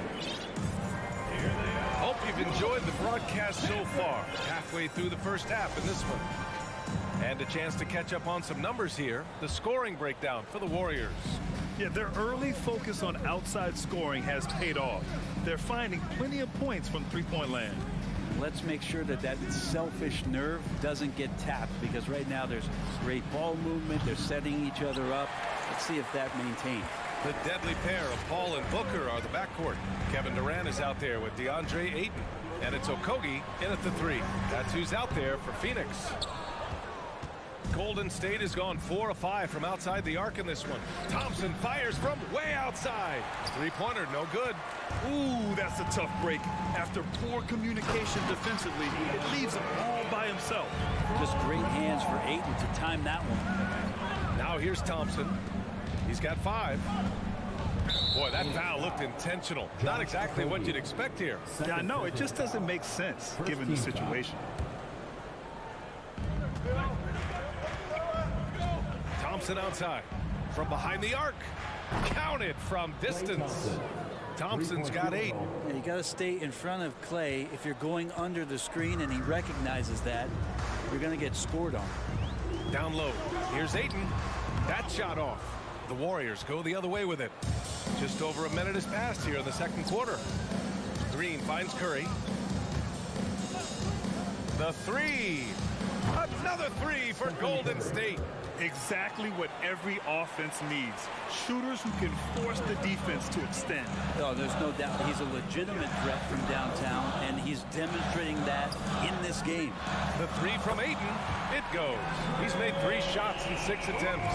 Hope you've enjoyed the broadcast so far. Halfway through the first half in this one. And a chance to catch up on some numbers here. The scoring breakdown for the Warriors. Yeah, their early focus on outside scoring has paid off. They're finding plenty of points from three-point land. Let's make sure that that selfish nerve doesn't get tapped, because right now there's great ball movement. They're setting each other up. Let's see if that maintains. The deadly pair of Paul and Booker are the backcourt. Kevin Durant is out there with DeAndre Ayton. And it's Okogie in at the three. That's who's out there for Phoenix. Golden State has gone 4 of 5 from outside the arc in this one. Thompson fires from way outside. Three-pointer, no good. Ooh, that's a tough break. After poor communication defensively, it leaves him all by himself. Just great hands for Ayton to time that one. Now here's Thompson. He's got 5. Boy, that foul looked intentional. Not exactly what you'd expect here. Yeah, I know. It just doesn't make sense given the situation. Thompson outside. From behind the arc. Counted from distance. Thompson's got 8. Yeah, you got to stay in front of Klay. If you're going under the screen and he recognizes that, you're going to get scored on. Down low. Here's Ayton. That shot off. The Warriors go the other way with it. Just over a minute has passed here in the second quarter. Green finds Curry. The three. Another three for Golden State. Exactly what every offense needs. Shooters who can force the defense to extend. Oh, there's no doubt he's a legitimate threat from downtown, and he's demonstrating that in this game. The three from Ayton. It goes. He's made 3 shots in 6 attempts.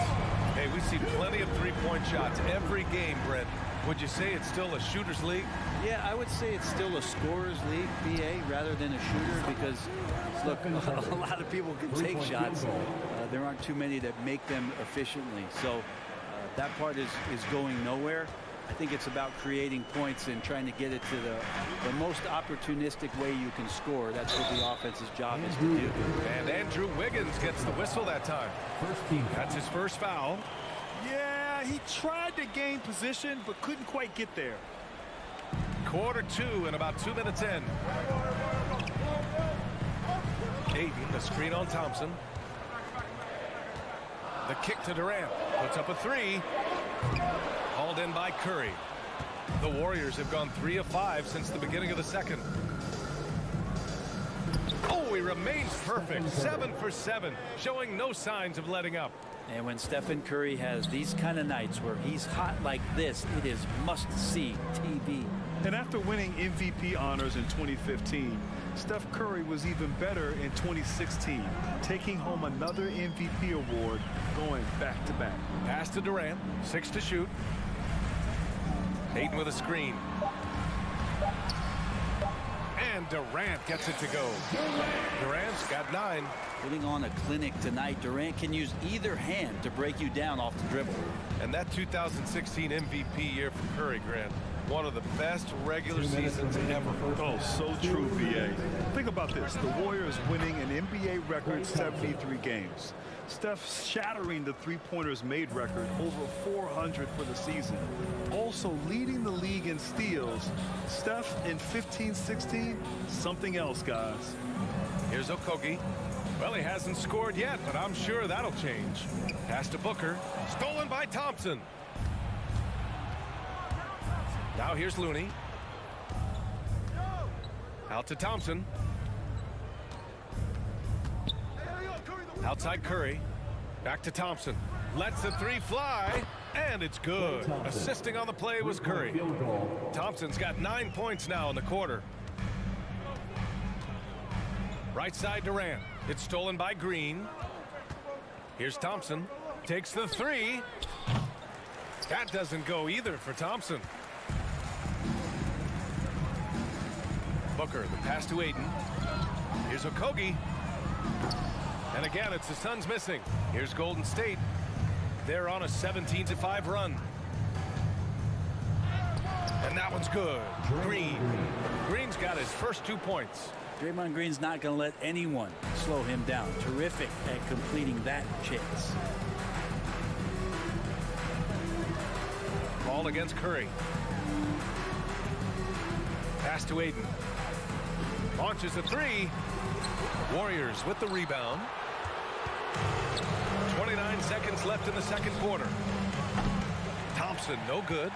Hey, we see plenty of three-point shots every game, Brent. Would you say it's still a shooter's league? Yeah, I would say it's still a scorer's league, BA, rather than a shooter, because, look, a lot of people can take shots. There aren't too many that make them efficiently. So that part is going nowhere. I think it's about creating points and trying to get it to the most opportunistic way you can score. That's what the offense's job is to do. And Andrew Wiggins gets the whistle that time. That's his first foul. Yeah, he tried to gain position, but couldn't quite get there. Quarter 2 and about 2 minutes in. Ayton, the screen on Thompson. The kick to Durant. Puts up a 3. Hauled in by Curry. The Warriors have gone 3 of 5 since the beginning of the second. Oh, he remains perfect. 7 for 7, showing no signs of letting up. And when Stephen Curry has these kind of nights where he's hot like this, it is must-see TV. And after winning MVP honors in 2015, Steph Curry was even better in 2016, taking home another MVP award, going back-to-back. Pass to Durant, 6 to shoot. Ayton with a screen. And Durant gets it to go. Durant's got 9. Putting on a clinic tonight. Durant can use either hand to break you down off the dribble. And that 2016 MVP year for Curry, Grant, one of the best regular seasons ever. Oh, so true, VA. Think about this. The Warriors winning an NBA record 73 games. Steph shattering the three-pointers made record, over 400 for the season. Also leading the league in steals. Steph in 15-16, something else, guys. Here's Okogie. Well, he hasn't scored yet, but I'm sure that'll change. Pass to Booker. Stolen by Thompson. Now here's Looney. Out to Thompson. Outside Curry. Back to Thompson. Lets the three fly, and it's good. Assisting on the play was Curry. Thompson's got 9 points now in the quarter. Right side Durant. It's stolen by Green. Here's Thompson. Takes the three. That doesn't go either for Thompson. Booker, the pass to Ayton. Here's Okogie. And again, it's the Suns missing. Here's Golden State. They're on a 17-5 run. And that one's good. Green. Green's got his first 2 points. Draymond Green's not going to let anyone slow him down. Terrific at completing that chase. Ball against Curry. Pass to Ayton. Launches a three. Warriors with the rebound. 29 seconds left in the second quarter. Thompson, no good.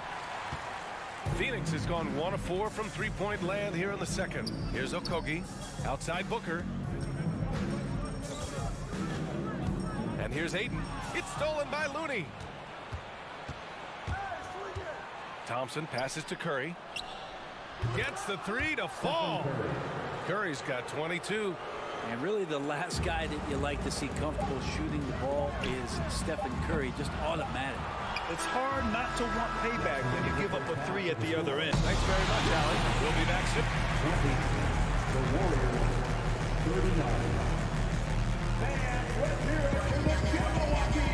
Phoenix has gone 1 of 4 from three-point land here in the second. Here's Okogie. Outside Booker. And here's Ayton. It's stolen by Looney. Thompson passes to Curry. Gets the three to fall. Curry's got 22. And really the last guy that you like to see comfortable shooting the ball is Stephen Curry, just automatic. It's hard not to want payback when you give up a three at the other end. Thanks very much, Allie. We'll be back soon. The Warriors, 39. And let's hear it for the Milwaukee.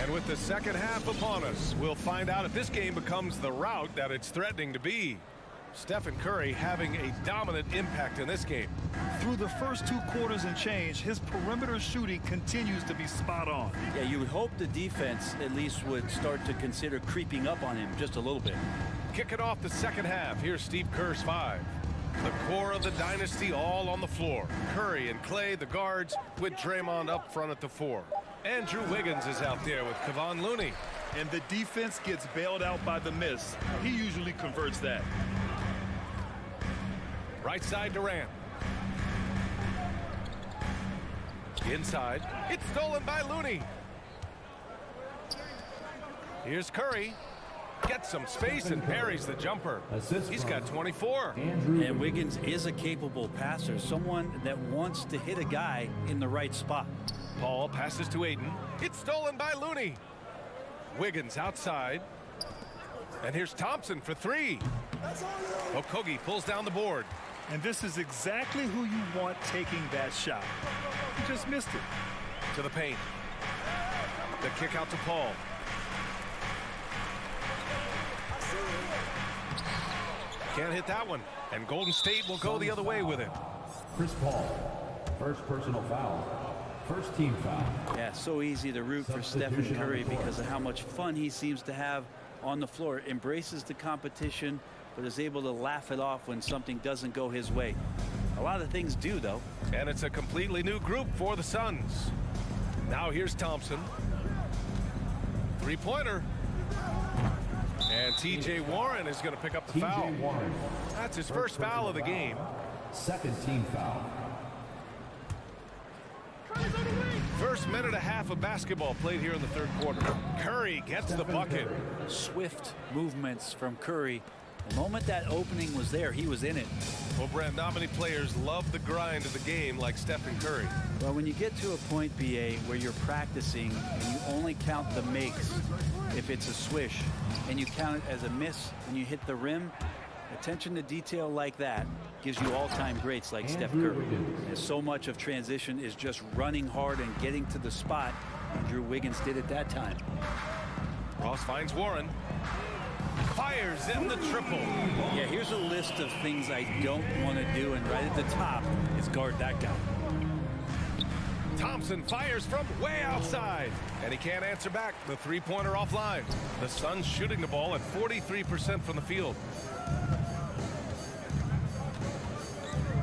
And with the second half upon us, we'll find out if this game becomes the rout that it's threatening to be. Stephen Curry having a dominant impact in this game. Through the first 2 quarters and change, his perimeter shooting continues to be spot on. Yeah, you would hope the defense at least would start to consider creeping up on him just a little bit. Kicking off the second half, here's Steve Kerr's 5. The core of the dynasty all on the floor. Curry and Clay, the guards, with Draymond up front at the 4. Andrew Wiggins is out there with Kevon Looney. And the defense gets bailed out by the miss. He usually converts that. Right side Durant. Inside. It's stolen by Looney. Here's Curry. Gets some space and buries the jumper. He's got 24. And Wiggins is a capable passer, someone that wants to hit a guy in the right spot. Paul passes to Ayton. It's stolen by Looney. Wiggins outside. And here's Thompson for 3. Okogie pulls down the board. And this is exactly who you want taking that shot. He just missed it. To the paint. The kick out to Paul. Can't hit that one. And Golden State will go the other way with it. Chris Paul, first personal foul. First team foul. Yeah, so easy to root for Stephen Curry because of how much fun he seems to have on the floor. Embraces the competition, but is able to laugh it off when something doesn't go his way. A lot of things do, though. And it's a completely new group for the Suns. Now here's Thompson. Three-pointer. And T.J. Warren is going to pick up the foul. Warren. That's his first foul of the game. Second team foul. First minute and a half of basketball played here in the third quarter. Curry gets the bucket. Swift movements from Curry. The moment that opening was there, he was in it. Well, Brent, not many players love the grind of the game like Stephen Curry. Well, when you get to a point, BA, where you're practicing and you only count the makes if it's a swish, and you count it as a miss when you hit the rim, attention to detail like that gives you all-time greats like Steph Curry. And so much of transition is just running hard and getting to the spot. Andrew Wiggins did it that time. Ross finds Warren. fires in the triple. Yeah, here's a list of things I don't want to do, and right at the top is guard that guy. Thompson fires from way outside, and he can't answer back. The three-pointer offline. The Suns shooting the ball at 43% from the field.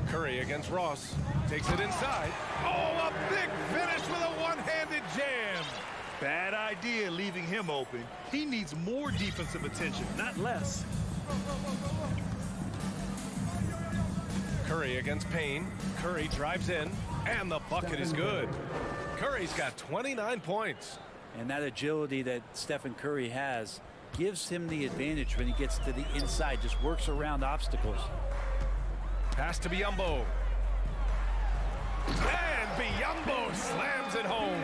Curry against Ross. Takes it inside. Oh, a big finish with a one-handed jam. Bad idea leaving him open. He needs more defensive attention, not less. Curry against Payne. Curry drives in, and the bucket is good. Curry's got 29 points. And that agility that Stephen Curry has gives him the advantage when he gets to the inside, just works around obstacles. Pass to Biyombo. And Biyombo slams it home.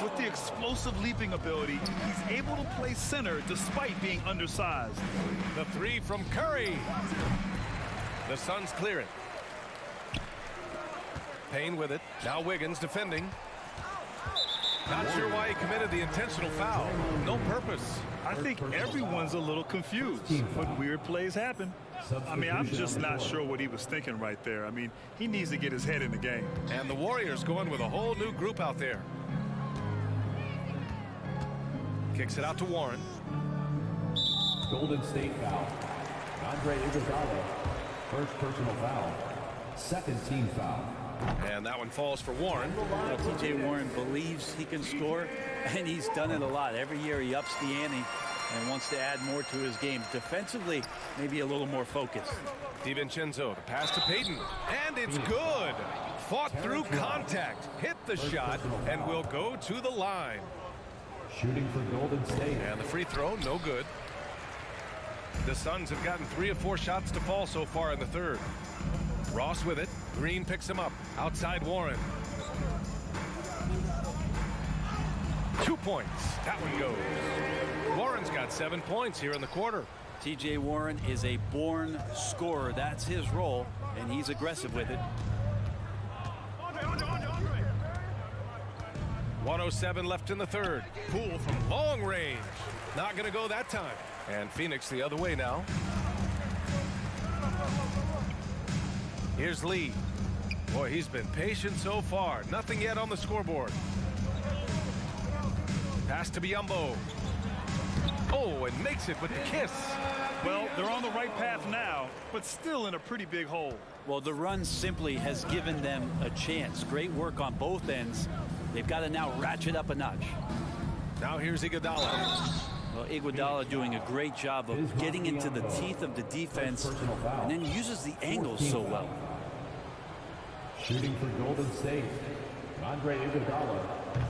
With the explosive leaping ability, he's able to play center despite being undersized. The three from Curry. The Suns clear it. Payne with it. Now Wiggins defending. Not sure why he committed the intentional foul. No purpose. I think everyone's a little confused, but weird plays happen. I mean, I'm just not sure what he was thinking right there. I mean, he needs to get his head in the game. And the Warriors going with a whole new group out there. Kicks it out to Warren. Golden State foul. Andre Iguodala, first personal foul. Second team foul. And that one falls for Warren. Well, T.J. Warren believes he can score, and he's done it a lot. Every year he ups the ante and wants to add more to his game. Defensively, maybe a little more focused. DiVincenzo, the pass to Payton, and it's good. Fought through contact, hit the shot, and will go to the line. Shooting for Golden State. And the free throw, no good. The Suns have gotten 3 of 4 shots to fall so far in the third. Ross with it. Green picks him up. Outside Warren. 2 points. That one goes. Warren's got 7 points here in the quarter. T.J. Warren is a born scorer. That's his role, and he's aggressive with it. 1:07 left in the third. Poole from long range. Not going to go that time. And Phoenix the other way now. Here's Lee. Boy, he's been patient so far. Nothing yet on the scoreboard. Pass to Biyombo. Oh, and makes it with the kiss. Well, they're on the right path now, but still in a pretty big hole. Well, the run simply has given them a chance. Great work on both ends. They've got to now ratchet up a notch. Now here's Iguodala. Well, Iguodala doing a great job of getting into the teeth of the defense and then uses the angles so well. Shooting for Golden State, Andre Iguodala.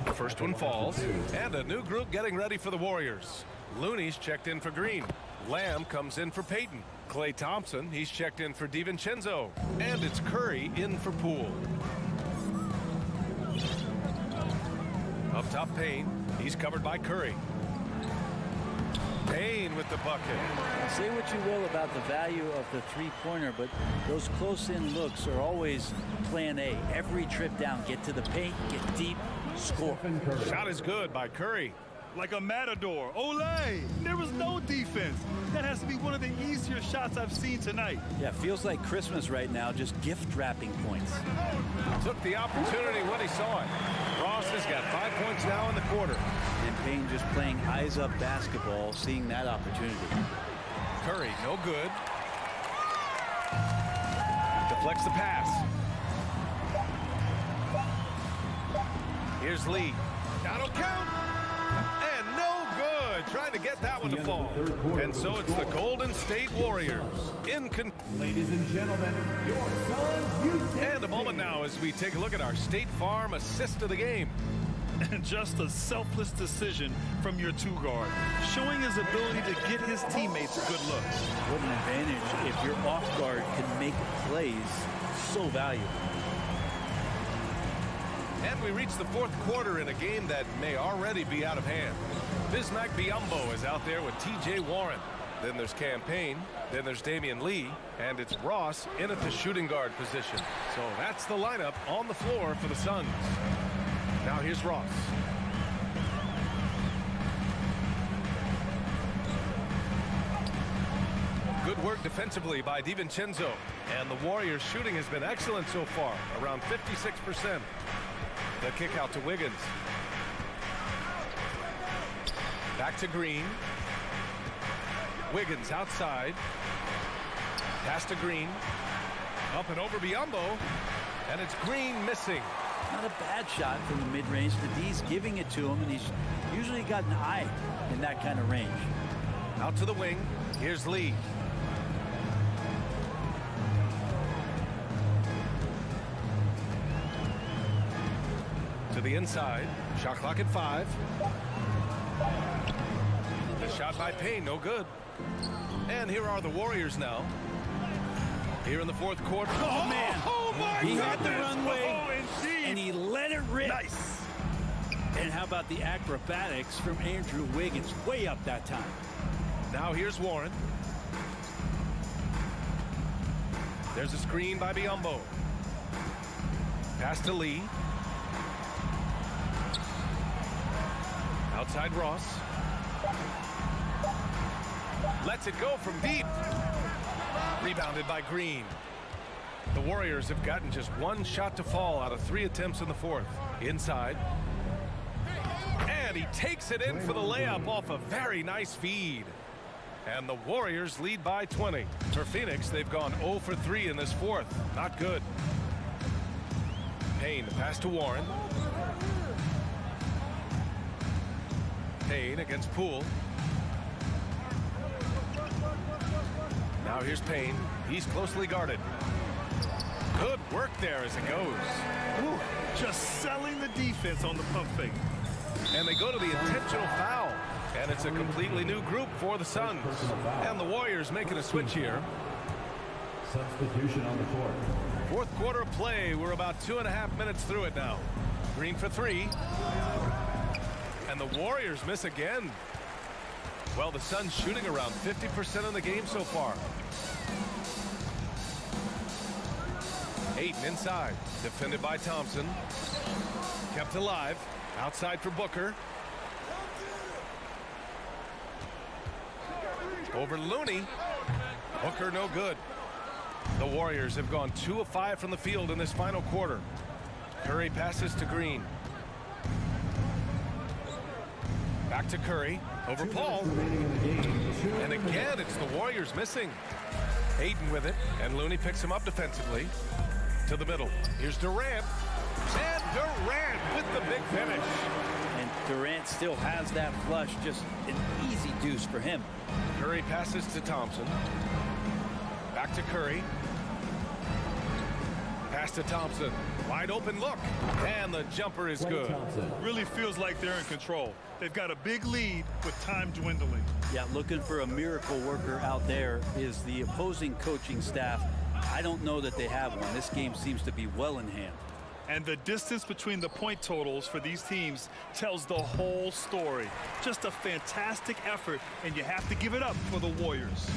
The first one falls, and a new group getting ready for the Warriors. Looney's checked in for Green. Lamb comes in for Payton. Klay Thompson, he's checked in for DiVincenzo. And it's Curry in for Poole. Up top, Payne. He's covered by Curry. Payne with the bucket. Say what you will about the value of the three-pointer, but those close-in looks are always plan A. Every trip down, get to the paint, get deep, score. Shot is good by Curry. Like a matador. Olay! There was no defense. That has to be one of the easier shots I've seen tonight. Yeah, feels like Christmas right now, just gift wrapping points. Took the opportunity when he saw it. Ross has got 5 points now in the quarter. And Payne just playing eyes-up basketball, seeing that opportunity. Curry, no good. Deflects the pass. Here's Lee. That'll count. And no good. Trying to get that one to fall. And so it's the Golden State Warriors. Ladies and gentlemen, your Suns. And a moment now as we take a look at our State Farm assist of the game. And just a selfless decision from your two-guard, showing his ability to get his teammates good looks. What an advantage if your off-guard can make plays so valuable. And we reach the fourth quarter in a game that may already be out of hand. Bismack Biyombo is out there with T.J. Warren. Then there's Campaign. Then there's Damian Lee. And it's Ross in at the shooting guard position. So that's the lineup on the floor for the Suns. Now here's Ross. Good work defensively by DiVincenzo. And the Warriors' shooting has been excellent so far, around 56%. The kick out to Wiggins. Back to Green. Wiggins outside. Pass to Green. Up and over Biyombo. And it's Green missing. Not a bad shot from the mid-range. The D's giving it to him, and he's usually got an eye in that kind of range. Out to the wing. Here's Lee. To the inside. Shot clock at 5. The shot by Payne, no good. And here are the Warriors now. Here in the fourth quarter. Oh, man. Oh, my He goodness. had the runway, Oh, indeed. and he let it rip. Nice. And how about the acrobatics from Andrew Wiggins? Way up that time. Now here's Warren. There's a screen by Biyombo. Pass to Lee. Outside Ross. Lets it go from deep. Rebounded by Green. The Warriors have gotten just one shot to fall out of 3 attempts in the fourth. Inside. And he takes it in for the layup off a very nice feed. And the Warriors lead by 20. For Phoenix, they've gone 0 for 3 in this fourth. Not good. Payne, the pass to Warren. Payne against Poole. Now here's Payne. He's closely guarded. Good work there as it goes. Ooh, just selling the defense on the pump fake. And they go to the intentional foul. And it's a completely new group for the Suns. And the Warriors making a switch here. Substitution on the court. Fourth quarter play. We're about 2.5 minutes through it now. Green for 3. And the Warriors miss again. Well, the Suns shooting around 50% in the game so far. Ayton inside. Defended by Thompson. Kept alive. Outside for Booker. Over Looney. Booker no good. The Warriors have gone 2 of 5 from the field in this final quarter. Curry passes to Green. Back to Curry. Over Paul. And again, it's the Warriors missing. Ayton with it. And Looney picks him up defensively. To the middle. Here's Durant. And Durant with the big finish. And Durant still has that flush. Just an easy deuce for him. Curry passes to Thompson. Back to Curry. Pass to Thompson. Wide open look. And the jumper is good. Really feels like they're in control. They've got a big lead with time dwindling. Yeah, looking for a miracle worker out there is the opposing coaching staff. I don't know that they have one. This game seems to be well in hand. And the distance between the point totals for these teams tells the whole story. Just a fantastic effort, and you have to give it up for the Warriors.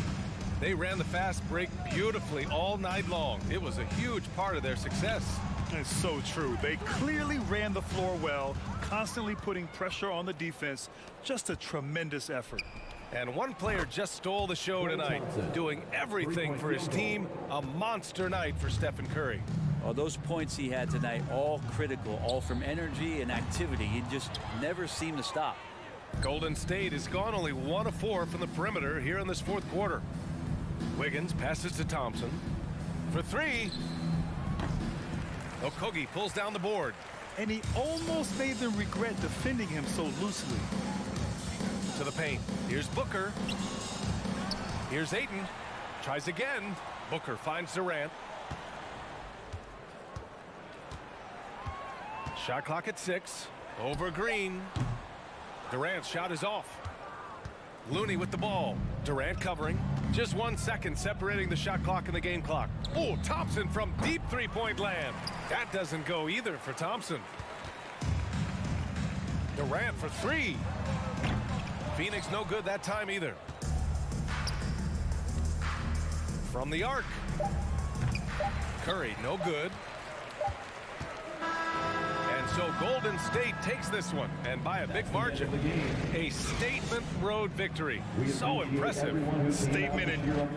They ran the fast break beautifully all night long. It was a huge part of their success. It's so true. They clearly ran the floor well, constantly putting pressure on the defense. Just a tremendous effort. And one player just stole the show tonight, doing everything for his team. A monster night for Stephen Curry. Well, those points he had tonight, all critical, all from energy and activity. He just never seemed to stop. Golden State has gone only 1 of 4 from the perimeter here in this fourth quarter. Wiggins passes to Thompson. For 3. Okogie pulls down the board. And he almost made them regret defending him so loosely. To the paint. Here's Booker. Here's Ayton. Tries again. Booker finds Durant. Shot clock at 6. Over Green. Durant's shot is off. Looney with the ball. Durant covering. Just 1 second separating the shot clock and the game clock. Oh, Thompson from deep three-point land. That doesn't go either for Thompson. Durant for 3. Phoenix no good that time either. From the arc. Curry no good. And so Golden State takes this one, and by a big margin. A statement road victory. So impressive. Statement in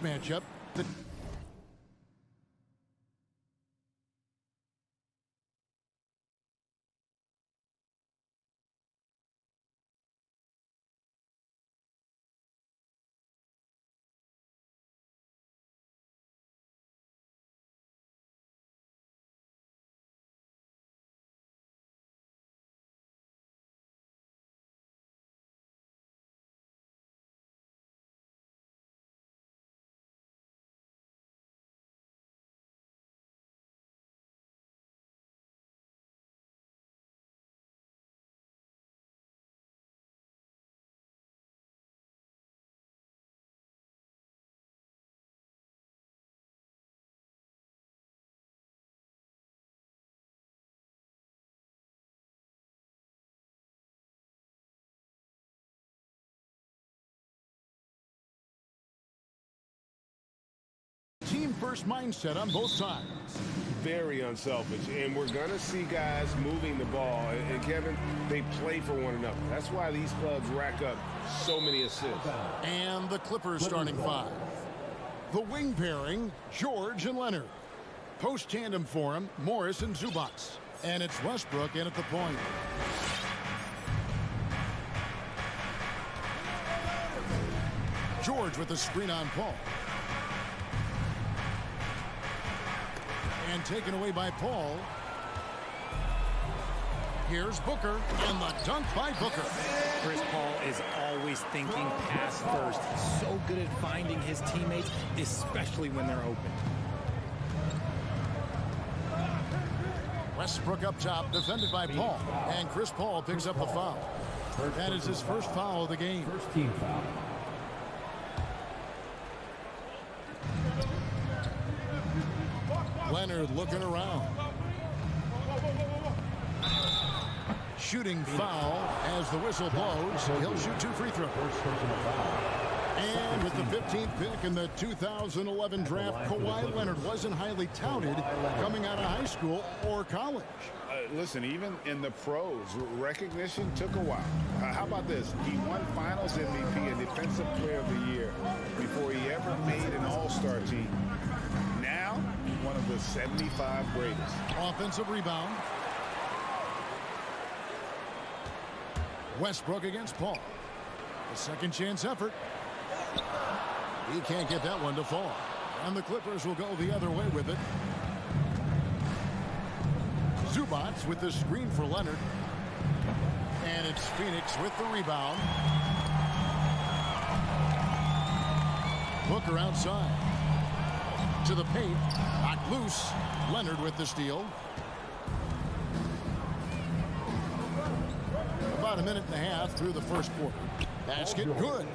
matchup. Team first mindset on both sides. Very unselfish, and we're going to see guys moving the ball. And Kevin, they play for one another. That's why these clubs rack up so many assists. And the Clippers starting five. The wing pairing, George and Leonard. Post tandem for him, Morris and Zubac. And it's Westbrook in at the point. George with the screen on Paul. And taken away by Paul. Here's Booker, and the dunk by Booker. Chris Paul is always thinking pass first. He's so good at finding his teammates, especially when they're open. Westbrook up top, defended by Paul. And Chris Paul picks up the foul. That is his first foul of the game. First team foul. Leonard looking around. Shooting foul as the whistle blows. He'll shoot 2 free throws. And with the 15th pick in the 2011 draft, Kawhi Leonard wasn't highly touted coming out of high school or college. Listen, even in the pros, recognition took a while. How about this? He won Finals MVP and Defensive Player of the Year before he ever made an All-Star team. Now, one of the 75 greatest. Offensive rebound. Westbrook against Paul. A second chance effort. He can't get that one to fall. And the Clippers will go the other way with it. Zubac with the screen for Leonard. And it's Phoenix with the rebound. Booker outside. To the paint. Knocked loose. Leonard with the steal. About a minute and a half through the first quarter. Basket good.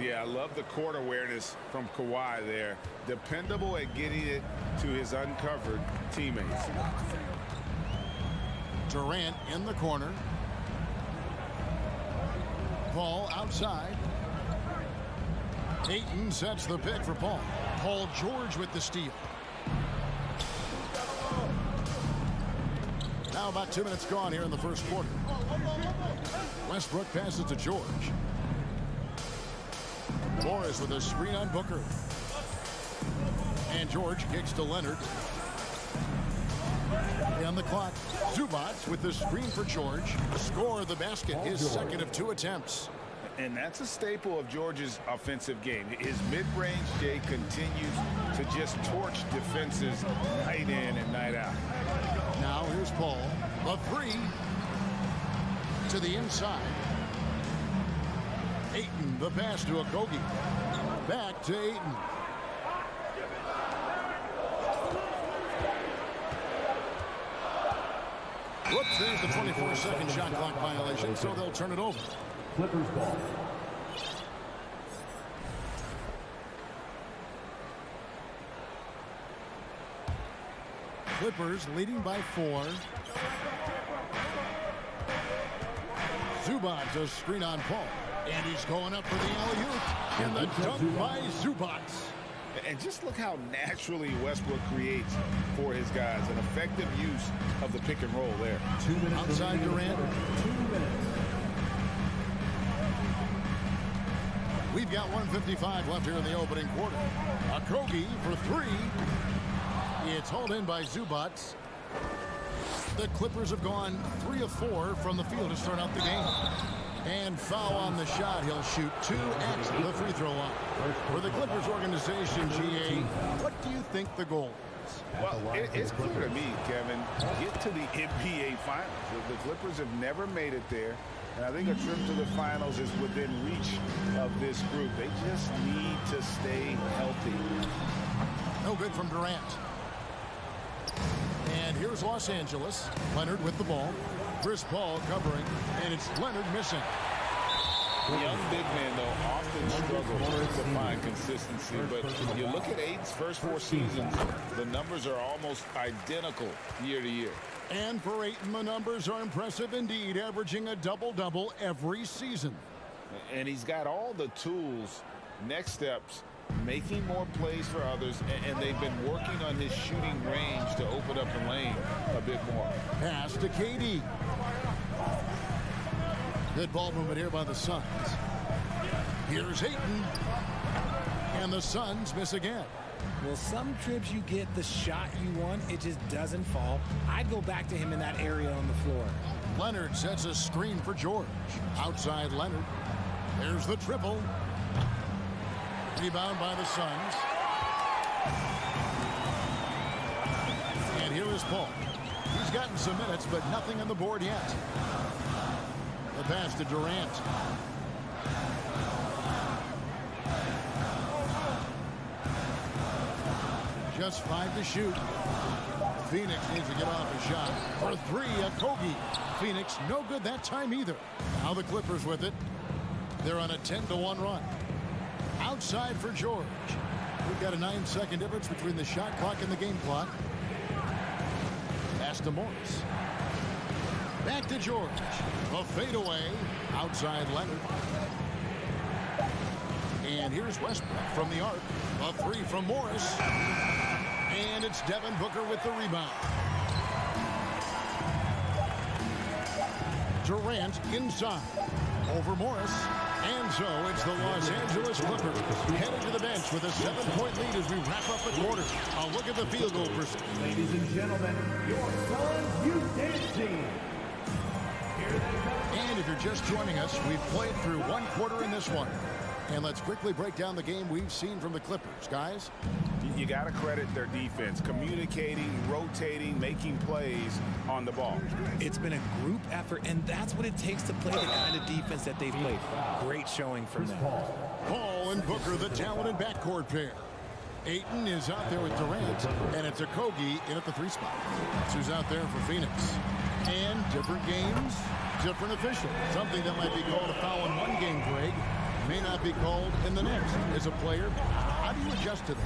Yeah, I love the court awareness from Kawhi there. Dependable at getting it to his uncovered teammates. Durant in the corner. Paul outside. Ayton sets the pick for Paul. Paul George with the steal. Now about 2 minutes gone here in the first quarter. Westbrook passes to George. Morris with a screen on Booker. And George kicks to Leonard. On the clock, Zubac with the screen for George. Score the basket, his second of 2 attempts. And that's a staple of George's offensive game. His mid-range Jay continues to just torch defenses night in and night out. Now here's Paul. A 3 to the inside. Ayton, the pass to Okogie. Back to Ayton. Whoops, there's the 24-second shot clock violation, so they'll turn it over. Clippers ball. Clippers leading by 4. Zubac, a screen on Paul. And he's going up for the alley-oop. And the dunk by Zubac. And just look how naturally Westbrook creates for his guys. An effective use of the pick and roll there. 2 minutes. Outside Durant. 2 minutes. We've got 1:55 left here in the opening quarter. Okogie for three. It's hauled in by Zubac. The Clippers have gone 3 of 4 from the field to start out the game. And foul on the shot. He'll shoot 2 at the free throw line. For the Clippers organization, GA, what do you think the goal is? Well, it's clear to me, Kevin. Get to the NBA Finals. The Clippers have never made it there. And I think a trip to the finals is within reach of this group. They just need to stay healthy. No good from Durant. And here's Los Angeles. Leonard with the ball. Chris Paul covering. And it's Leonard missing. Young big man, though, often struggles to find consistency. But you look at Aiden's first 4 seasons, the numbers are almost identical year to year. And for Ayton, the numbers are impressive indeed, averaging a double-double every season. And he's got all the tools, next steps, making more plays for others, and they've been working on his shooting range to open up the lane a bit more. Pass to KD. Good ball movement here by the Suns. Here's Ayton. And the Suns miss again. Well, some trips you get the shot you want, it just doesn't fall. I'd go back to him in that area on the floor. Leonard sets a screen for George. Outside Leonard. There's the triple. Rebound by the Suns. And here is Paul. He's gotten some minutes, but nothing on the board yet. The pass to Durant. Just 5 to shoot. Phoenix needs to get off a shot. For 3, Okogie. Phoenix no good that time either. Now the Clippers with it. They're on a 10-1 run. Outside for George. We've got a 9-second difference between the shot clock and the game clock. Pass to Morris. Back to George. A fadeaway. Outside Leonard. And here's Westbrook from the arc. A 3 from Morris. And it's Devin Booker with the rebound. Durant inside. Over Morris. And so it's the Los Angeles Clippers headed to the bench with a 7-point lead as we wrap up the quarter. A look at the field goal percentage. Ladies and gentlemen, your Suns Youth Dance Team. And if you're just joining us, we've played through 1 quarter in this one. And let's quickly break down the game we've seen from the Clippers. Guys? You got to credit their defense, communicating, rotating, making plays on the ball. It's been a group effort, and that's what it takes to play the kind of defense that they've played. Great showing from them. Paul and Booker, the talented backcourt pair. Ayton is out there with Durant, and it's Okogie in at the 3 spot. That's who's out there for Phoenix. And different games, different officials. Something that might be called a foul in one game, Greg, may not be called in the next. As a player, how do you adjust to that?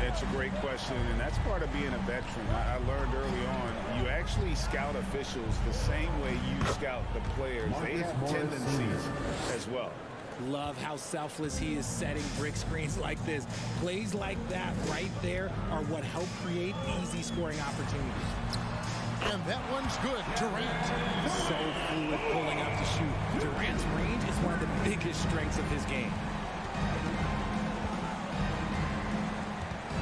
It's a great question, and that's part of being a veteran. I learned early on, you actually scout officials the same way you scout the players. They have tendencies as well. Love how selfless he is setting brick screens like this. Plays like that right there are what help create easy scoring opportunities. And that one's good. Durant. So fluid pulling up to shoot. Durant's range is one of the biggest strengths of his game.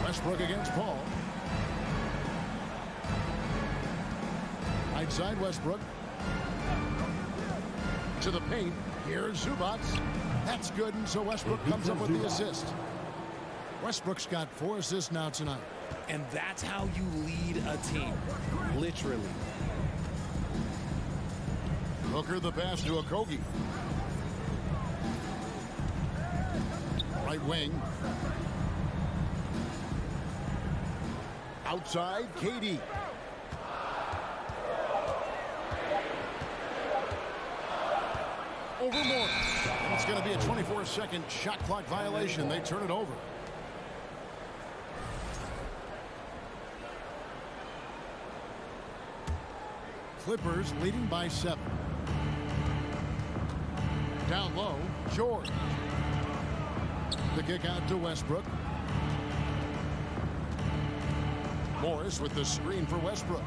Westbrook against Paul. Right side Westbrook. To the paint. Here's Zubac. That's good, and so Westbrook comes up with the assist. Westbrook's got 4 assists now tonight. And that's how you lead a team. Literally. Booker the pass to Okogie. Right wing. Outside, KD. Over Morris. It's going to be a 24-second shot clock violation. They turn it over. Clippers leading by 7. Down low, George. The kick out to Westbrook. Morris with the screen for Westbrook.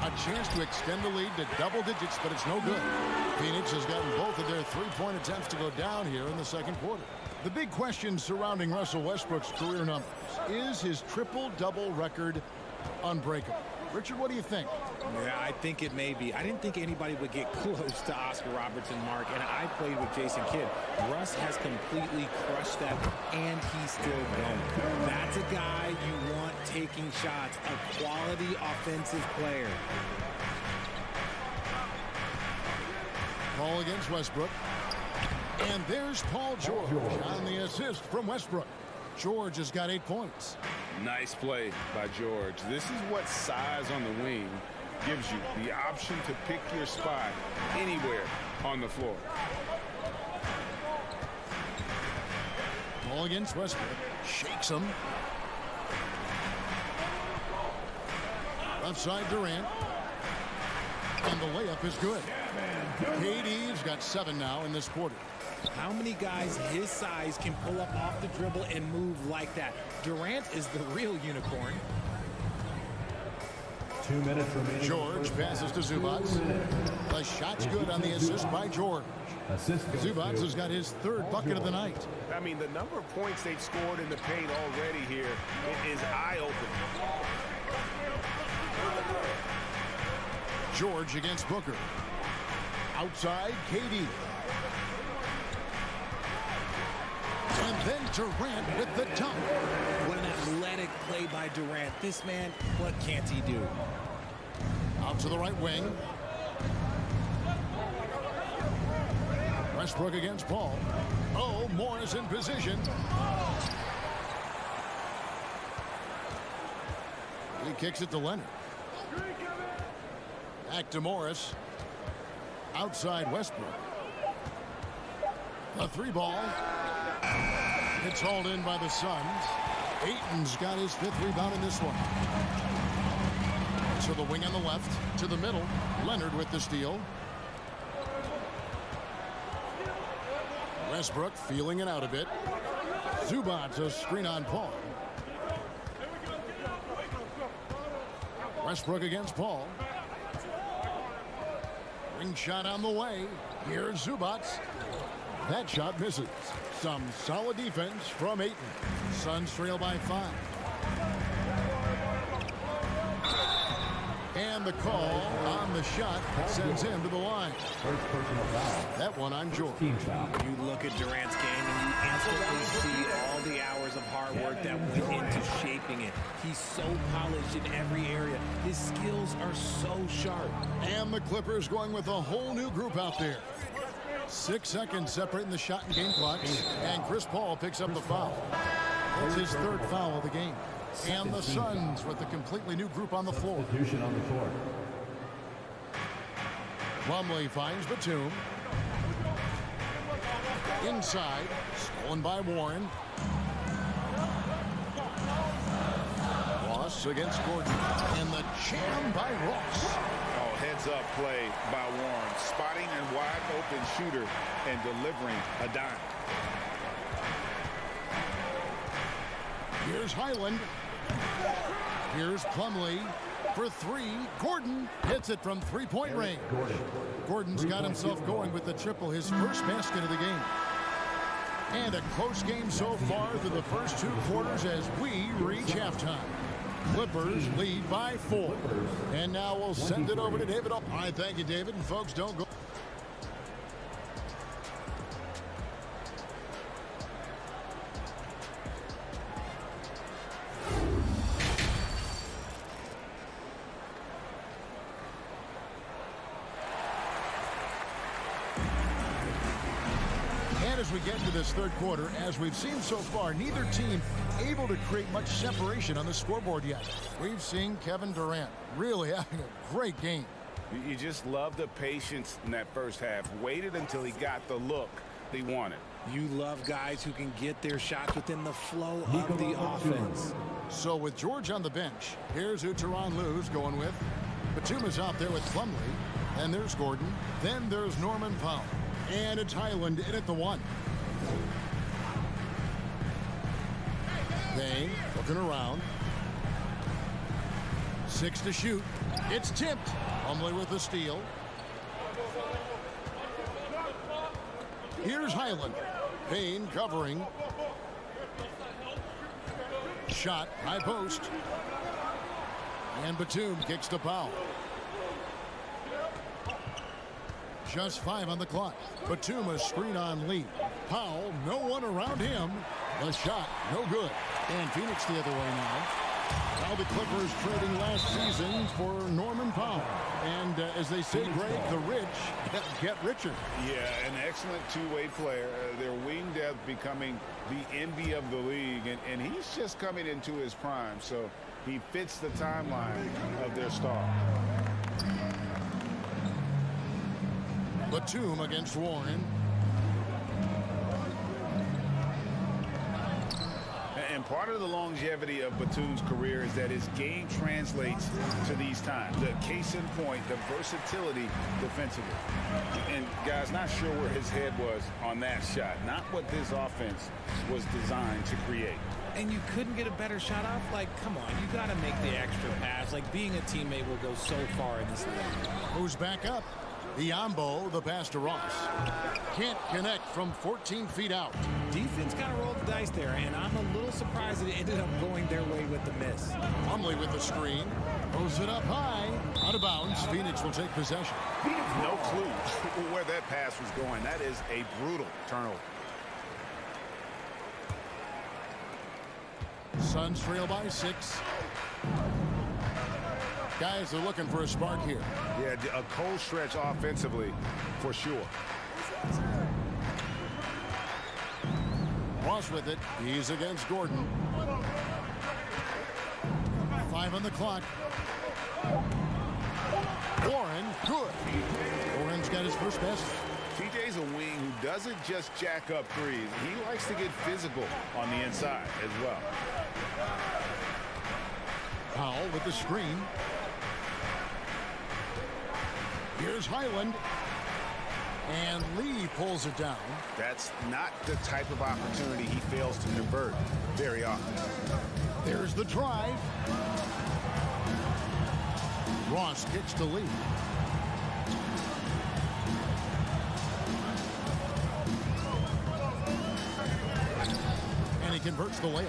A chance to extend the lead to double digits, but it's no good. Phoenix has gotten both of their three-point attempts to go down here in the second quarter. The big question surrounding Russell Westbrook's career numbers is his triple-double record unbreakable. Richard, what do you think? Yeah, I think it may be. I didn't think anybody would get close to Oscar Robertson, Mark, and I played with Jason Kidd. Russ has completely crushed that, and he's still going. That's a guy you want taking shots, a quality offensive player. Ball against Westbrook. And there's Paul George on the assist from Westbrook. George has got 8 points. Nice play by George. This is what size on the wing gives you, the option to pick your spot anywhere on the floor. Ball against Westbrook. Shakes him. Left side Durant. And the layup is good. KD's got 7 now in this quarter. How many guys his size can pull up off the dribble and move like that? Durant is the real unicorn. 2 minutes remaining. George passes to Zubac. The shot's good on the assist by George. Zubac has got his 3rd bucket of the night. I mean, the number of points they've scored in the paint already here is eye-opening. George against Booker. Outside, KD. And then Durant with the dunk. What an athletic play by Durant. This man, what can't he do? Out to the right wing. Westbrook against Paul. Oh, Morris in position. He kicks it to Leonard. Back to Morris. Outside Westbrook. A 3-ball. It's hauled in by the Suns. Ayton's got his 5th rebound in this one. To the wing on the left. To the middle. Leonard with the steal. Westbrook feeling it out a bit. Zubac a screen on Paul. Westbrook against Paul. Ring shot on the way. Here's Zubac. That shot misses. Some solid defense from Ayton. Suns trail by 5. And the call on the shot sends him to the line. First personal foul. That one on George. Team foul. You look at Durant's game and you instantly see all the hours of hard work that went into shaping it. He's so polished in every area. His skills are so sharp. And the Clippers going with a whole new group out there. 6 seconds separating the shot and game clocks. And Chris Paul picks up the foul. That's his 3rd foul of the game. And the Suns with a completely new group on the floor. Substitution on the court. Plumlee finds Batum. Inside. Stolen by Warren. Ross against Gordon. And the jam by Ross. Oh, heads-up play by Warren. Spotting a wide-open shooter and delivering a dime. Here's Highland. Here's Plumlee for 3. Gordon hits it from 3-point range. Gordon's got himself going with the triple, his first basket of the game. And a close game so far through the first 2 quarters as we reach halftime. Clippers lead by 4. And now we'll send it over to David. All right, thank you, David. And folks, don't go. As we get into this 3rd quarter, as we've seen so far, neither team able to create much separation on the scoreboard yet. We've seen Kevin Durant really having a great game. You just love the patience in that first half. Waited until he got the look he wanted. You love guys who can get their shots within the flow of the offense. So with George on the bench, here's who Tyronn Lue's going with. Batum is out there with Plumlee. And there's Gordon. Then there's Norman Powell. And it's Highland in at the 1. Payne looking around. 6 to shoot. It's tipped. Plumlee with the steal. Here's Highland. Payne covering. Shot, high post. And Batum kicks to Powell. Just 5 on the clock. Batum a screen on Lee. Powell, no one around him. The shot, no good. And Phoenix the other way now. Now the Clippers trading last season for Norman Powell. And as they say, Greg, the rich get richer. Yeah, an excellent two-way player. Their wing depth becoming the envy of the league. And he's just coming into his prime. So he fits the timeline of their star. Batum against Warren. And part of the longevity of Batum's career is that his game translates to these times. The case in point, the versatility defensively. And guys, not sure where his head was on that shot. Not what this offense was designed to create. And you couldn't get a better shot off? Like, come on, you got to make the extra pass. Like, being a teammate will go so far in this league. Who's back up? Biombo, the pass to Ross. Can't connect from 14 feet out. Defense got to roll the dice there, and I'm a little surprised that it ended up going their way with the miss. Plumlee with the screen. Throws it up high. Out of bounds. Phoenix will take possession. No clue where that pass was going. That is a brutal turnover. Suns trail by 6. Guys are looking for a spark here. Yeah, a cold stretch offensively for sure. Ross with it. He's against Gordon. 5 on the clock. Warren, good. Warren's got his first basket. TJ's a wing who doesn't just jack up threes. He likes to get physical on the inside as well. Powell with the screen. Here's Highland. And Lee pulls it down. That's not the type of opportunity he fails to convert very often. There's the drive. Ross kicks to Lee. And he converts the layup.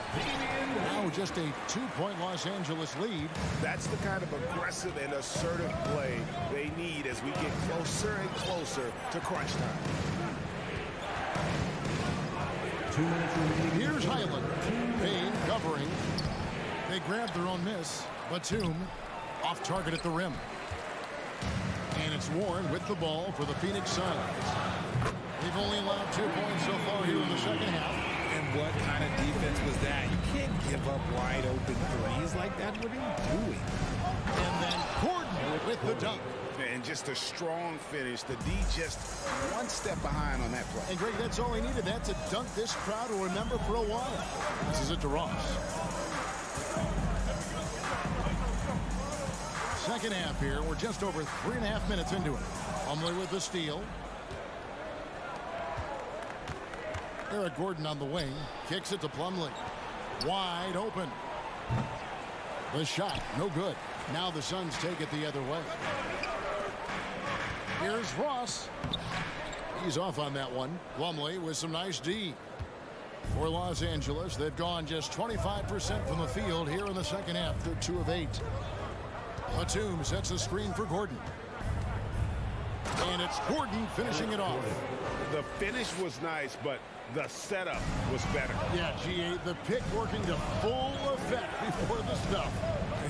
Now just a 2-point Los Angeles lead. That's the kind of aggressive and assertive play they need as we get closer and closer to crunch time. 2 minutes remaining. Here's Highland. Payne covering. They grab their own miss. Batum off target at the rim. And it's Warren with the ball for the Phoenix Suns. They've only allowed 2 points so far here in the second half. And what kind of defense was that? You can't give up wide open threes like that. What are you doing? And then Gordon with the dunk. And just a strong finish. The D just one step behind on that play. And Greg, that's all he needed. That's a dunk this crowd will remember for a while. This is it to Ross. Second half here. We're just over 3.5 minutes into it. Plumlee with the steal. Eric Gordon on the wing. Kicks it to Plumlee. Wide open. The shot, no good. Now the Suns take it the other way. Here's Ross. He's off on that one. Plumlee with some nice D. For Los Angeles, they've gone just 25% from the field here in the second half. They're 2 of 8. Batum sets the screen for Gordon. And it's Gordon finishing it off. The finish was nice, but the setup was better. Yeah, GA, the pick working to full effect before the stuff.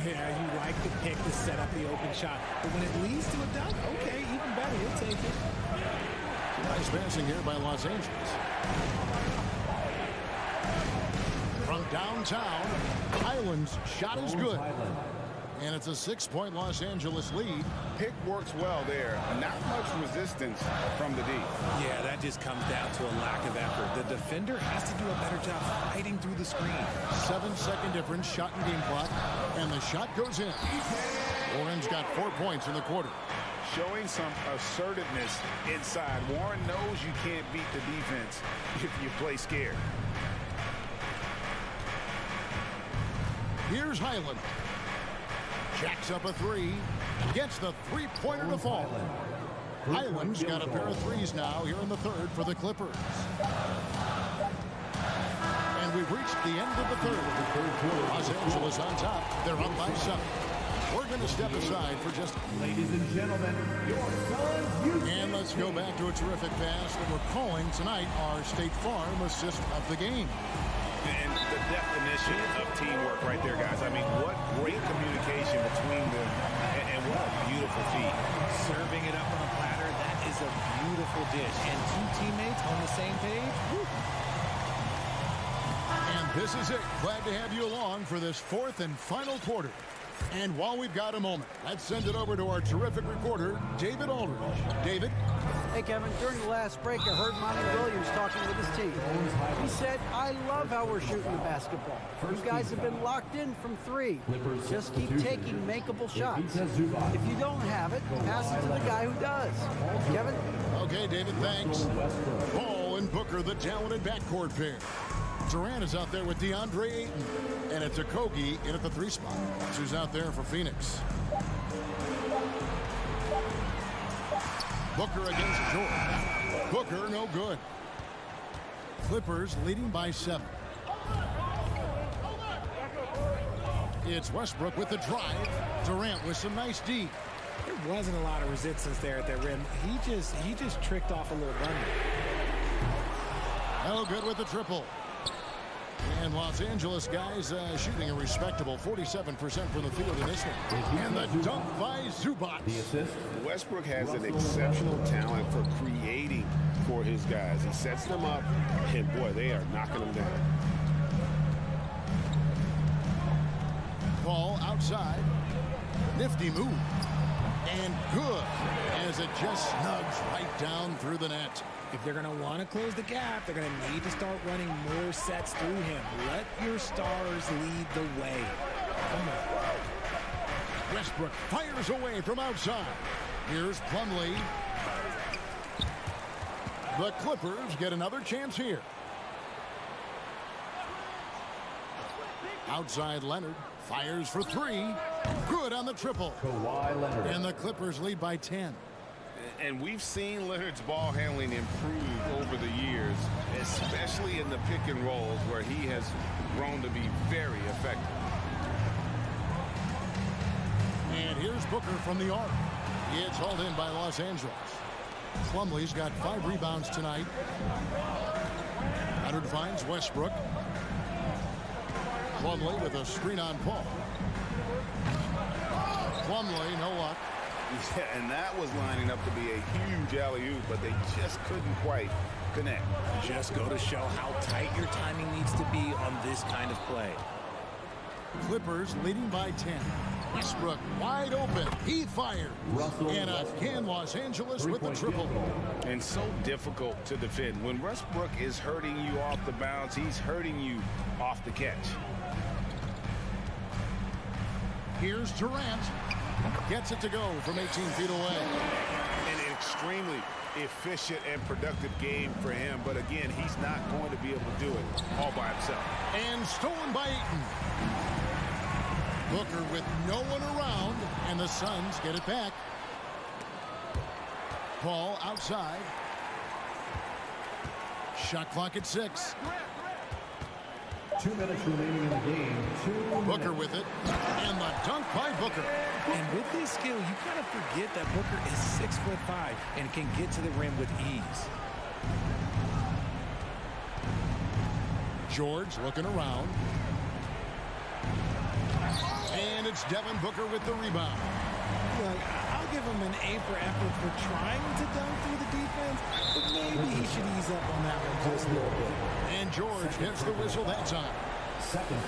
Yeah, you like the pick to set up the open shot. But when it leads to a dunk, okay, even better. You'll take it. Nice passing here by Los Angeles. From downtown, Highland's shot is good. And it's a 6-point Los Angeles lead. Pick works well there. Not much resistance from the D. Yeah, that just comes down to a lack of effort. The defender has to do a better job fighting through the screen. 7-second difference, shot and game clock. And the shot goes in. Warren's got 4 points in the quarter. Showing some assertiveness inside. Warren knows you can't beat the defense if you play scared. Here's Highland. Jacks up a 3. Gets the 3-pointer to fall. Highland's got a pair of threes now here in the third for the Clippers. And we've reached the end of the third. Los Angeles on top. They're up by 7. We're going to step aside for just... Ladies and gentlemen, your Suns. And let's go back to a terrific pass that we're calling tonight our State Farm assist of the game. And the definition of teamwork right there, guys. I mean, what great communication between them, and what a beautiful feat. Serving it up on a platter, that is a beautiful dish. And 2 teammates on the same page. Woo. And this is it. Glad to have you along for this 4th and final quarter. And while we've got a moment, let's send it over to our terrific reporter, David Aldridge. David? Hey, Kevin, during the last break, I heard Monty Williams talking with his team. He said, I love how we're shooting the basketball. You guys have been locked in from 3. Just keep taking makeable shots. If you don't have it, pass it to the guy who does. Kevin? Okay, David, thanks. Ball and Booker, the talented backcourt pair. Durant is out there with DeAndre Ayton. And it's Okogie in at the 3 spot. Who's out there for Phoenix. Booker against George. Booker, no good. Clippers leading by 7. It's Westbrook with the drive. Durant with some nice D. There wasn't a lot of resistance there at the rim. He just tricked off a little run. No good with the triple. And Los Angeles guys shooting a respectable 47% from the field in this one. And the dunk by Zubac. Westbrook has an exceptional talent for creating for his guys. He sets them up, and boy, they are knocking them down. Ball outside. Nifty move. And good, as it just snugs right down through the net. If they're going to want to close the gap, they're going to need to start running more sets through him. Let your stars lead the way. Come on. Westbrook fires away from outside. Here's Plumlee. The Clippers get another chance here. Outside Leonard fires for 3. Good on the triple. And the Clippers lead by 10. And we've seen Leonard's ball handling improve over the years, especially in the pick and rolls where he has grown to be very effective. And here's Booker from the arc. It's hauled in by Los Angeles. Plumlee's got 5 rebounds tonight. Leonard finds Westbrook. Plumlee with a screen on Paul. Plumlee, no luck. Yeah, and that was lining up to be a huge alley-oop, but they just couldn't quite connect. Just go to show how tight your timing needs to be on this kind of play. Clippers leading by 10. Westbrook wide open. He fired. And again, Los Angeles with the triple. And so difficult to defend. When Westbrook is hurting you off the bounce, he's hurting you off the catch. Here's Durant. Gets it to go from 18 feet away. An extremely efficient and productive game for him. But again, he's not going to be able to do it all by himself. And stolen by Ayton. Booker with no one around. And the Suns get it back. Ball outside. Shot clock at 6. 2 minutes remaining in the game. Booker with it. And the dunk by Booker. And with this skill, you kind of forget that Booker is 6'5" and can get to the rim with ease. George looking around. And it's Devin Booker with the rebound. Look, I'll give him an A for effort for trying to dunk through the defense, but maybe he should ease up on that one just a little bit. And George gets the whistle that time.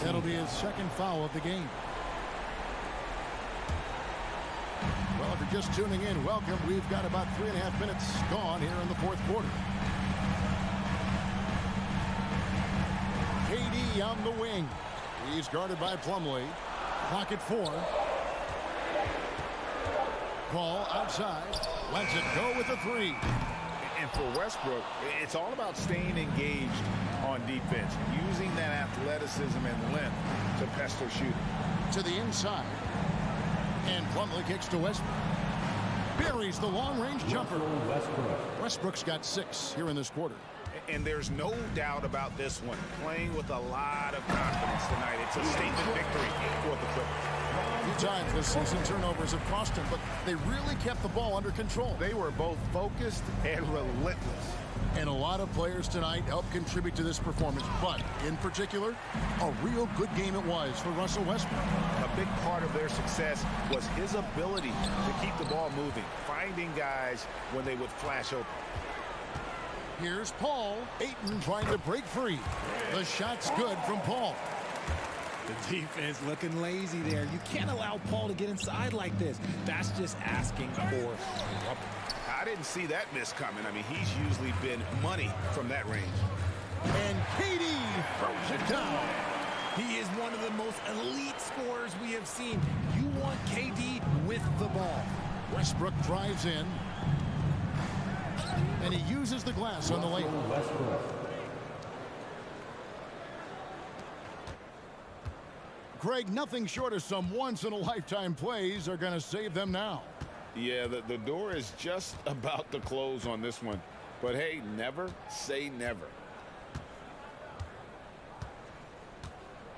That'll be his second foul of the game. Well, if you're just tuning in, welcome. We've got about 3.5 minutes gone here in the 4th quarter. KD on the wing. He's guarded by Plumlee. Clock at 4. Ball outside. Lets it go with the 3. And for Westbrook, it's all about staying engaged on defense, using that athleticism and length to pester shooting. To the inside. And Plumlee kicks to Westbrook. buries the long-range jumper. Westbrook's got 6 here in this quarter. And there's no doubt about this one. Playing with a lot of confidence tonight. It's a statement victory for the Clippers. A few times this season, turnovers have cost him, but they really kept the ball under control. They were both focused and relentless. And a lot of players tonight helped contribute to this performance, but in particular, a real good game it was for Russell Westbrook. A big part of their success was his ability to keep the ball moving, finding guys when they would flash open. Here's Paul. Ayton trying to break free. The shot's good from Paul. The defense looking lazy there. You can't allow Paul to get inside like this. That's just asking for trouble. I didn't see that miss coming. I mean, he's usually been money from that range. And KD throws it down. He is one of the most elite scorers we have seen. You want KD with the ball. Westbrook drives in. And he uses the glass on the layup. Greg, nothing short of some once-in-a-lifetime plays are going to save them now. Yeah, the door is just about to close on this one. But hey, never say never.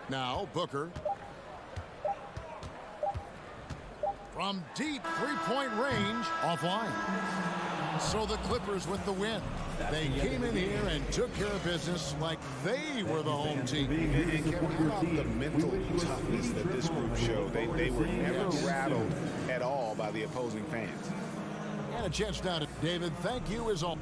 Now, Booker. From deep three-point range, offline. So the Clippers with the win. They came in here and took care of business like they were the home team. And Kevin, how about the mental toughness that this group showed? They were never rattled at all by the opposing fans. And a chance now to David. Thank you as always.